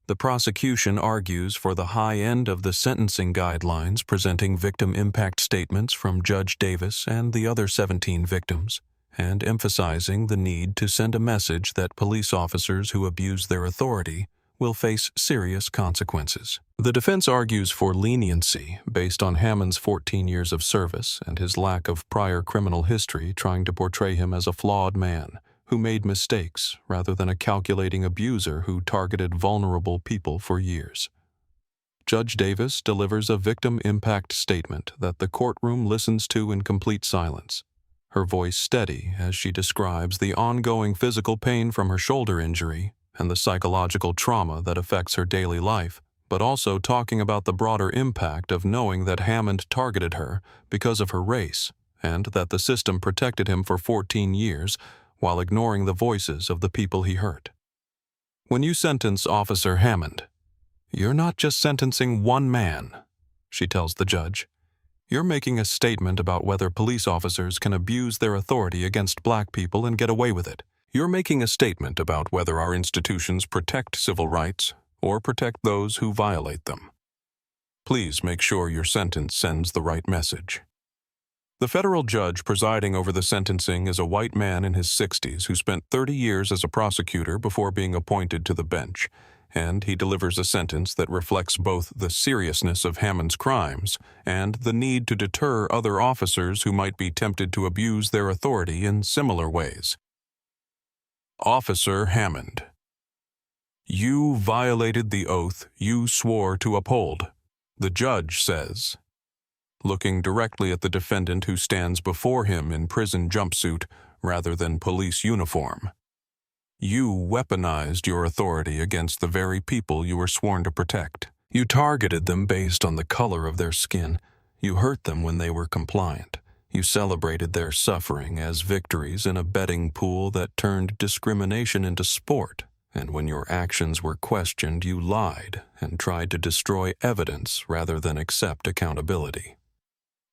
The prosecution argues for the high end of the sentencing guidelines, presenting victim impact statements from Judge Davis and the other 17 victims, and emphasizing the need to send a message that police officers who abuse their authority will face serious consequences. The defense argues for leniency based on Hammond's 14 years of service and his lack of prior criminal history, trying to portray him as a flawed man who made mistakes rather than a calculating abuser who targeted vulnerable people for years. Judge Davis delivers a victim impact statement that the courtroom listens to in complete silence, her voice steady as she describes the ongoing physical pain from her shoulder injury and the psychological trauma that affects her daily life, but also talking about the broader impact of knowing that Hammond targeted her because of her race and that the system protected him for 14 years while ignoring the voices of the people he hurt. When you sentence Officer Hammond, you're not just sentencing one man, she tells the judge. You're making a statement about whether police officers can abuse their authority against black people and get away with it. You're making a statement about whether our institutions protect civil rights or protect those who violate them. Please make sure your sentence sends the right message. The federal judge presiding over the sentencing is a white man in his 60s who spent 30 years as a prosecutor before being appointed to the bench, and he delivers a sentence that reflects both the seriousness of Hammond's crimes and the need to deter other officers who might be tempted to abuse their authority in similar ways. Officer Hammond, you violated the oath you swore to uphold, the judge says, looking directly at the defendant who stands before him in prison jumpsuit rather than police uniform. You weaponized your authority against the very people you were sworn to protect. You targeted them based on the color of their skin. You hurt them when they were compliant. You celebrated their suffering as victories in a betting pool that turned discrimination into sport. And when your actions were questioned, you lied and tried to destroy evidence rather than accept accountability.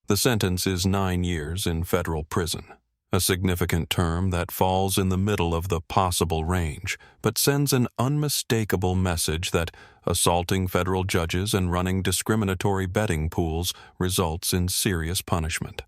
The sentence is 9 years in federal prison, a significant term that falls in the middle of the possible range, but sends an unmistakable message that assaulting federal judges and running discriminatory betting pools results in serious punishment.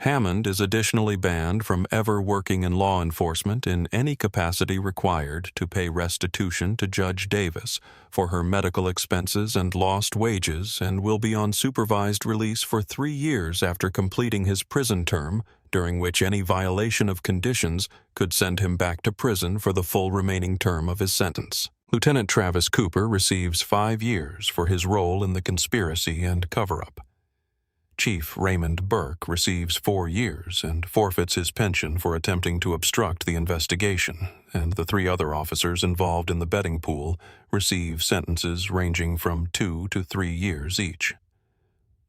Hammond is additionally banned from ever working in law enforcement in any capacity required to pay restitution to Judge Davis for her medical expenses and lost wages, and will be on supervised release for 3 years after completing his prison term, during which any violation of conditions could send him back to prison for the full remaining term of his sentence. Lieutenant Travis Cooper receives 5 years for his role in the conspiracy and cover-up. Chief Raymond Burke receives 4 years and forfeits his pension for attempting to obstruct the investigation, and the 3 other officers involved in the betting pool receive sentences ranging from 2 to 3 years each.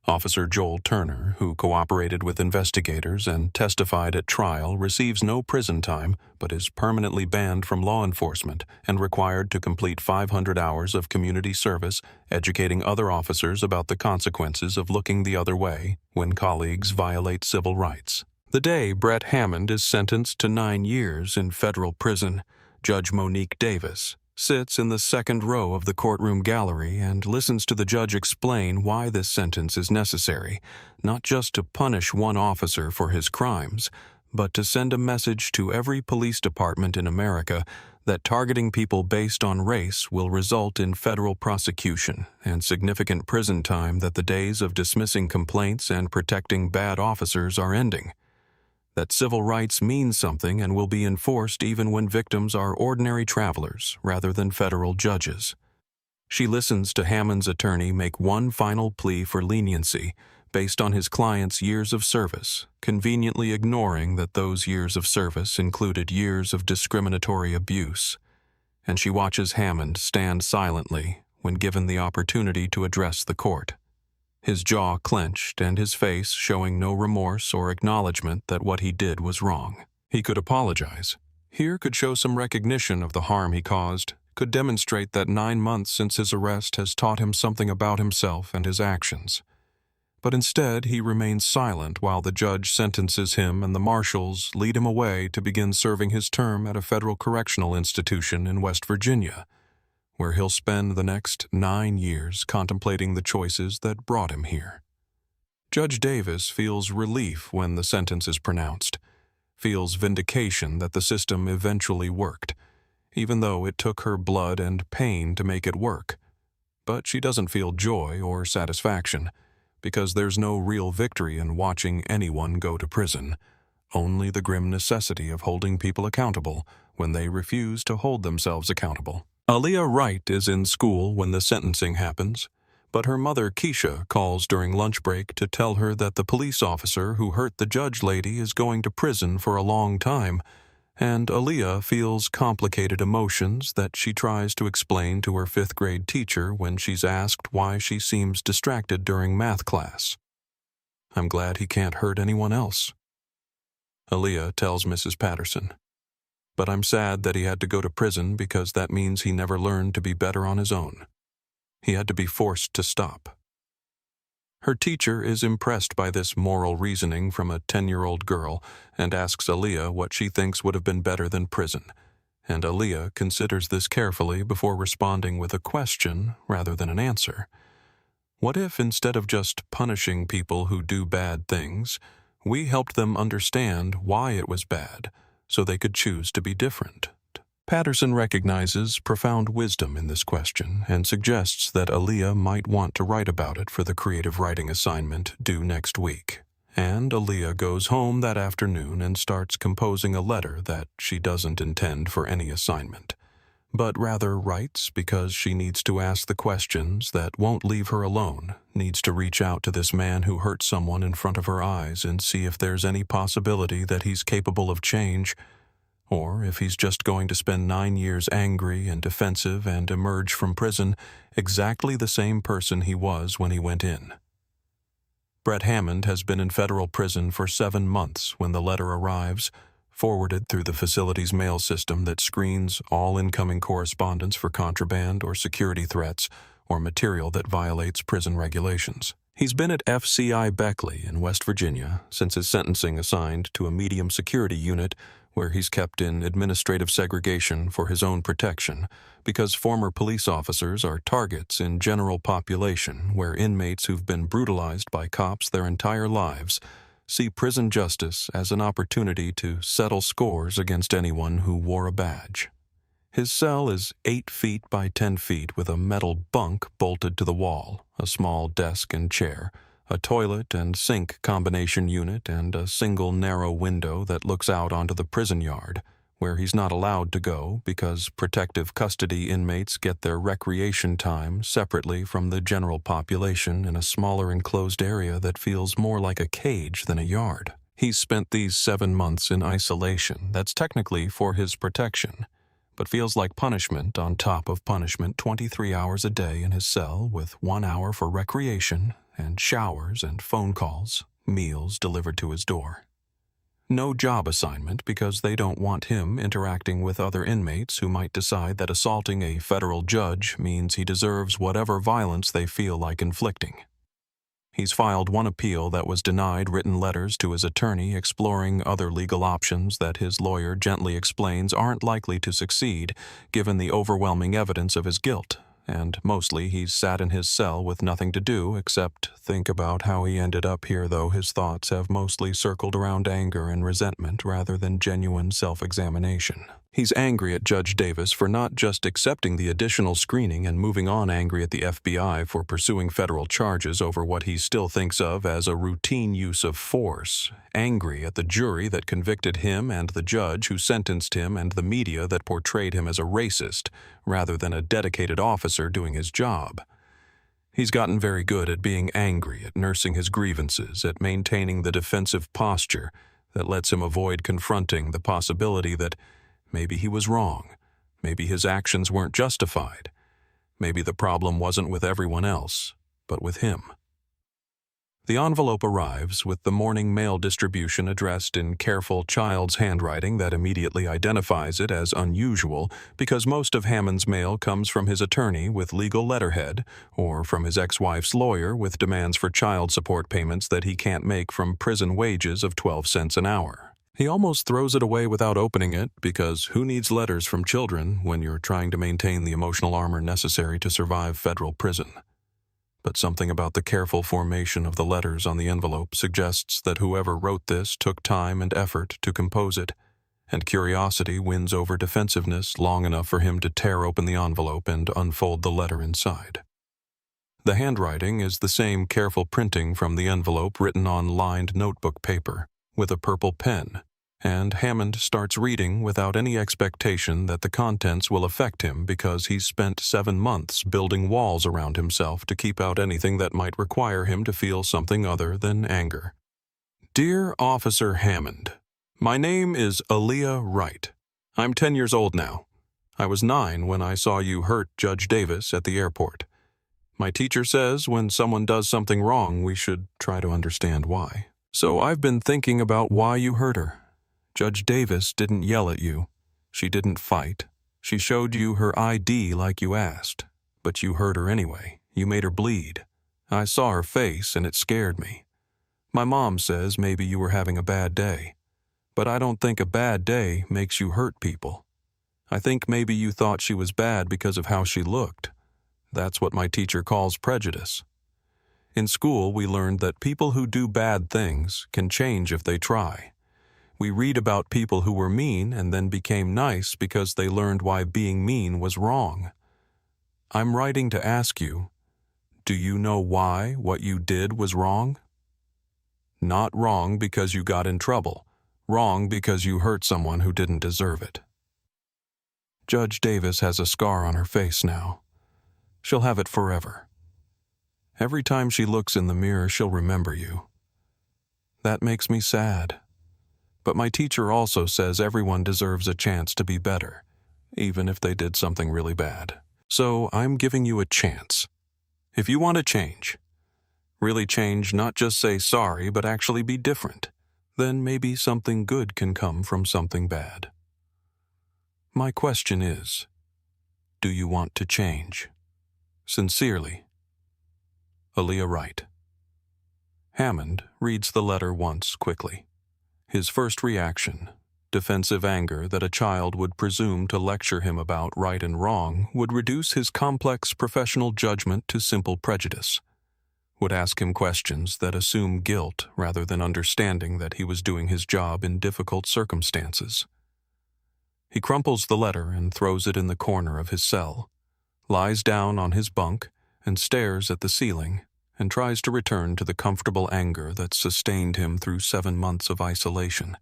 Officer Joel Turner, who cooperated with investigators and testified at trial, receives no prison time but is permanently banned from law enforcement and required to complete 500 hours of community service educating other officers about the consequences of looking the other way when colleagues violate civil rights. The day Brett Hammond is sentenced to 9 years in federal prison, Judge Monique Davis sits in the second row of the courtroom gallery and listens to the judge explain why this sentence is necessary, not just to punish one officer for his crimes, but to send a message to every police department in America that targeting people based on race will result in federal prosecution and significant prison time, that the days of dismissing complaints and protecting bad officers are ending, that civil rights mean something and will be enforced even when victims are ordinary travelers rather than federal judges. She listens to Hammond's attorney make one final plea for leniency based on his client's years of service, conveniently ignoring that those years of service included years of discriminatory abuse, and she watches Hammond stand silently when given the opportunity to address the court, his jaw clenched and his face showing no remorse or acknowledgement that what he did was wrong. He could apologize. Here could show some recognition of the harm he caused, could demonstrate that 9 months since his arrest has taught him something about himself and his actions. But instead, he remains silent while the judge sentences him and the marshals lead him away to begin serving his term at a federal correctional institution in West Virginia, where he'll spend the next 9 years contemplating the choices that brought him here. Judge Davis feels relief when the sentence is pronounced, feels vindication that the system eventually worked, even though it took her blood and pain to make it work. But she doesn't feel joy or satisfaction, because there's no real victory in watching anyone go to prison, only the grim necessity of holding people accountable when they refuse to hold themselves accountable. Aaliyah Wright is in school when the sentencing happens, but her mother Keisha calls during lunch break to tell her that the police officer who hurt the judge lady is going to prison for a long time, and Aaliyah feels complicated emotions that she tries to explain to her 5th grade teacher when she's asked why she seems distracted during math class. "I'm glad he can't hurt anyone else," Aaliyah tells Mrs. Patterson. "But I'm sad that he had to go to prison because that means he never learned to be better on his own. He had to be forced to stop." Her teacher is impressed by this moral reasoning from a 10-year-old girl and asks Aaliyah what she thinks would have been better than prison, and Aaliyah considers this carefully before responding with a question rather than an answer. What if, instead of just punishing people who do bad things, we helped them understand why it was bad, so they could choose to be different? Patterson recognizes profound wisdom in this question and suggests that Aaliyah might want to write about it for the creative writing assignment due next week. And Aaliyah goes home that afternoon and starts composing a letter that she doesn't intend for any assignment, but rather writes because she needs to ask the questions that won't leave her alone, needs to reach out to this man who hurt someone in front of her eyes and see if there's any possibility that he's capable of change, or if he's just going to spend 9 years angry and defensive and emerge from prison exactly the same person he was when he went in. Brett Hammond has been in federal prison for 7 months when the letter arrives, forwarded through the facility's mail system that screens all incoming correspondence for contraband or security threats or material that violates prison regulations. He's been at FCI Beckley in West Virginia since his sentencing assigned to a medium security unit where he's kept in administrative segregation for his own protection because former police officers are targets in general population where inmates who've been brutalized by cops their entire lives see prison justice as an opportunity to settle scores against anyone who wore a badge. His cell is 8 feet by 10 feet with a metal bunk bolted to the wall, a small desk and chair, a toilet and sink combination unit, and a single narrow window that looks out onto the prison yard, where he's not allowed to go because protective custody inmates get their recreation time separately from the general population in a smaller enclosed area that feels more like a cage than a yard. He's spent these 7 months in isolation that's technically for his protection, but feels like punishment on top of punishment 23 hours a day in his cell with 1 hour for recreation and showers and phone calls, meals delivered to his door. No job assignment because they don't want him interacting with other inmates who might decide that assaulting a federal judge means he deserves whatever violence they feel like inflicting. He's filed 1 appeal that was denied written letters to his attorney exploring other legal options that his lawyer gently explains aren't likely to succeed given the overwhelming evidence of his guilt, and mostly he's sat in his cell with nothing to do except think about how he ended up here, though his thoughts have mostly circled around anger and resentment rather than genuine self-examination. He's angry at Judge Davis for not just accepting the additional screening and moving on, angry at the FBI for pursuing federal charges over what he still thinks of as a routine use of force, angry at the jury that convicted him and the judge who sentenced him and the media that portrayed him as a racist rather than a dedicated officer doing his job. He's gotten very good at being angry, at nursing his grievances, at maintaining the defensive posture that lets him avoid confronting the possibility that maybe he was wrong. Maybe his actions weren't justified. Maybe the problem wasn't with everyone else, but with him. The envelope arrives with the morning mail distribution addressed in careful child's handwriting that immediately identifies it as unusual because most of Hammond's mail comes from his attorney with legal letterhead or from his ex-wife's lawyer with demands for child support payments that he can't make from prison wages of 12 cents an hour. He almost throws it away without opening it because who needs letters from children when you're trying to maintain the emotional armor necessary to survive federal prison? But something about the careful formation of the letters on the envelope suggests that whoever wrote this took time and effort to compose it, and curiosity wins over defensiveness long enough for him to tear open the envelope and unfold the letter inside. The handwriting is the same careful printing from the envelope written on lined notebook paper with a purple pen, and Hammond starts reading without any expectation that the contents will affect him because he's spent 7 months building walls around himself to keep out anything that might require him to feel something other than anger. Dear Officer Hammond, my name is Aaliyah Wright. I'm 10 years old now. I was 9 when I saw you hurt Judge Davis at the airport. My teacher says when someone does something wrong, we should try to understand why. So I've been thinking about why you hurt her. Judge Davis didn't yell at you. She didn't fight. She showed you her ID like you asked. But you hurt her anyway. You made her bleed. I saw her face and it scared me. My mom says maybe you were having a bad day. But I don't think a bad day makes you hurt people. I think maybe you thought she was bad because of how she looked. That's what my teacher calls prejudice. In school, we learned that people who do bad things can change if they try. We read about people who were mean and then became nice because they learned why being mean was wrong. I'm writing to ask you, do you know why what you did was wrong? Not wrong because you got in trouble. Wrong because you hurt someone who didn't deserve it. Judge Davis has a scar on her face now. She'll have it forever. Every time she looks in the mirror, she'll remember you. That makes me sad. But my teacher also says everyone deserves a chance to be better, even if they did something really bad. So I'm giving you a chance. If you want to change, really change, not just say sorry, but actually be different, then maybe something good can come from something bad. My question is, do you want to change? Sincerely, Aaliyah Wright. Hammond reads the letter once quickly. His first reaction, defensive anger that a child would presume to lecture him about right and wrong, would reduce his complex professional judgment to simple prejudice, would ask him questions that assume guilt rather than understanding that he was doing his job in difficult circumstances. He crumples the letter and throws it in the corner of his cell, lies down on his bunk and stares at the ceiling, and tries to return to the comfortable anger that sustained him through 7 months of isolation.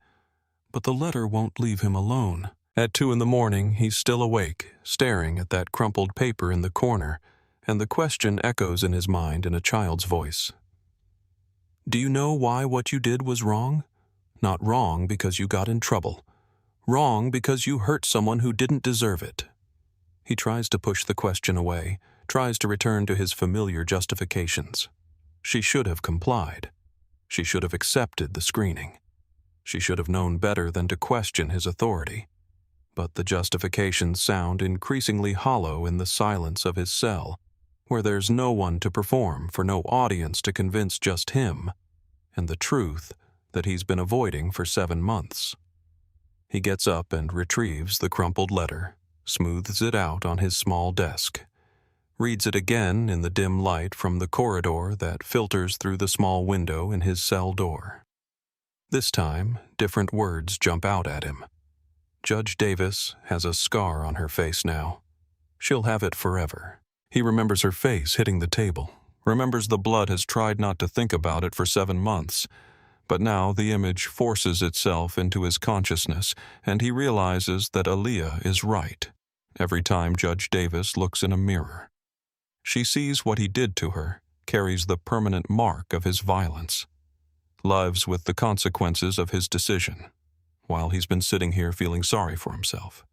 But the letter won't leave him alone. At 2 a.m, he's still awake, staring at that crumpled paper in the corner, and the question echoes in his mind in a child's voice. Do you know why what you did was wrong? Not wrong because you got in trouble. Wrong because you hurt someone who didn't deserve it. He tries to push the question away, tries to return to his familiar justifications. She should have complied. She should have accepted the screening. She should have known better than to question his authority. But the justifications sound increasingly hollow in the silence of his cell, where there's no one to perform for no audience to convince just him, and the truth that he's been avoiding for 7 months. He gets up and retrieves the crumpled letter, smooths it out on his small desk, reads it again in the dim light from the corridor that filters through the small window in his cell door. This time, different words jump out at him. Judge Davis has a scar on her face now. She'll have it forever. He remembers her face hitting the table, remembers the blood has tried not to think about it for 7 months, but now the image forces itself into his consciousness, and he realizes that Aaliyah is right every time Judge Davis looks in a mirror. She sees what he did to her, carries the permanent mark of his violence, lives with the consequences of his decision, while he's been sitting here feeling sorry for himself.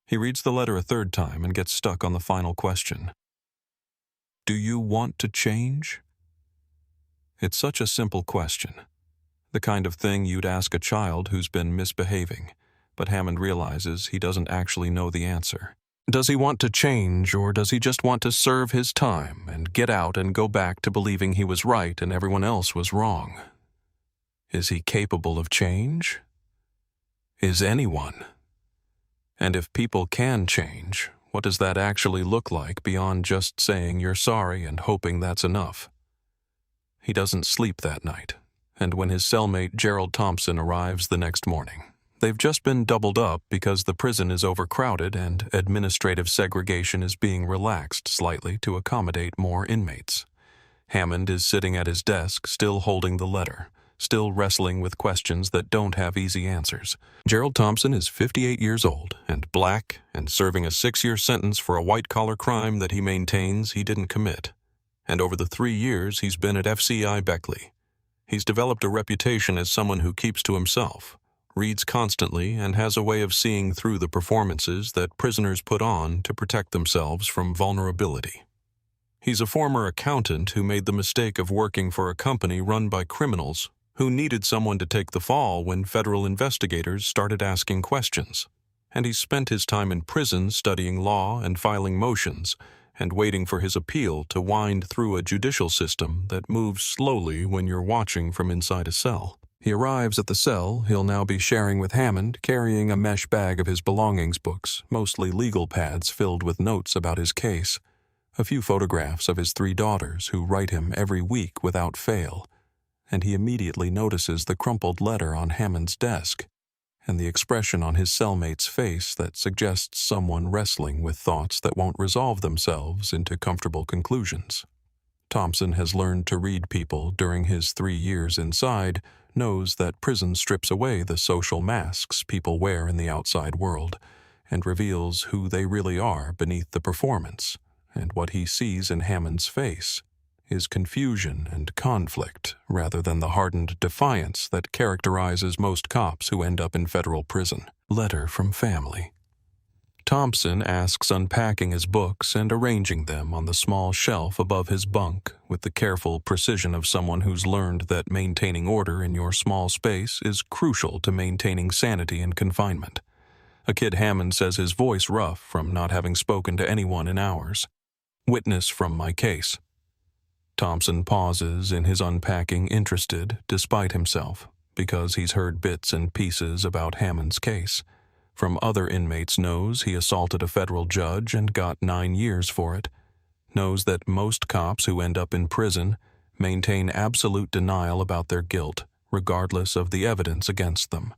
He reads the letter a 3rd time and gets stuck on the final question. Do you want to change? It's such a simple question. The kind of thing you'd ask a child who's been misbehaving, but Hammond realizes he doesn't actually know the answer. Does he want to change, or does he just want to serve his time and get out and go back to believing he was right and everyone else was wrong? Is he capable of change? Is anyone? And if people can change, what does that actually look like beyond just saying you're sorry and hoping that's enough? He doesn't sleep that night, and when his cellmate Gerald Thompson arrives the next morning, they've just been doubled up because the prison is overcrowded and administrative segregation is being relaxed slightly to accommodate more inmates. Hammond is sitting at his desk, still holding the letter, still wrestling with questions that don't have easy answers. Gerald Thompson is 58 years old and black and serving a 6-year sentence for a white-collar crime that he maintains he didn't commit. And over the 3 years he's been at FCI Beckley, he's developed a reputation as someone who keeps to himself, reads constantly, and has a way of seeing through the performances that prisoners put on to protect themselves from vulnerability. He's a former accountant who made the mistake of working for a company run by criminals who needed someone to take the fall when federal investigators started asking questions. And he spent his time in prison studying law and filing motions and waiting for his appeal to wind through a judicial system that moves slowly when you're watching from inside a cell. He arrives at the cell he'll now be sharing with Hammond, carrying a mesh bag of his belongings books, mostly legal pads filled with notes about his case, a few photographs of his 3 daughters who write him every week without fail, and he immediately notices the crumpled letter on Hammond's desk and the expression on his cellmate's face that suggests someone wrestling with thoughts that won't resolve themselves into comfortable conclusions. Thompson has learned to read people during his 3 years inside, knows that prison strips away the social masks people wear in the outside world and reveals who they really are beneath the performance, and what he sees in Hammond's face is confusion and conflict rather than the hardened defiance that characterizes most cops who end up in federal prison. Letter from family. Thompson asks unpacking his books and arranging them on the small shelf above his bunk with the careful precision of someone who's learned that maintaining order in your small space is crucial to maintaining sanity in confinement. A kid Hammond says his voice rough from not having spoken to anyone in hours. Witness from my case. Thompson pauses in his unpacking, interested despite himself, because he's heard bits and pieces about Hammond's case. From other inmates knows he assaulted a federal judge and got 9 years for it. Knows that most cops who end up in prison maintain absolute denial about their guilt, regardless of the evidence against them.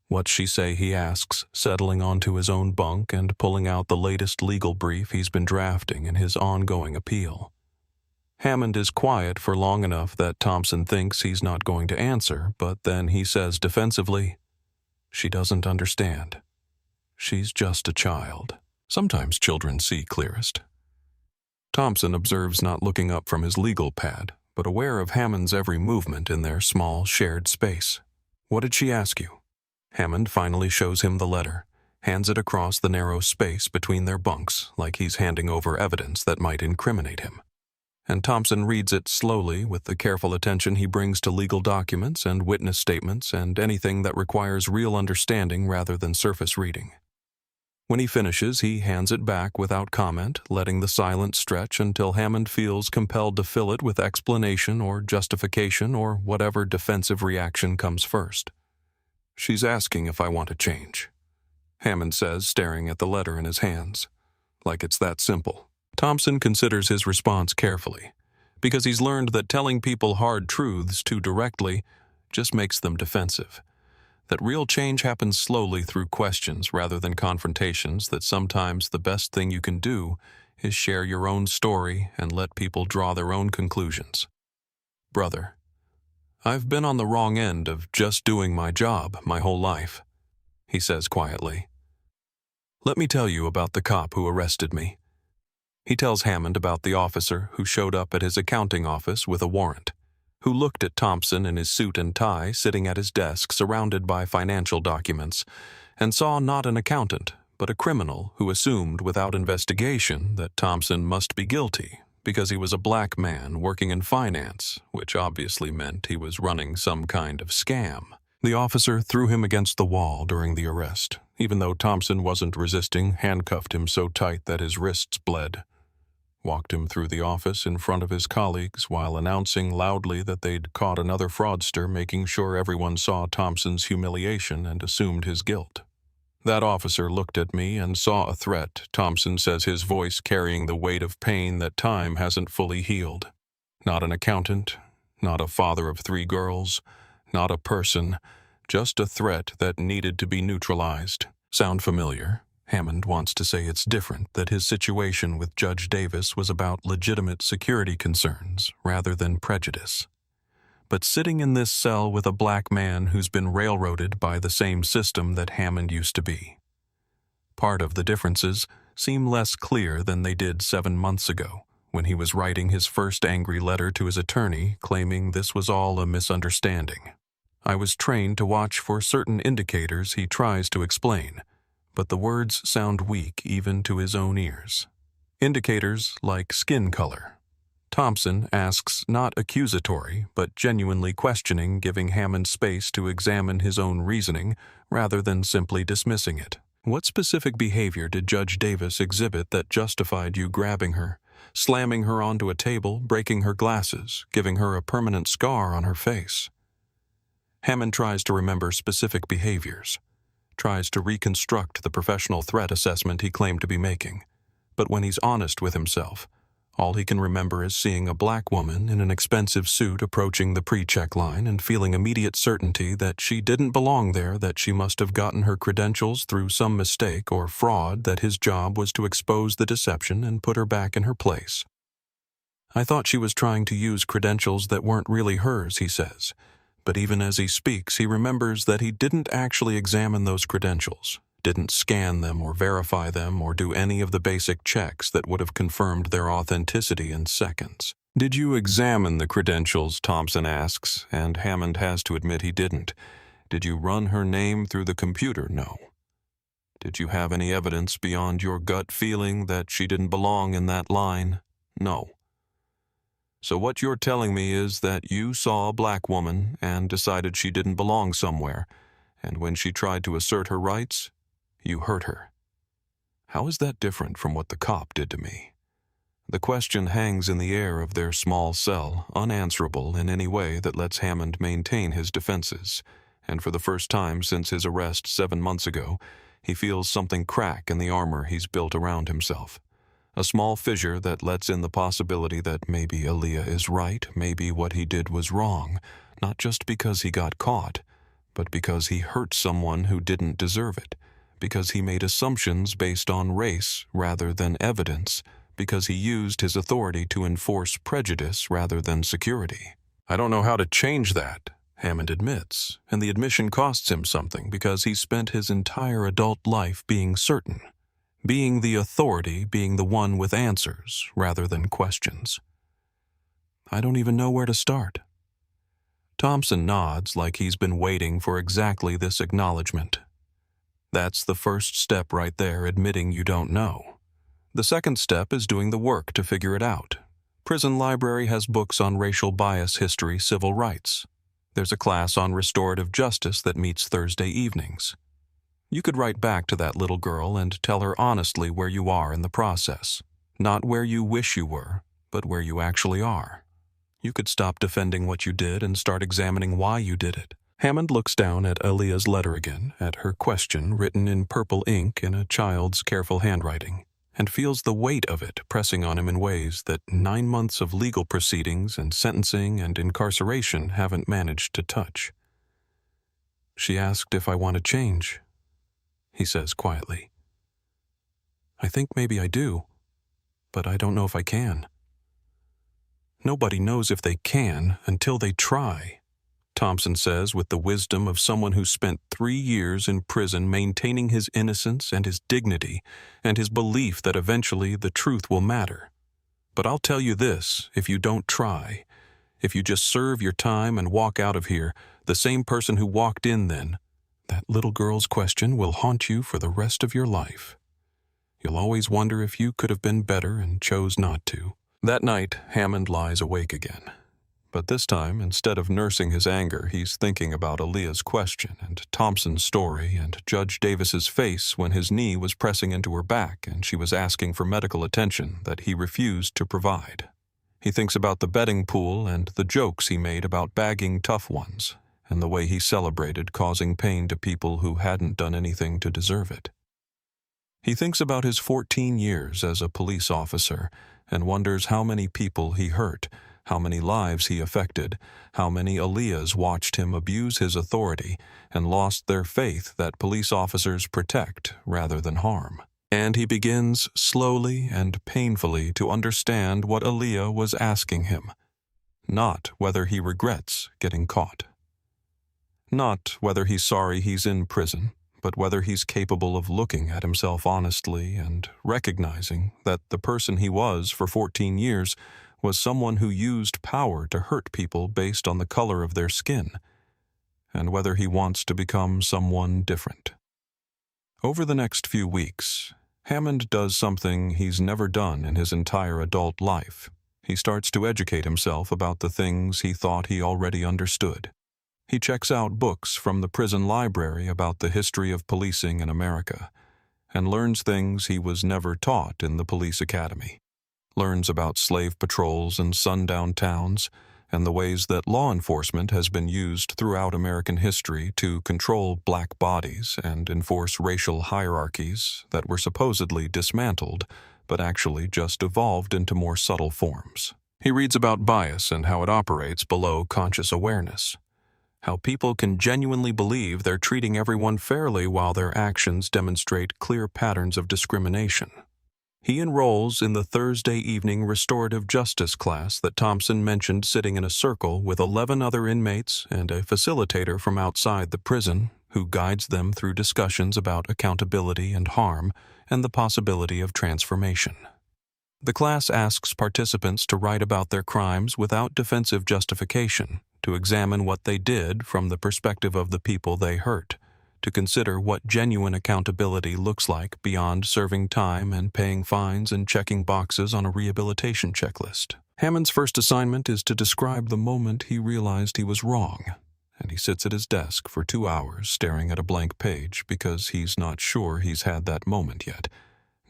What's she say, he asks, settling onto his own bunk and pulling out the latest legal brief he's been drafting in his ongoing appeal. Hammond is quiet for long enough that Thompson thinks he's not going to answer, but then he says defensively, "She doesn't understand. She's just a child." Sometimes children see clearest. Thompson observes, not looking up from his legal pad, but aware of Hammond's every movement in their small, shared space. "What did she ask you?" Hammond finally shows him the letter, hands it across the narrow space between their bunks like he's handing over evidence that might incriminate him. And Thompson reads it slowly with the careful attention he brings to legal documents and witness statements and anything that requires real understanding rather than surface reading. When he finishes, he hands it back without comment, letting the silence stretch until Hammond feels compelled to fill it with explanation or justification or whatever defensive reaction comes first. "She's asking if I want to change," Hammond says, staring at the letter in his hands. Like it's that simple. Thompson considers his response carefully, because he's learned that telling people hard truths too directly just makes them defensive. That real change happens slowly through questions rather than confrontations, that sometimes the best thing you can do is share your own story and let people draw their own conclusions. "Brother, I've been on the wrong end of just doing my job my whole life," he says quietly. "Let me tell you about the cop who arrested me." He tells Hammond about the officer who showed up at his accounting office with a warrant, who looked at Thompson in his suit and tie sitting at his desk surrounded by financial documents, and saw not an accountant, but a criminal who assumed without investigation that Thompson must be guilty because he was a black man working in finance, which obviously meant he was running some kind of scam. The officer threw him against the wall during the arrest, even though Thompson wasn't resisting, handcuffed him so tight that his wrists bled. Walked him through the office in front of his colleagues while announcing loudly that they'd caught another fraudster, making sure everyone saw Thompson's humiliation and assumed his guilt. That officer looked at me and saw a threat, Thompson says, his voice carrying the weight of pain that time hasn't fully healed. Not an accountant, not a father of 3 girls, not a person, just a threat that needed to be neutralized. Sound familiar? Hammond wants to say it's different, that his situation with Judge Davis was about legitimate security concerns rather than prejudice. But sitting in this cell with a black man who's been railroaded by the same system that Hammond used to be. Part of the differences seem less clear than they did 7 months ago, when he was writing his first angry letter to his attorney claiming this was all a misunderstanding. I was trained to watch for certain indicators he tries to explain, but the words sound weak even to his own ears. Indicators like skin color. Thompson asks not accusatory, but genuinely questioning, giving Hammond space to examine his own reasoning rather than simply dismissing it. What specific behavior did Judge Davis exhibit that justified you grabbing her, slamming her onto a table, breaking her glasses, giving her a permanent scar on her face? Hammond tries to remember specific behaviors, tries to reconstruct the professional threat assessment he claimed to be making. But when he's honest with himself, all he can remember is seeing a black woman in an expensive suit approaching the pre-check line and feeling immediate certainty that she didn't belong there, that she must have gotten her credentials through some mistake or fraud, that his job was to expose the deception and put her back in her place. I thought she was trying to use credentials that weren't really hers, he says. But even as he speaks, he remembers that he didn't actually examine those credentials, didn't scan them or verify them or do any of the basic checks that would have confirmed their authenticity in seconds. Did you examine the credentials, Thompson asks, and Hammond has to admit he didn't. Did you run her name through the computer? No. Did you have any evidence beyond your gut feeling that she didn't belong in that line? No. So what you're telling me is that you saw a black woman and decided she didn't belong somewhere, and when she tried to assert her rights, you hurt her. How is that different from what the cop did to me? The question hangs in the air of their small cell, unanswerable in any way that lets Hammond maintain his defenses, and for the first time since his arrest 7 months ago, he feels something crack in the armor he's built around himself. A small fissure that lets in the possibility that maybe Aaliyah is right, maybe what he did was wrong, not just because he got caught, but because he hurt someone who didn't deserve it, because he made assumptions based on race rather than evidence, because he used his authority to enforce prejudice rather than security. I don't know how to change that, Hammond admits, and the admission costs him something because he spent his entire adult life being certain. Being the authority, being the one with answers, rather than questions. I don't even know where to start. Thompson nods like he's been waiting for exactly this acknowledgement. That's the first step right there, admitting you don't know. The second step is doing the work to figure it out. Prison library has books on racial bias history, civil rights. There's a class on restorative justice that meets Thursday evenings. You could write back to that little girl and tell her honestly where you are in the process. Not where you wish you were, but where you actually are. You could stop defending what you did and start examining why you did it. Hammond looks down at Aaliyah's letter again, at her question written in purple ink in a child's careful handwriting, and feels the weight of it pressing on him in ways that 9 months of legal proceedings and sentencing and incarceration haven't managed to touch. She asked if I want to change, he says quietly. I think maybe I do, but I don't know if I can. Nobody knows if they can until they try, Thompson says with the wisdom of someone who spent 3 years in prison maintaining his innocence and his dignity and his belief that eventually the truth will matter. But I'll tell you this, if you don't try, if you just serve your time and walk out of here, the same person who walked in then, that little girl's question will haunt you for the rest of your life. You'll always wonder if you could have been better and chose not to. That night, Hammond lies awake again. But this time, instead of nursing his anger, he's thinking about Aaliyah's question and Thompson's story and Judge Davis's face when his knee was pressing into her back and she was asking for medical attention that he refused to provide. He thinks about the betting pool and the jokes he made about bagging tough ones, and the way he celebrated causing pain to people who hadn't done anything to deserve it. He thinks about his 14 years as a police officer and wonders how many people he hurt, how many lives he affected, how many Aaliyahs watched him abuse his authority and lost their faith that police officers protect rather than harm. And he begins slowly and painfully to understand what Aaliyah was asking him, not whether he regrets getting caught. Not whether he's sorry he's in prison, but whether he's capable of looking at himself honestly and recognizing that the person he was for 14 years was someone who used power to hurt people based on the color of their skin, and whether he wants to become someone different. Over the next few weeks, Hammond does something he's never done in his entire adult life. He starts to educate himself about the things he thought he already understood. He checks out books from the prison library about the history of policing in America, and learns things he was never taught in the police academy. Learns about slave patrols and sundown towns, and the ways that law enforcement has been used throughout American history to control black bodies and enforce racial hierarchies that were supposedly dismantled, but actually just evolved into more subtle forms. He reads about bias and how it operates below conscious awareness. How people can genuinely believe they're treating everyone fairly while their actions demonstrate clear patterns of discrimination. He enrolls in the Thursday evening restorative justice class that Thompson mentioned, sitting in a circle with 11 other inmates and a facilitator from outside the prison who guides them through discussions about accountability and harm and the possibility of transformation. The class asks participants to write about their crimes without defensive justification, to examine what they did from the perspective of the people they hurt, to consider what genuine accountability looks like beyond serving time and paying fines and checking boxes on a rehabilitation checklist. Hammond's first assignment is to describe the moment he realized he was wrong, and he sits at his desk for 2 hours staring at a blank page because he's not sure he's had that moment yet,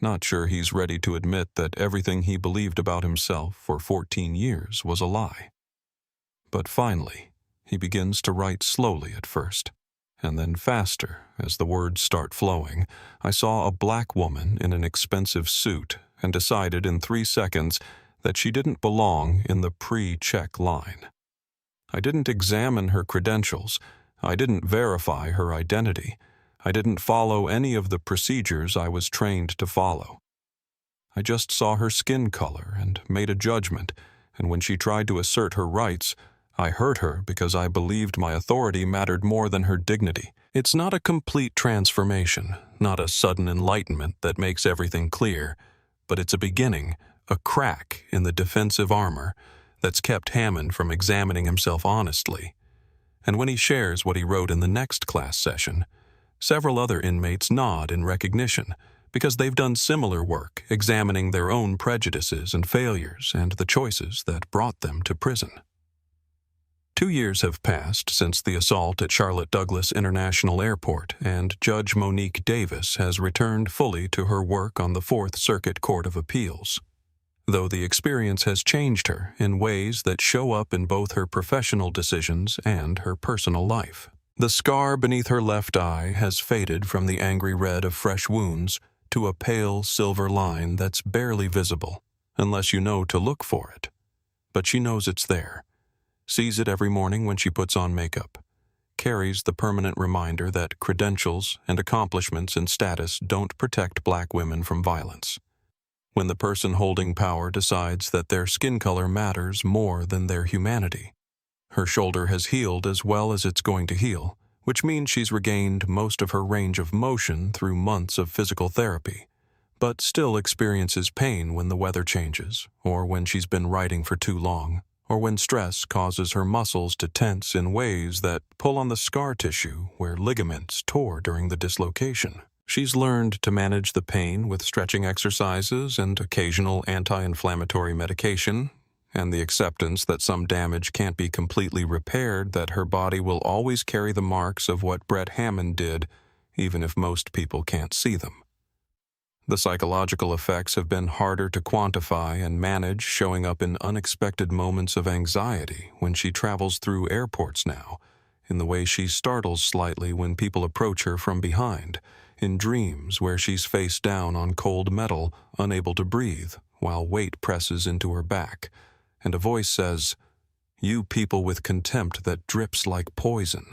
not sure he's ready to admit that everything he believed about himself for 14 years was a lie. But finally, he begins to write slowly at first, and then faster as the words start flowing. I saw a black woman in an expensive suit and decided in 3 seconds that she didn't belong in the pre-check line. I didn't examine her credentials. I didn't verify her identity. I didn't follow any of the procedures I was trained to follow. I just saw her skin color and made a judgment, and when she tried to assert her rights, I hurt her because I believed my authority mattered more than her dignity. It's not a complete transformation, not a sudden enlightenment that makes everything clear, but it's a beginning, a crack in the defensive armor that's kept Hammond from examining himself honestly. And when he shares what he wrote in the next class session, several other inmates nod in recognition because they've done similar work examining their own prejudices and failures and the choices that brought them to prison. 2 years have passed since the assault at Charlotte Douglas International Airport, and Judge Monique Davis has returned fully to her work on the Fourth Circuit Court of Appeals. Though the experience has changed her in ways that show up in both her professional decisions and her personal life. The scar beneath her left eye has faded from the angry red of fresh wounds to a pale silver line that's barely visible, unless you know to look for it. But she knows it's there. Sees it every morning when she puts on makeup, carries the permanent reminder that credentials and accomplishments and status don't protect black women from violence. When the person holding power decides that their skin color matters more than their humanity. Her shoulder has healed as well as it's going to heal, which means she's regained most of her range of motion through months of physical therapy, but still experiences pain when the weather changes, or when she's been writing for too long, or when stress causes her muscles to tense in ways that pull on the scar tissue where ligaments tore during the dislocation. She's learned to manage the pain with stretching exercises and occasional anti-inflammatory medication, and the acceptance that some damage can't be completely repaired, that her body will always carry the marks of what Brett Hammond did, even if most people can't see them. The psychological effects have been harder to quantify and manage, showing up in unexpected moments of anxiety when she travels through airports now, in the way she startles slightly when people approach her from behind, in dreams where she's face down on cold metal, unable to breathe, while weight presses into her back, and a voice says, "You people with contempt that drips like poison."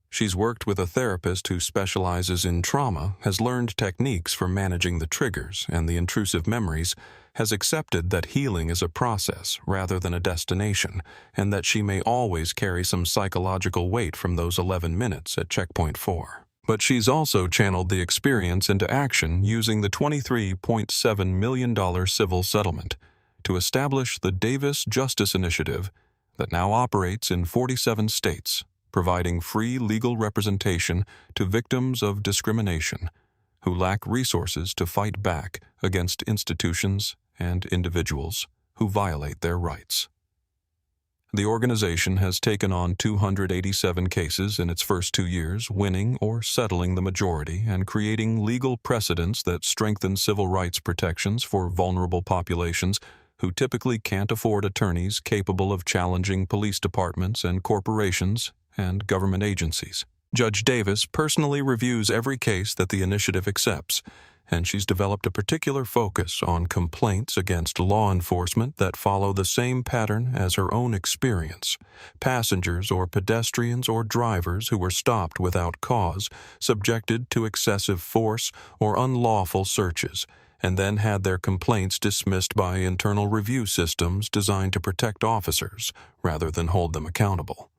She's worked with a therapist who specializes in trauma, has learned techniques for managing the triggers and the intrusive memories, has accepted that healing is a process rather than a destination, and that she may always carry some psychological weight from those 11 minutes at Checkpoint 4. But she's also channeled the experience into action using the $23.7 million civil settlement to establish the Davis Justice Initiative that now operates in 47 states, providing free legal representation to victims of discrimination who lack resources to fight back against institutions and individuals who violate their rights. The organization has taken on 287 cases in its first 2 years, winning or settling the majority and creating legal precedents that strengthen civil rights protections for vulnerable populations who typically can't afford attorneys capable of challenging police departments and corporations and government agencies. Judge Davis personally reviews every case that the initiative accepts, and she's developed a particular focus on complaints against law enforcement that follow the same pattern as her own experience: passengers or pedestrians or drivers who were stopped without cause, subjected to excessive force or unlawful searches, and then had their complaints dismissed by internal review systems designed to protect officers rather than hold them accountable.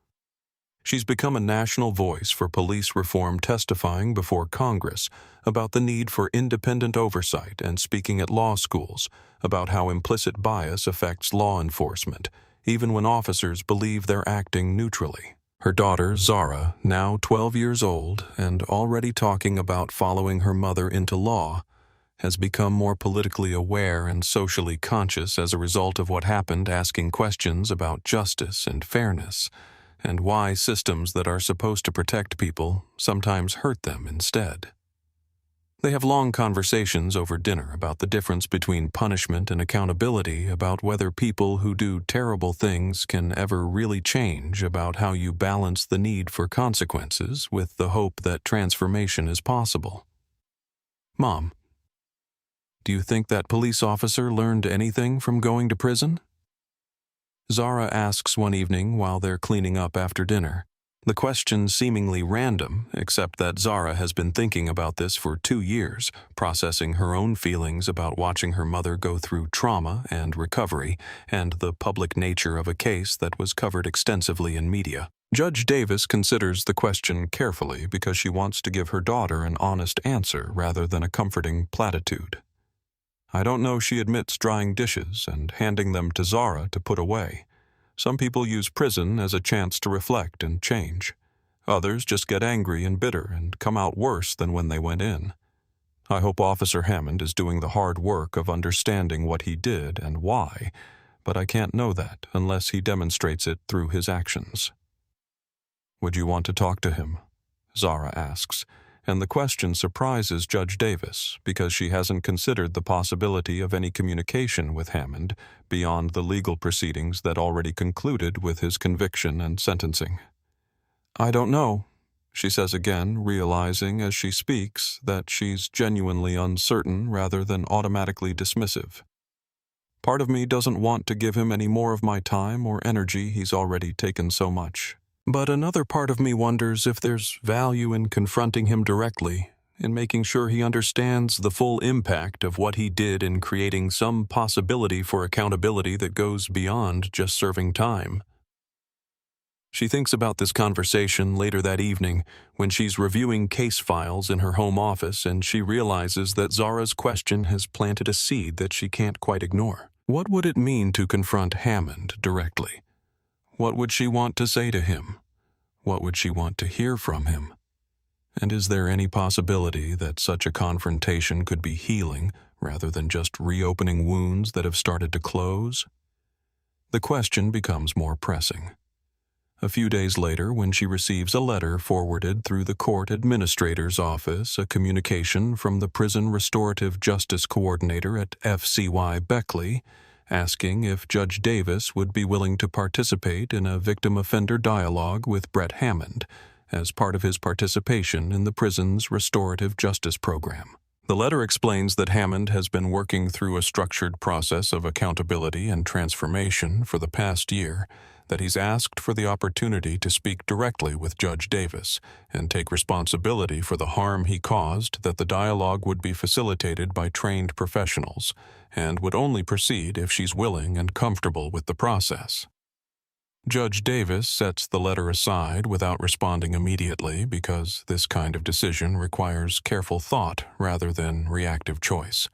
She's become a national voice for police reform, testifying before Congress about the need for independent oversight and speaking at law schools about how implicit bias affects law enforcement, even when officers believe they're acting neutrally. Her daughter, Zara, now 12 years old and already talking about following her mother into law, has become more politically aware and socially conscious as a result of what happened, asking questions about justice and fairness, and why systems that are supposed to protect people sometimes hurt them instead. They have long conversations over dinner about the difference between punishment and accountability, about whether people who do terrible things can ever really change, about how you balance the need for consequences with the hope that transformation is possible. "Mom, do you think that police officer learned anything from going to prison?" Zara asks one evening while they're cleaning up after dinner. The question seemingly random, except that Zara has been thinking about this for 2 years, processing her own feelings about watching her mother go through trauma and recovery, and the public nature of a case that was covered extensively in media. Judge Davis considers the question carefully because she wants to give her daughter an honest answer rather than a comforting platitude. I don't know she admits drying dishes and handing them to Zara to put away. Some people use prison as a chance to reflect and change. Others just get angry and bitter and come out worse than when they went in. I hope Officer Hammond is doing the hard work of understanding what he did and why, but I can't know that unless he demonstrates it through his actions. "Would you want to talk to him?" Zara asks, and the question surprises Judge Davis because she hasn't considered the possibility of any communication with Hammond beyond the legal proceedings that already concluded with his conviction and sentencing. "I don't know," she says again, realizing as she speaks that she's genuinely uncertain rather than automatically dismissive. "Part of me doesn't want to give him any more of my time or energy. He's already taken so much. But another part of me wonders if there's value in confronting him directly, in making sure he understands the full impact of what he did in creating some possibility for accountability that goes beyond just serving time." She thinks about this conversation later that evening when she's reviewing case files in her home office and she realizes that Zara's question has planted a seed that she can't quite ignore. What would it mean to confront Hammond directly? What would she want to say to him? What would she want to hear from him? And is there any possibility that such a confrontation could be healing rather than just reopening wounds that have started to close? The question becomes more pressing. A few days later, when she receives a letter forwarded through the court administrator's office, a communication from the prison restorative justice coordinator at FCY Beckley, asking if Judge Davis would be willing to participate in a victim-offender dialogue with Brett Hammond as part of his participation in the prison's restorative justice program. The letter explains that Hammond has been working through a structured process of accountability and transformation for the past year, that he's asked for the opportunity to speak directly with Judge Davis and take responsibility for the harm he caused, that the dialogue would be facilitated by trained professionals and would only proceed if she's willing and comfortable with the process. Judge Davis sets the letter aside without responding immediately because this kind of decision requires careful thought rather than reactive choice.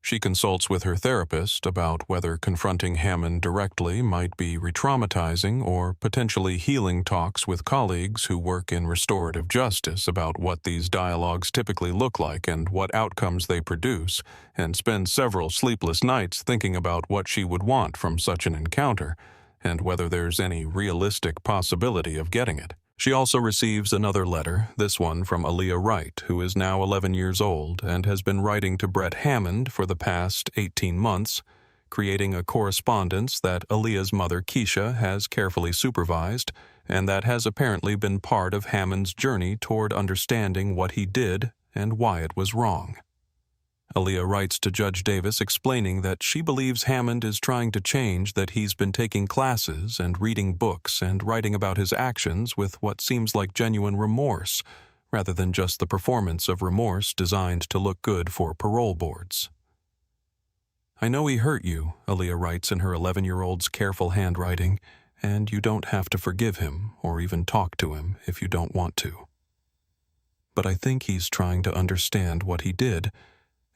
She consults with her therapist about whether confronting Hammond directly might be re-traumatizing or potentially healing, talks with colleagues who work in restorative justice about what these dialogues typically look like and what outcomes they produce, and spends several sleepless nights thinking about what she would want from such an encounter and whether there's any realistic possibility of getting it. She also receives another letter, this one from Aaliyah Wright, who is now 11 years old and has been writing to Brett Hammond for the past 18 months, creating a correspondence that Aaliyah's mother Keisha has carefully supervised and that has apparently been part of Hammond's journey toward understanding what he did and why it was wrong. Aaliyah writes to Judge Davis explaining that she believes Hammond is trying to change, that he's been taking classes and reading books and writing about his actions with what seems like genuine remorse, rather than just the performance of remorse designed to look good for parole boards. "I know he hurt you," Aaliyah writes in her 11-year-old's careful handwriting, "and you don't have to forgive him or even talk to him if you don't want to. But I think he's trying to understand what he did,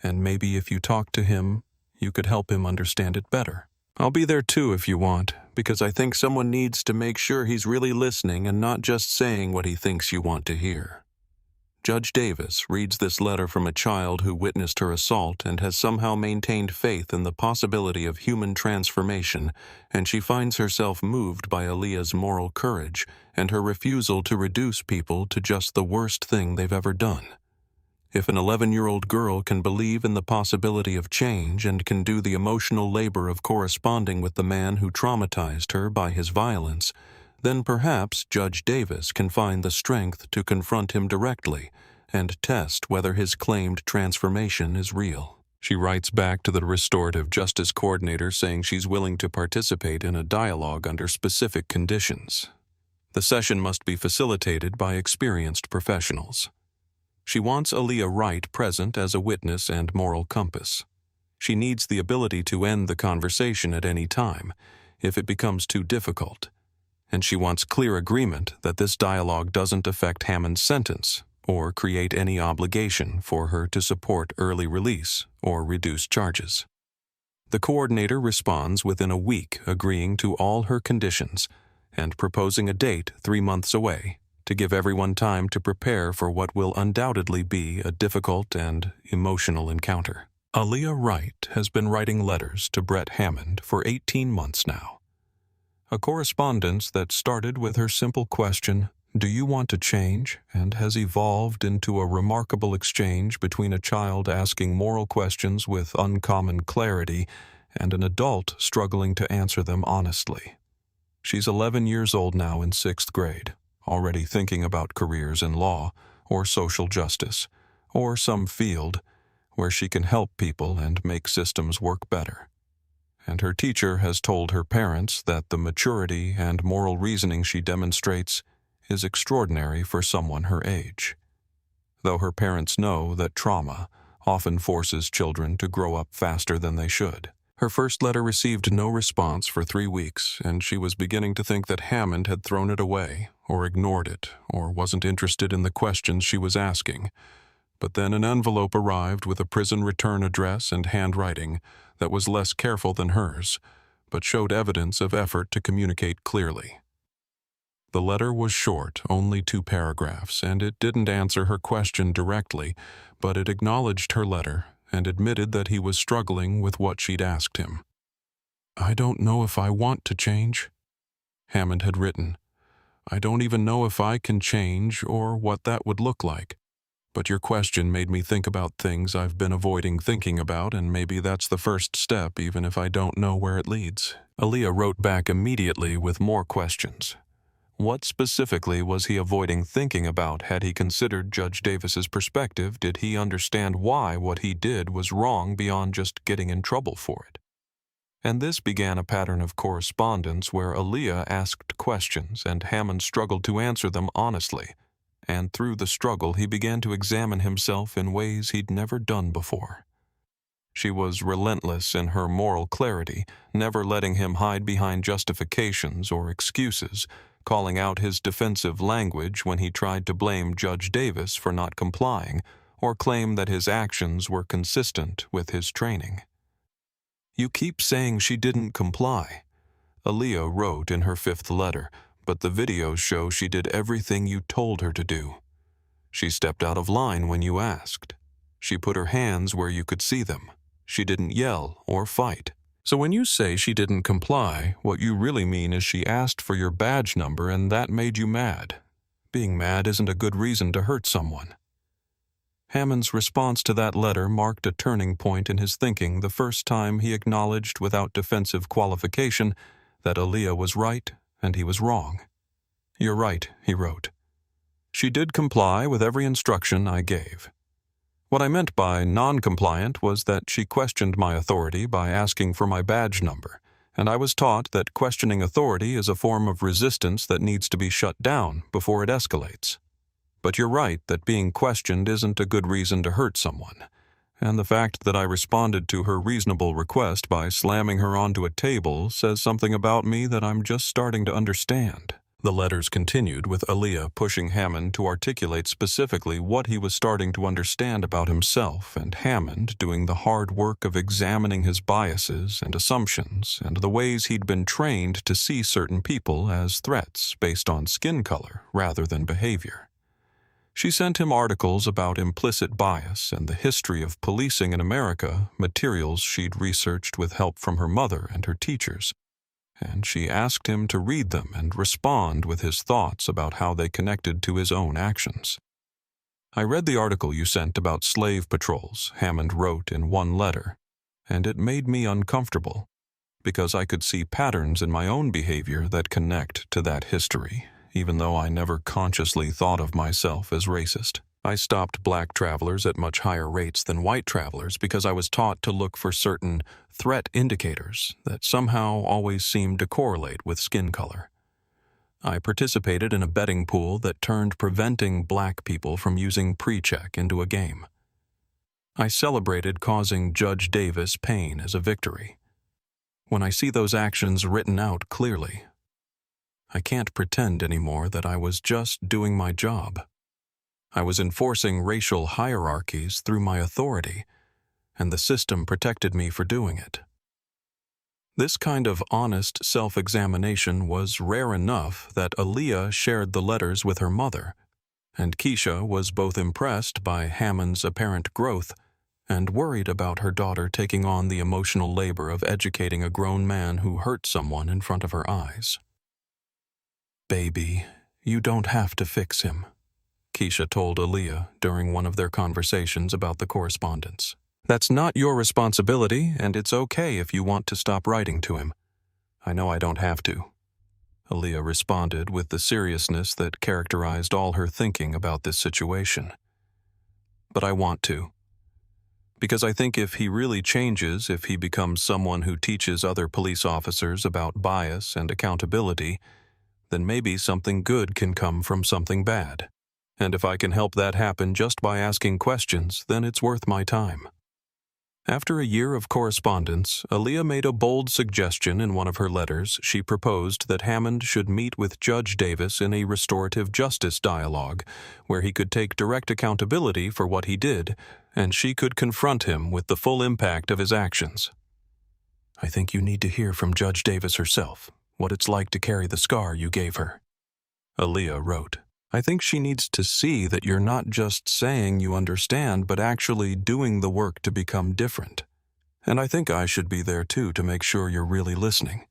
and maybe if you talk to him, you could help him understand it better. I'll be there too if you want, because I think someone needs to make sure he's really listening and not just saying what he thinks you want to hear." Judge Davis reads this letter from a child who witnessed her assault and has somehow maintained faith in the possibility of human transformation, and she finds herself moved by Aaliyah's moral courage and her refusal to reduce people to just the worst thing they've ever done. If an 11-year-old girl can believe in the possibility of change and can do the emotional labor of corresponding with the man who traumatized her by his violence, then perhaps Judge Davis can find the strength to confront him directly and test whether his claimed transformation is real. She writes back to the restorative justice coordinator saying she's willing to participate in a dialogue under specific conditions. The session must be facilitated by experienced professionals. She wants Aaliyah Wright present as a witness and moral compass. She needs the ability to end the conversation at any time if it becomes too difficult, and she wants clear agreement that this dialogue doesn't affect Hammond's sentence or create any obligation for her to support early release or reduce charges. The coordinator responds within a week, agreeing to all her conditions and proposing a date 3 months away, to give everyone time to prepare for what will undoubtedly be a difficult and emotional encounter. Aaliyah Wright has been writing letters to Brett Hammond for 18 months now. A correspondence that started with her simple question, "Do you want to change?" and has evolved into a remarkable exchange between a child asking moral questions with uncommon clarity and an adult struggling to answer them honestly. She's 11 years old now in 6th grade. Already thinking about careers in law or social justice or some field where she can help people and make systems work better. And her teacher has told her parents that the maturity and moral reasoning she demonstrates is extraordinary for someone her age. Though her parents know that trauma often forces children to grow up faster than they should. Her first letter received no response for 3 weeks, and she was beginning to think that Hammond had thrown it away, or ignored it, or wasn't interested in the questions she was asking. But then an envelope arrived with a prison return address and handwriting that was less careful than hers, but showed evidence of effort to communicate clearly. The letter was short, only 2 paragraphs, and it didn't answer her question directly, but it acknowledged her letter and admitted that he was struggling with what she'd asked him. "I don't know if I want to change," Hammond had written. "I don't even know if I can change or what that would look like. But your question made me think about things I've been avoiding thinking about, and maybe that's the first step, even if I don't know where it leads." Aaliyah wrote back immediately with more questions. What specifically was he avoiding thinking about? Had he considered Judge Davis's perspective? Did he understand why what he did was wrong beyond just getting in trouble for it? And this began a pattern of correspondence where Aaliyah asked questions and Hammond struggled to answer them honestly. And through the struggle, he began to examine himself in ways he'd never done before. She was relentless in her moral clarity, never letting him hide behind justifications or excuses, calling out his defensive language when he tried to blame Judge Davis for not complying or claim that his actions were consistent with his training. "You keep saying she didn't comply," Aaliyah wrote in her 5th letter, "but the videos show she did everything you told her to do. She stepped out of line when you asked. She put her hands where you could see them. She didn't yell or fight. So when you say she didn't comply, what you really mean is she asked for your badge number and that made you mad. Being mad isn't a good reason to hurt someone." Hammond's response to that letter marked a turning point in his thinking, the first time he acknowledged without defensive qualification that Aaliyah was right and he was wrong. "You're right," he wrote. "She did comply with every instruction I gave. What I meant by non-compliant was that she questioned my authority by asking for my badge number, and I was taught that questioning authority is a form of resistance that needs to be shut down before it escalates. But you're right that being questioned isn't a good reason to hurt someone, and the fact that I responded to her reasonable request by slamming her onto a table says something about me that I'm just starting to understand." The letters continued with Aaliyah pushing Hammond to articulate specifically what he was starting to understand about himself, and Hammond doing the hard work of examining his biases and assumptions and the ways he'd been trained to see certain people as threats based on skin color rather than behavior. She sent him articles about implicit bias and the history of policing in America, materials she'd researched with help from her mother and her teachers, and she asked him to read them and respond with his thoughts about how they connected to his own actions. "I read the article you sent about slave patrols," Hammond wrote in one letter, "and it made me uncomfortable, because I could see patterns in my own behavior that connect to that history, even though I never consciously thought of myself as racist. I stopped black travelers at much higher rates than white travelers because I was taught to look for certain threat indicators that somehow always seemed to correlate with skin color. I participated in a betting pool that turned preventing black people from using pre-check into a game. I celebrated causing Judge Davis pain as a victory. When I see those actions written out clearly, I can't pretend anymore that I was just doing my job. I was enforcing racial hierarchies through my authority, and the system protected me for doing it." This kind of honest self-examination was rare enough that Aaliyah shared the letters with her mother, and Keisha was both impressed by Hammond's apparent growth and worried about her daughter taking on the emotional labor of educating a grown man who hurt someone in front of her eyes. "Baby, you don't have to fix him," Keisha told Aaliyah during one of their conversations about the correspondence. "That's not your responsibility, and it's okay if you want to stop writing to him. I know I don't have to," Aaliyah responded with the seriousness that characterized all her thinking about this situation. "But I want to. Because I think if he really changes, if he becomes someone who teaches other police officers about bias and accountability, then maybe something good can come from something bad. And if I can help that happen just by asking questions, then it's worth my time." After a year of correspondence, Aaliyah made a bold suggestion in one of her letters. She proposed that Hammond should meet with Judge Davis in a restorative justice dialogue, where he could take direct accountability for what he did, and she could confront him with the full impact of his actions. "I think you need to hear from Judge Davis herself, what it's like to carry the scar you gave her." Aaliyah wrote. I think she needs to see that you're not just saying you understand, but actually doing the work to become different. And I think I should be there too to make sure you're really listening.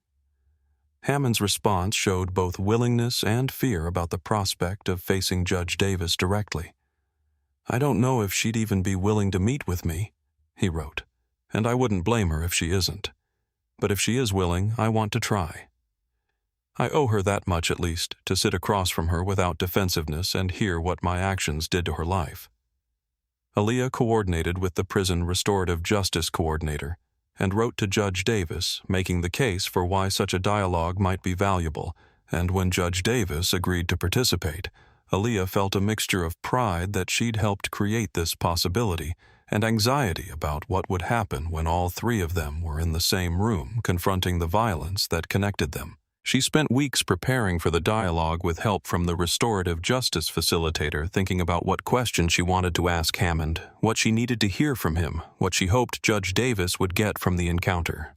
Hammond's response showed both willingness and fear about the prospect of facing Judge Davis directly. I don't know if she'd even be willing to meet with me, he wrote, and I wouldn't blame her if she isn't. But if she is willing, I want to try. I owe her that much at least, to sit across from her without defensiveness and hear what my actions did to her life. Aaliyah coordinated with the prison restorative justice coordinator and wrote to Judge Davis, making the case for why such a dialogue might be valuable, and when Judge Davis agreed to participate, Aaliyah felt a mixture of pride that she'd helped create this possibility and anxiety about what would happen when all three of them were in the same room confronting the violence that connected them. She spent weeks preparing for the dialogue with help from the restorative justice facilitator, thinking about what questions she wanted to ask Hammond, what she needed to hear from him, what she hoped Judge Davis would get from the encounter.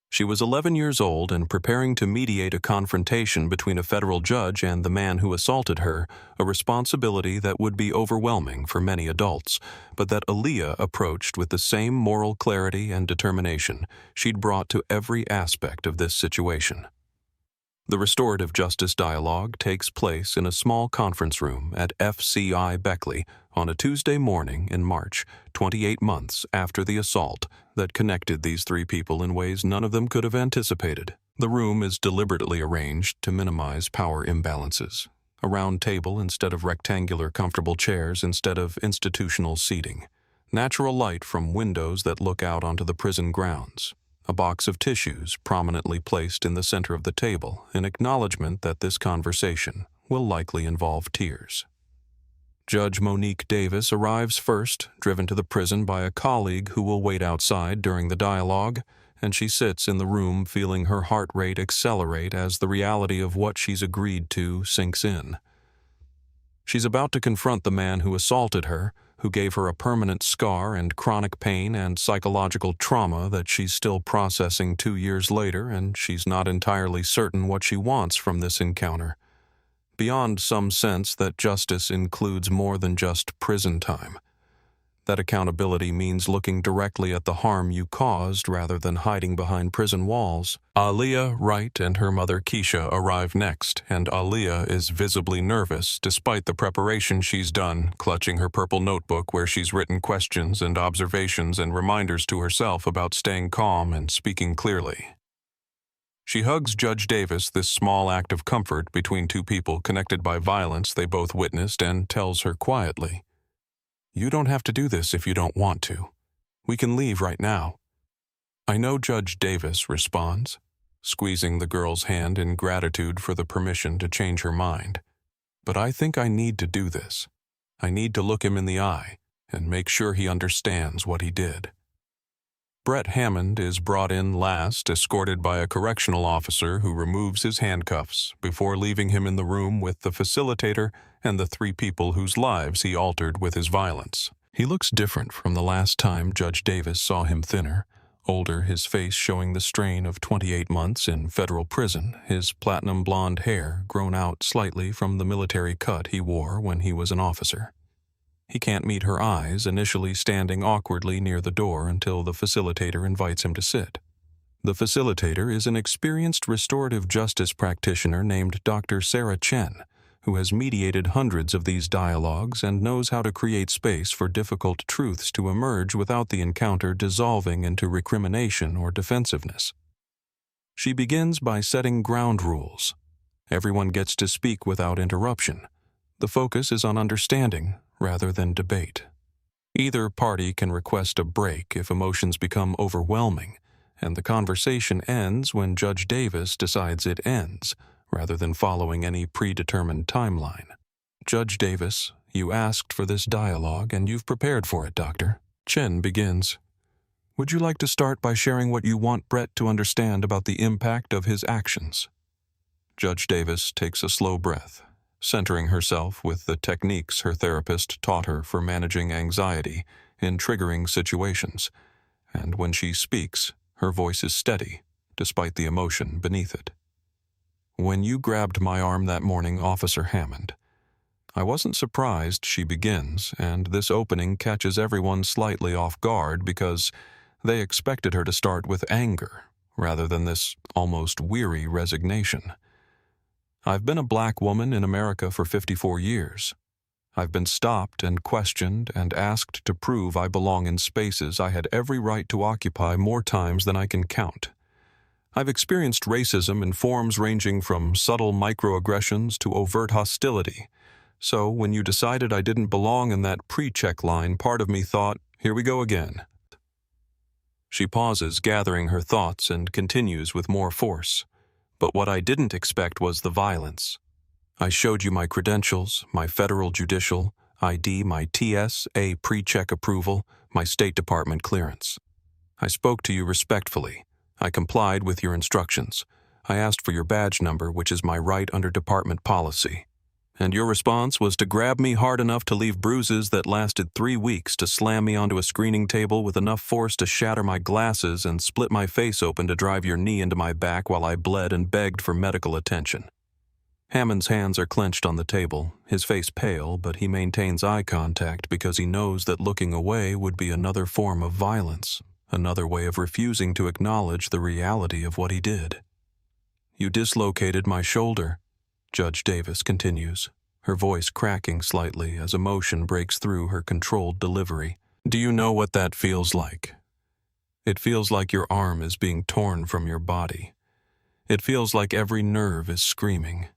She was 11 years old and preparing to mediate a confrontation between a federal judge and the man who assaulted her, a responsibility that would be overwhelming for many adults, but that Aaliyah approached with the same moral clarity and determination she'd brought to every aspect of this situation. The restorative justice dialogue takes place in a small conference room at FCI Beckley on a Tuesday morning in March, 28 months after the assault that connected these three people in ways none of them could have anticipated. The room is deliberately arranged to minimize power imbalances. A round table instead of rectangular comfortable chairs instead of institutional seating. Natural light from windows that look out onto the prison grounds. A box of tissues prominently placed in the center of the table in acknowledgement that this conversation will likely involve tears. Judge Monique Davis arrives first, driven to the prison by a colleague who will wait outside during the dialogue, and she sits in the room feeling her heart rate accelerate as the reality of what she's agreed to sinks in. She's about to confront the man who assaulted her, who gave her a permanent scar and chronic pain and psychological trauma that she's still processing 2 years later, and she's not entirely certain what she wants from this encounter. Beyond some sense that justice includes more than just prison time. That accountability means looking directly at the harm you caused rather than hiding behind prison walls. Aaliyah Wright and her mother Keisha arrive next, and Aaliyah is visibly nervous despite the preparation she's done, clutching her purple notebook where she's written questions and observations and reminders to herself about staying calm and speaking clearly. She hugs Judge Davis, this small act of comfort between two people connected by violence they both witnessed, and tells her quietly, "You don't have to do this if you don't want to. We can leave right now." "I know," Judge Davis responds, squeezing the girl's hand in gratitude for the permission to change her mind. "But I think I need to do this. I need to look him in the eye and make sure he understands what he did." Brett Hammond is brought in last, escorted by a correctional officer who removes his handcuffs before leaving him in the room with the facilitator and the three people whose lives he altered with his violence. He looks different from the last time Judge Davis saw him, thinner, older, his face showing the strain of 28 months in federal prison, his platinum blonde hair grown out slightly from the military cut he wore when he was an officer. He can't meet her eyes, initially standing awkwardly near the door until the facilitator invites him to sit. The facilitator is an experienced restorative justice practitioner named Dr. Sarah Chen, who has mediated hundreds of these dialogues and knows how to create space for difficult truths to emerge without the encounter dissolving into recrimination or defensiveness. She begins by setting ground rules. Everyone gets to speak without interruption. The focus is on understanding rather than debate. Either party can request a break if emotions become overwhelming, and the conversation ends when Judge Davis decides it ends, rather than following any predetermined timeline. "Judge Davis, you asked for this dialogue and you've prepared for it, Doctor." Chen begins. "Would you like to start by sharing what you want Brett to understand about the impact of his actions?" Judge Davis takes a slow breath, centering herself with the techniques her therapist taught her for managing anxiety in triggering situations, and when she speaks, her voice is steady, despite the emotion beneath it. When you grabbed my arm that morning, Officer Hammond, I wasn't surprised, she begins, and this opening catches everyone slightly off guard because they expected her to start with anger rather than this almost weary resignation. I've been a black woman in America for 54 years. I've been stopped and questioned and asked to prove I belong in spaces I had every right to occupy more times than I can count. I've experienced racism in forms ranging from subtle microaggressions to overt hostility. So when you decided I didn't belong in that pre-check line, part of me thought, here we go again. She pauses, gathering her thoughts, and continues with more force. But what I didn't expect was the violence. I showed you my credentials, my federal judicial ID, my TSA Pre-Check approval, my State Department clearance. I spoke to you respectfully. I complied with your instructions. I asked for your badge number, which is my right under department policy. And your response was to grab me hard enough to leave bruises that lasted 3 weeks, to slam me onto a screening table with enough force to shatter my glasses and split my face open to drive your knee into my back while I bled and begged for medical attention. Hammond's hands are clenched on the table, his face pale, but he maintains eye contact because he knows that looking away would be another form of violence, another way of refusing to acknowledge the reality of what he did. You dislocated my shoulder, Judge Davis continues, her voice cracking slightly as emotion breaks through her controlled delivery. Do you know what that feels like? It feels like your arm is being torn from your body. It feels like every nerve is screaming.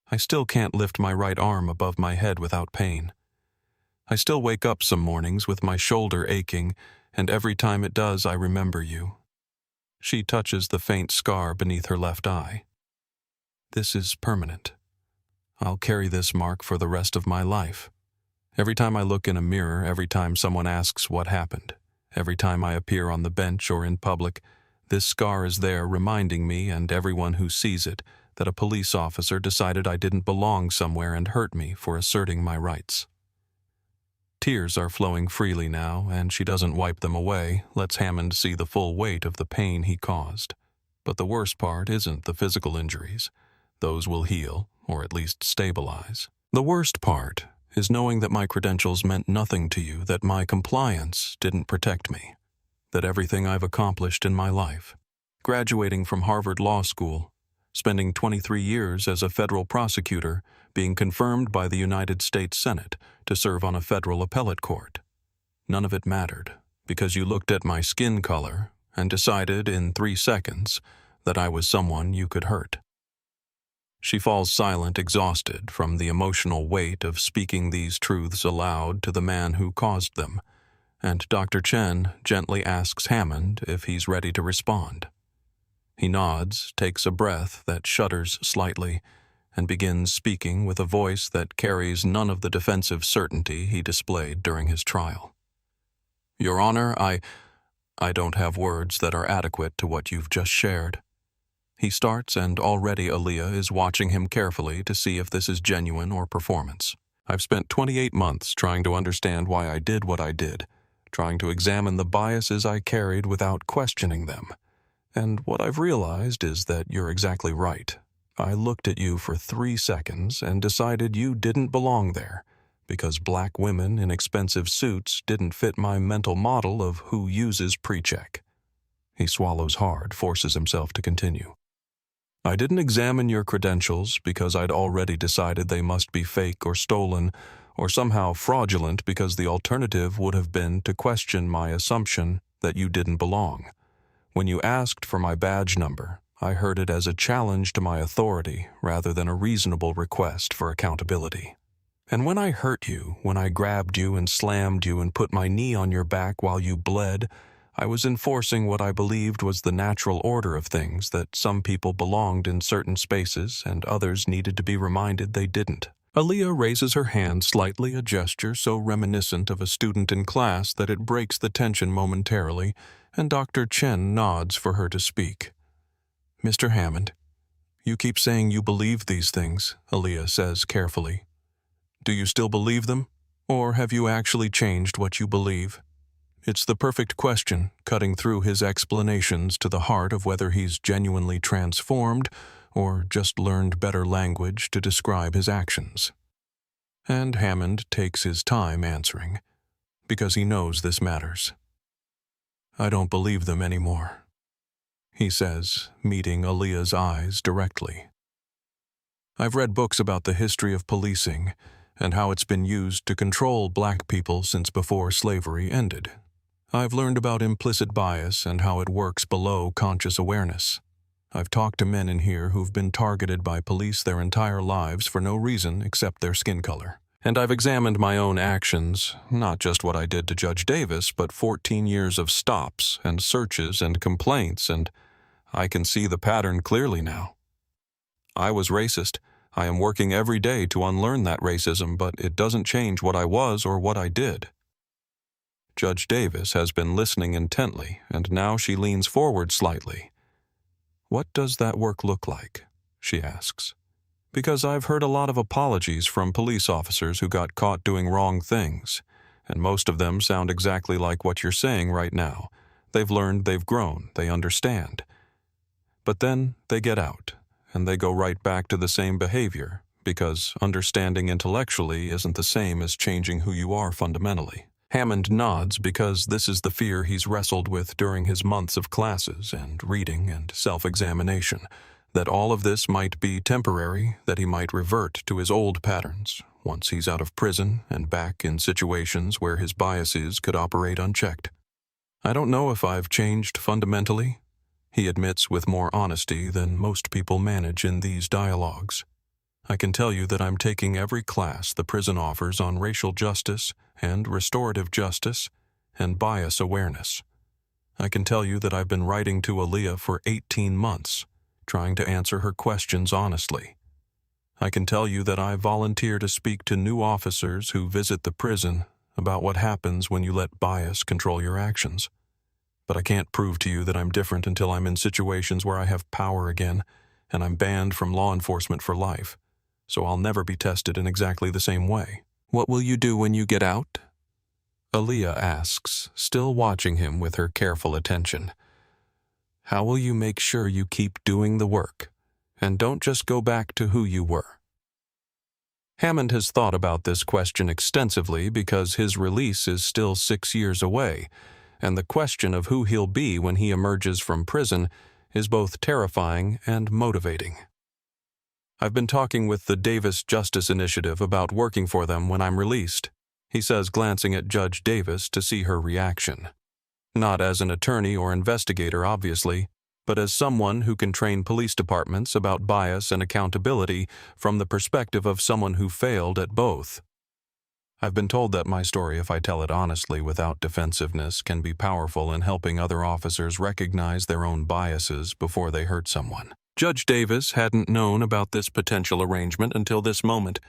I still can't lift my right arm above my head without pain. I still wake up some mornings with my shoulder aching, and every time it does, I remember you. She touches the faint scar beneath her left eye. This is permanent. I'll carry this mark for the rest of my life. Every time I look in a mirror, every time someone asks what happened, every time I appear on the bench or in public, this scar is there reminding me and everyone who sees it that a police officer decided I didn't belong somewhere and hurt me for asserting my rights. Tears are flowing freely now, and she doesn't wipe them away, lets Hammond see the full weight of the pain he caused. But the worst part isn't the physical injuries. Those will heal, or at least stabilize. The worst part is knowing that my credentials meant nothing to you, that my compliance didn't protect me, that everything I've accomplished in my life, graduating from Harvard Law School, spending 23 years as a federal prosecutor, being confirmed by the United States Senate to serve on a federal appellate court. None of it mattered, because you looked at my skin color and decided in 3 seconds that I was someone you could hurt. She falls silent, exhausted from the emotional weight of speaking these truths aloud to the man who caused them, and Dr. Chen gently asks Hammond if he's ready to respond. He nods, takes a breath that shudders slightly, and begins speaking with a voice that carries none of the defensive certainty he displayed during his trial. Your Honor, I don't have words that are adequate to what you've just shared. He starts, and already Aaliyah is watching him carefully to see if this is genuine or performance. I've spent 28 months trying to understand why I did what I did, trying to examine the biases I carried without questioning them. And what I've realized is that you're exactly right. I looked at you for 3 seconds and decided you didn't belong there, because black women in expensive suits didn't fit my mental model of who uses pre-check. He swallows hard, forces himself to continue. I didn't examine your credentials because I'd already decided they must be fake or stolen, or somehow fraudulent, because the alternative would have been to question my assumption that you didn't belong. When you asked for my badge number, I heard it as a challenge to my authority rather than a reasonable request for accountability. And when I hurt you, when I grabbed you and slammed you and put my knee on your back while you bled, I was enforcing what I believed was the natural order of things, that some people belonged in certain spaces and others needed to be reminded they didn't. Aaliyah raises her hand slightly, a gesture so reminiscent of a student in class that it breaks the tension momentarily, and Dr. Chen nods for her to speak. Mr. Hammond, you keep saying you believe these things, Aaliyah says carefully. Do you still believe them, or have you actually changed what you believe? It's the perfect question, cutting through his explanations to the heart of whether he's genuinely transformed or just learned better language to describe his actions. And Hammond takes his time answering, because he knows this matters. "I don't believe them anymore," he says, meeting Aaliyah's eyes directly. "I've read books about the history of policing and how it's been used to control black people since before slavery ended. I've learned about implicit bias and how it works below conscious awareness. I've talked to men in here who've been targeted by police their entire lives for no reason except their skin color. And I've examined my own actions, not just what I did to Judge Davis, but 14 years of stops and searches and complaints, and I can see the pattern clearly now. I was racist. I am working every day to unlearn that racism, but it doesn't change what I was or what I did." Judge Davis has been listening intently, and now she leans forward slightly. "What does that work look like?" she asks. "Because I've heard a lot of apologies from police officers who got caught doing wrong things, and most of them sound exactly like what you're saying right now. They've learned, they've grown, they understand. But then they get out, and they go right back to the same behavior, because understanding intellectually isn't the same as changing who you are fundamentally." Hammond nods because this is the fear he's wrestled with during his months of classes and reading and self-examination, that all of this might be temporary, that he might revert to his old patterns once he's out of prison and back in situations where his biases could operate unchecked. "I don't know if I've changed fundamentally," he admits with more honesty than most people manage in these dialogues. "I can tell you that I'm taking every class the prison offers on racial justice and restorative justice and bias awareness. I can tell you that I've been writing to Aaliyah for 18 months, trying to answer her questions honestly. I can tell you that I volunteer to speak to new officers who visit the prison about what happens when you let bias control your actions. But I can't prove to you that I'm different until I'm in situations where I have power again, and I'm banned from law enforcement for life. So I'll never be tested in exactly the same way." "What will you do when you get out?" Aaliyah asks, still watching him with her careful attention. "How will you make sure you keep doing the work, and don't just go back to who you were?" Hammond has thought about this question extensively because his release is still 6 years away, and the question of who he'll be when he emerges from prison is both terrifying and motivating. "I've been talking with the Davis Justice Initiative about working for them when I'm released," he says, glancing at Judge Davis to see her reaction. Not as an attorney or investigator, obviously, but as someone who can train police departments about bias and accountability from the perspective of someone who failed at both. "I've been told that my story, if I tell it honestly without defensiveness, can be powerful in helping other officers recognize their own biases before they hurt someone." Judge Davis hadn't known about this potential arrangement until this moment,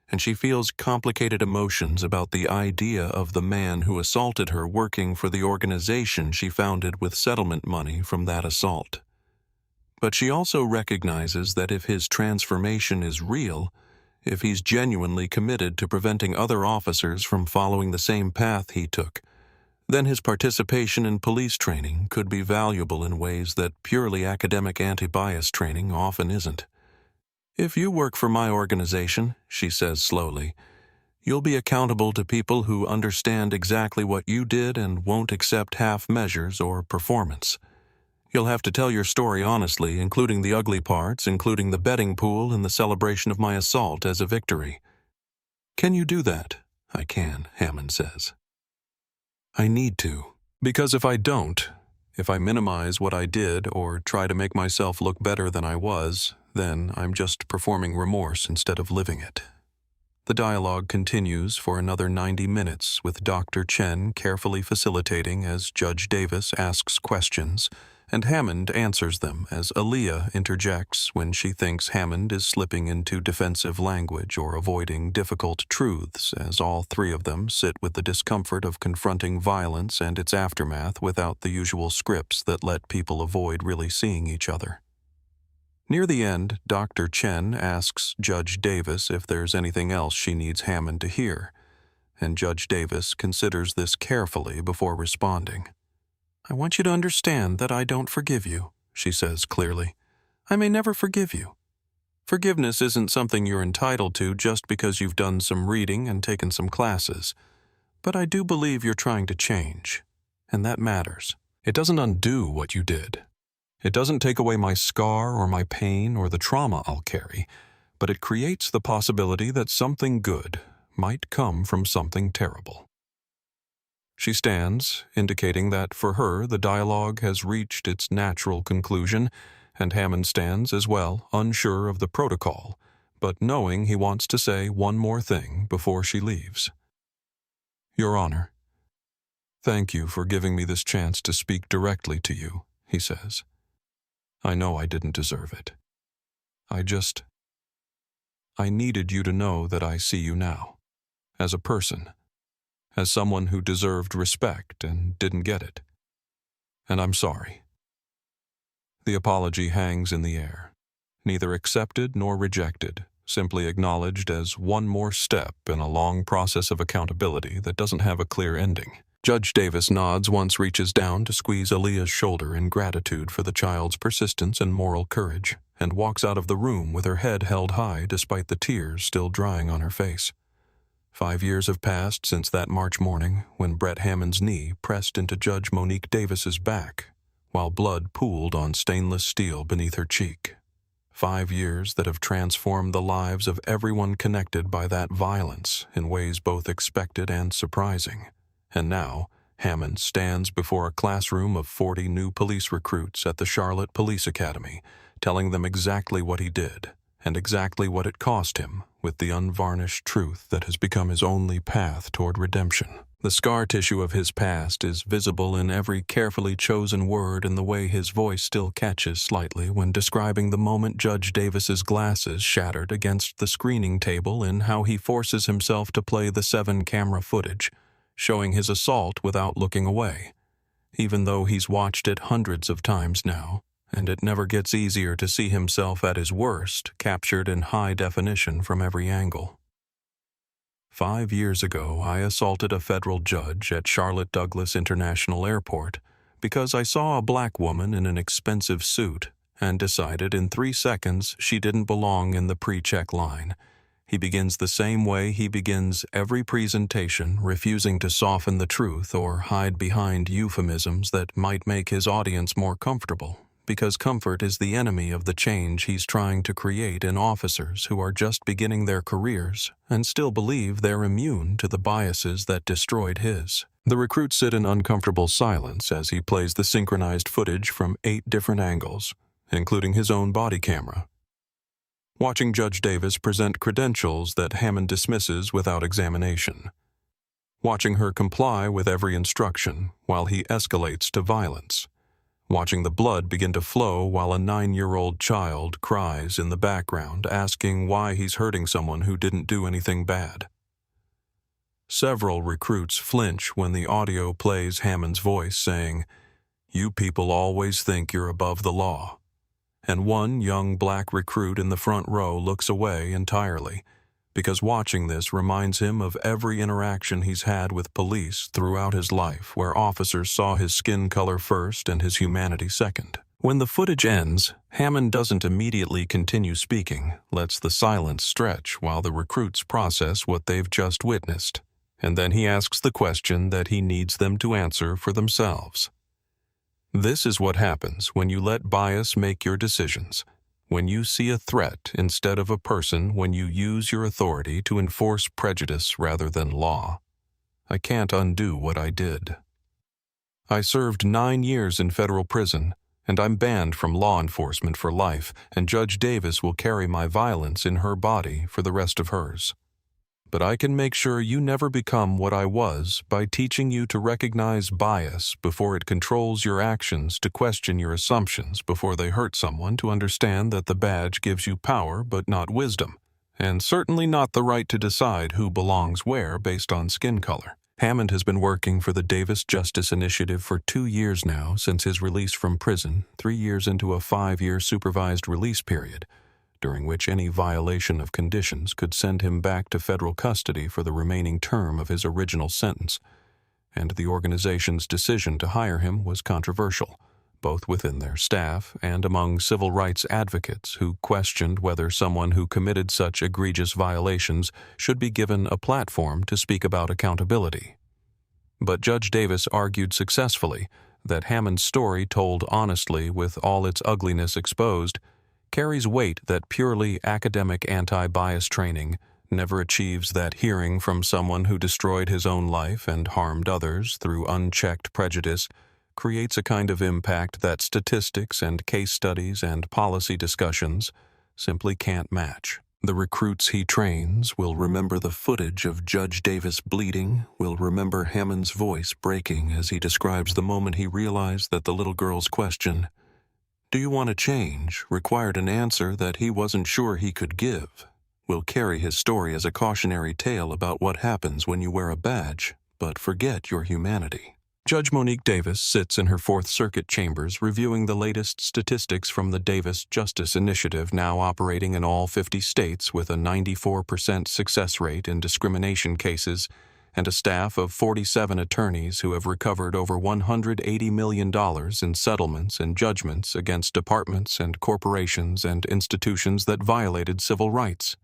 and she feels complicated emotions about the idea of the man who assaulted her working for the organization she founded with settlement money from that assault. But she also recognizes that if his transformation is real, if he's genuinely committed to preventing other officers from following the same path he took, then his participation in police training could be valuable in ways that purely academic anti-bias training often isn't. "If you work for my organization," she says slowly, "you'll be accountable to people who understand exactly what you did and won't accept half measures or performance. You'll have to tell your story honestly, including the ugly parts, including the betting pool and the celebration of my assault as a victory." "Can you do that?" "I can," Hammond says. "I need to, because if I don't, if I minimize what I did or try to make myself look better than I was, then I'm just performing remorse instead of living it." The dialogue continues for another 90 minutes, with Dr. Chen carefully facilitating as Judge Davis asks questions, and Hammond answers them as Aaliyah interjects when she thinks Hammond is slipping into defensive language or avoiding difficult truths, as all three of them sit with the discomfort of confronting violence and its aftermath without the usual scripts that let people avoid really seeing each other. Near the end, Dr. Chen asks Judge Davis if there's anything else she needs Hammond to hear, and Judge Davis considers this carefully before responding. "I want you to understand that I don't forgive you," she says clearly. "I may never forgive you, Forgiveness isn't something you're entitled to just because you've done some reading and taken some classes. But I do believe you're trying to change, and that matters. It doesn't undo what you did. It doesn't take away my scar or my pain or the trauma I'll carry, but it creates the possibility that something good might come from something terrible. She stands, indicating that for her the dialogue has reached its natural conclusion, and Hammond stands as well, unsure of the protocol, but knowing he wants to say one more thing before she leaves. Your Honor, thank you for giving me this chance to speak directly to you, he says. I know I didn't deserve it. I needed you to know that I see you now, as a person, as someone who deserved respect and didn't get it. And I'm sorry. The apology hangs in the air, neither accepted nor rejected, simply acknowledged as one more step in a long process of accountability that doesn't have a clear ending. Judge Davis nods once reaches down to squeeze Aaliyah's shoulder in gratitude for the child's persistence and moral courage, and walks out of the room with her head held high despite the tears still drying on her face. 5 years have passed since that March morning when Brett Hammond's knee pressed into Judge Monique Davis's back, while blood pooled on stainless steel beneath her cheek. 5 years that have transformed the lives of everyone connected by that violence in ways both expected and surprising. And now, Hammond stands before a classroom of 40 new police recruits at the Charlotte Police Academy, telling them exactly what he did and exactly what it cost him, with the unvarnished truth that has become his only path toward redemption. The scar tissue of his past is visible in every carefully chosen word and the way his voice still catches slightly when describing the moment Judge Davis's glasses shattered against the screening table and how he forces himself to play the 7-camera footage, showing his assault without looking away, even though he's watched it hundreds of times now, and it never gets easier to see himself at his worst, captured in high definition from every angle. 5 years ago, I assaulted a federal judge at Charlotte Douglas International Airport because I saw a black woman in an expensive suit and decided in 3 seconds she didn't belong in the pre-check line. He begins the same way he begins every presentation, refusing to soften the truth or hide behind euphemisms that might make his audience more comfortable, because comfort is the enemy of the change he's trying to create in officers who are just beginning their careers and still believe they're immune to the biases that destroyed his. The recruits sit in uncomfortable silence as he plays the synchronized footage from 8 different angles, including his own body camera. Watching Judge Davis present credentials that Hammond dismisses without examination. Watching her comply with every instruction while he escalates to violence. Watching the blood begin to flow while a 9-year-old child cries in the background asking why he's hurting someone who didn't do anything bad. Several recruits flinch when the audio plays Hammond's voice saying, "You people always think you're above the law." And one young black recruit in the front row looks away entirely, because watching this reminds him of every interaction he's had with police throughout his life where officers saw his skin color first and his humanity second. When the footage ends, Hammond doesn't immediately continue speaking, lets the silence stretch while the recruits process what they've just witnessed, and then he asks the question that he needs them to answer for themselves. This is what happens when you let bias make your decisions, when you see a threat instead of a person, when you use your authority to enforce prejudice rather than law. I can't undo what I did. I served 9 years in federal prison, and I'm banned from law enforcement for life, and Judge Davis will carry my violence in her body for the rest of hers. But I can make sure you never become what I was by teaching you to recognize bias before it controls your actions, to question your assumptions before they hurt someone, to understand that the badge gives you power but not wisdom, and certainly not the right to decide who belongs where based on skin color. Hammond has been working for the Davis Justice Initiative for 2 years now since his release from prison, 3 years into a 5-year supervised release period, during which any violation of conditions could send him back to federal custody for the remaining term of his original sentence, and the organization's decision to hire him was controversial, both within their staff and among civil rights advocates who questioned whether someone who committed such egregious violations should be given a platform to speak about accountability. But Judge Davis argued successfully that Hammond's story, told honestly with all its ugliness exposed, carries weight that purely academic anti-bias training never achieves. That hearing from someone who destroyed his own life and harmed others through unchecked prejudice creates a kind of impact that statistics and case studies and policy discussions simply can't match. The recruits he trains will remember the footage of Judge Davis bleeding, will remember Hammond's voice breaking as he describes the moment he realized that the little girl's question, "Do you want to change?" required an answer that he wasn't sure he could give. Will carry his story as a cautionary tale about what happens when you wear a badge, but forget your humanity. Judge Monique Davis sits in her Fourth Circuit chambers reviewing the latest statistics from the Davis Justice Initiative, now operating in all 50 states with a 94% success rate in discrimination cases and a staff of 47 attorneys who have recovered over $180 million in settlements and judgments against departments and corporations and institutions that violated civil rights.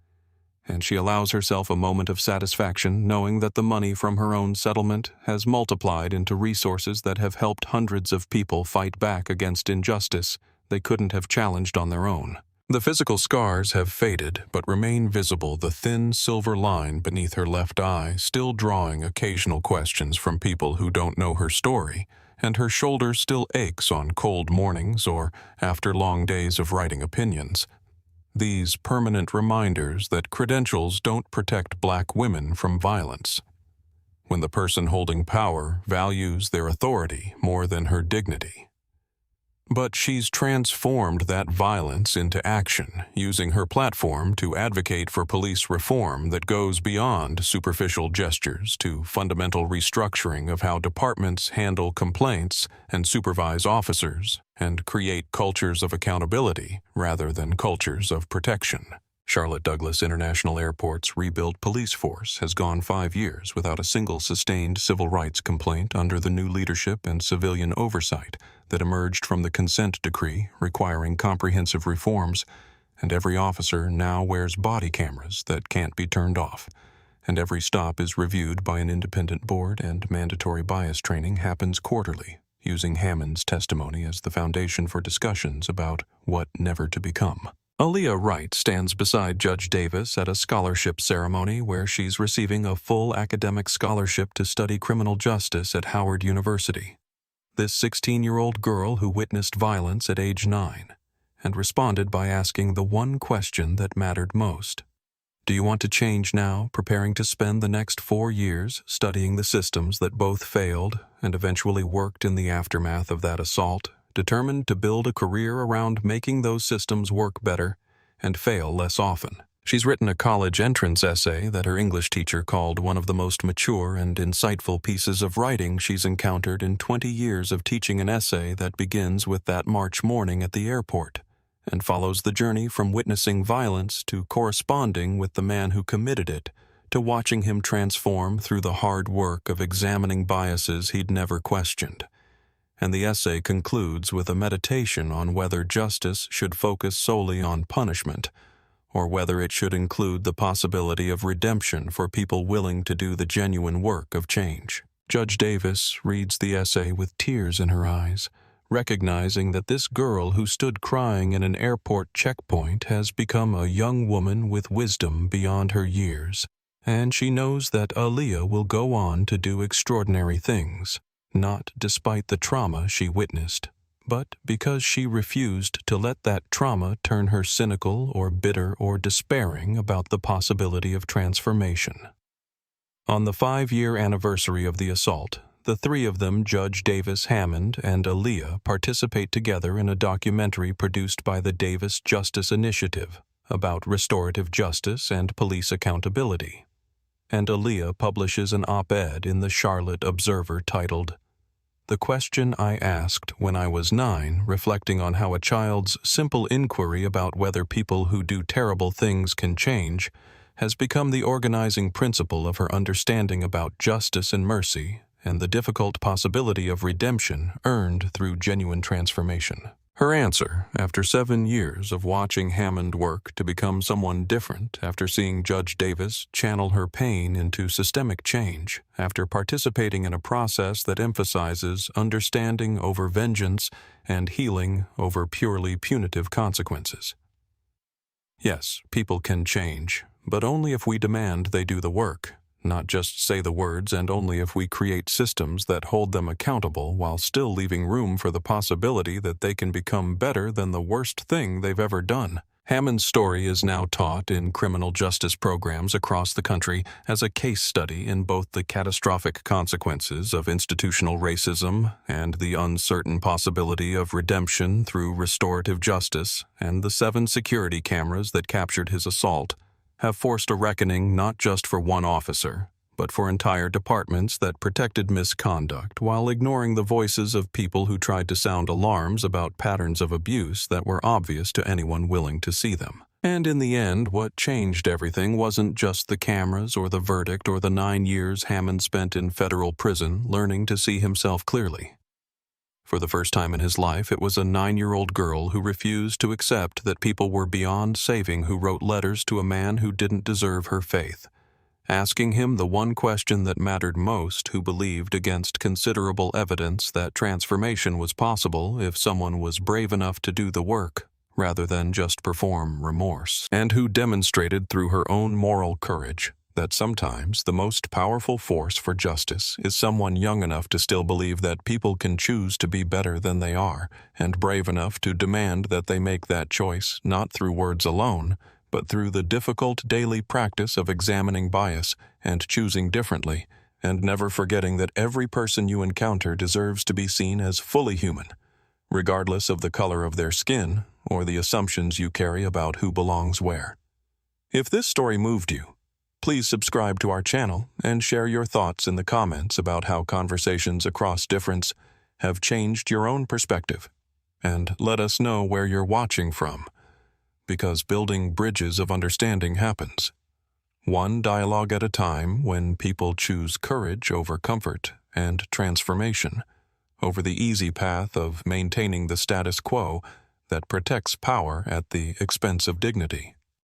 And she allows herself a moment of satisfaction knowing that the money from her own settlement has multiplied into resources that have helped hundreds of people fight back against injustice they couldn't have challenged on their own. The physical scars have faded, but remain visible, the thin silver line beneath her left eye still drawing occasional questions from people who don't know her story, and her shoulder still aches on cold mornings or after long days of writing opinions. These permanent reminders that credentials don't protect black women from violence. When the person holding power values their authority more than her dignity. But she's transformed that violence into action, using her platform to advocate for police reform that goes beyond superficial gestures to fundamental restructuring of how departments handle complaints and supervise officers, and create cultures of accountability rather than cultures of protection. Charlotte Douglas International Airport's rebuilt police force has gone 5 years without a single sustained civil rights complaint under the new leadership and civilian oversight that emerged from the consent decree requiring comprehensive reforms, and every officer now wears body cameras that can't be turned off, and every stop is reviewed by an independent board, and mandatory bias training happens quarterly, using Hammond's testimony as the foundation for discussions about what never to become. Aaliyah Wright stands beside Judge Davis at a scholarship ceremony where she's receiving a full academic scholarship to study criminal justice at Howard University. This 16-year-old girl who witnessed violence at age 9 and responded by asking the one question that mattered most. Do you want to change now, preparing to spend the next 4 years studying the systems that both failed and eventually worked in the aftermath of that assault, determined to build a career around making those systems work better and fail less often? She's written a college entrance essay that her English teacher called one of the most mature and insightful pieces of writing she's encountered in 20 years of teaching, an essay that begins with that March morning at the airport and follows the journey from witnessing violence to corresponding with the man who committed it, to watching him transform through the hard work of examining biases he'd never questioned. And the essay concludes with a meditation on whether justice should focus solely on punishment, or whether it should include the possibility of redemption for people willing to do the genuine work of change. Judge Davis reads the essay with tears in her eyes, recognizing that this girl who stood crying in an airport checkpoint has become a young woman with wisdom beyond her years, and she knows that Aaliyah will go on to do extraordinary things. Not despite the trauma she witnessed, but because she refused to let that trauma turn her cynical or bitter or despairing about the possibility of transformation. On the 5-year anniversary of the assault, the three of them, Judge Davis, Hammond, and Aaliyah, participate together in a documentary produced by the Davis Justice Initiative about restorative justice and police accountability. And Aaliyah publishes an op-ed in the Charlotte Observer titled, "The Question I Asked When I Was 9, reflecting on how a child's simple inquiry about whether people who do terrible things can change has become the organizing principle of her understanding about justice and mercy and the difficult possibility of redemption earned through genuine transformation. Her answer, after 7 years of watching Hammond work to become someone different, after seeing Judge Davis channel her pain into systemic change, after participating in a process that emphasizes understanding over vengeance and healing over purely punitive consequences. Yes, people can change, but only if we demand they do the work, not just say the words, and only if we create systems that hold them accountable while still leaving room for the possibility that they can become better than the worst thing they've ever done. Hammond's story is now taught in criminal justice programs across the country as a case study in both the catastrophic consequences of institutional racism and the uncertain possibility of redemption through restorative justice, and the 7 security cameras that captured his assault have forced a reckoning not just for one officer, but for entire departments that protected misconduct while ignoring the voices of people who tried to sound alarms about patterns of abuse that were obvious to anyone willing to see them. And in the end, what changed everything wasn't just the cameras or the verdict or the 9 years Hammond spent in federal prison learning to see himself clearly. For the first time in his life, it was a 9-year-old girl who refused to accept that people were beyond saving who wrote letters to a man who didn't deserve her faith, asking him the one question that mattered most, who believed against considerable evidence that transformation was possible if someone was brave enough to do the work rather than just perform remorse, and who demonstrated through her own moral courage that sometimes the most powerful force for justice is someone young enough to still believe that people can choose to be better than they are, and brave enough to demand that they make that choice not through words alone, but through the difficult daily practice of examining bias and choosing differently, and never forgetting that every person you encounter deserves to be seen as fully human, regardless of the color of their skin or the assumptions you carry about who belongs where. If this story moved you, please subscribe to our channel and share your thoughts in the comments about how conversations across difference have changed your own perspective. And let us know where you're watching from, because building bridges of understanding happens one dialogue at a time when people choose courage over comfort and transformation over the easy path of maintaining the status quo that protects power at the expense of dignity.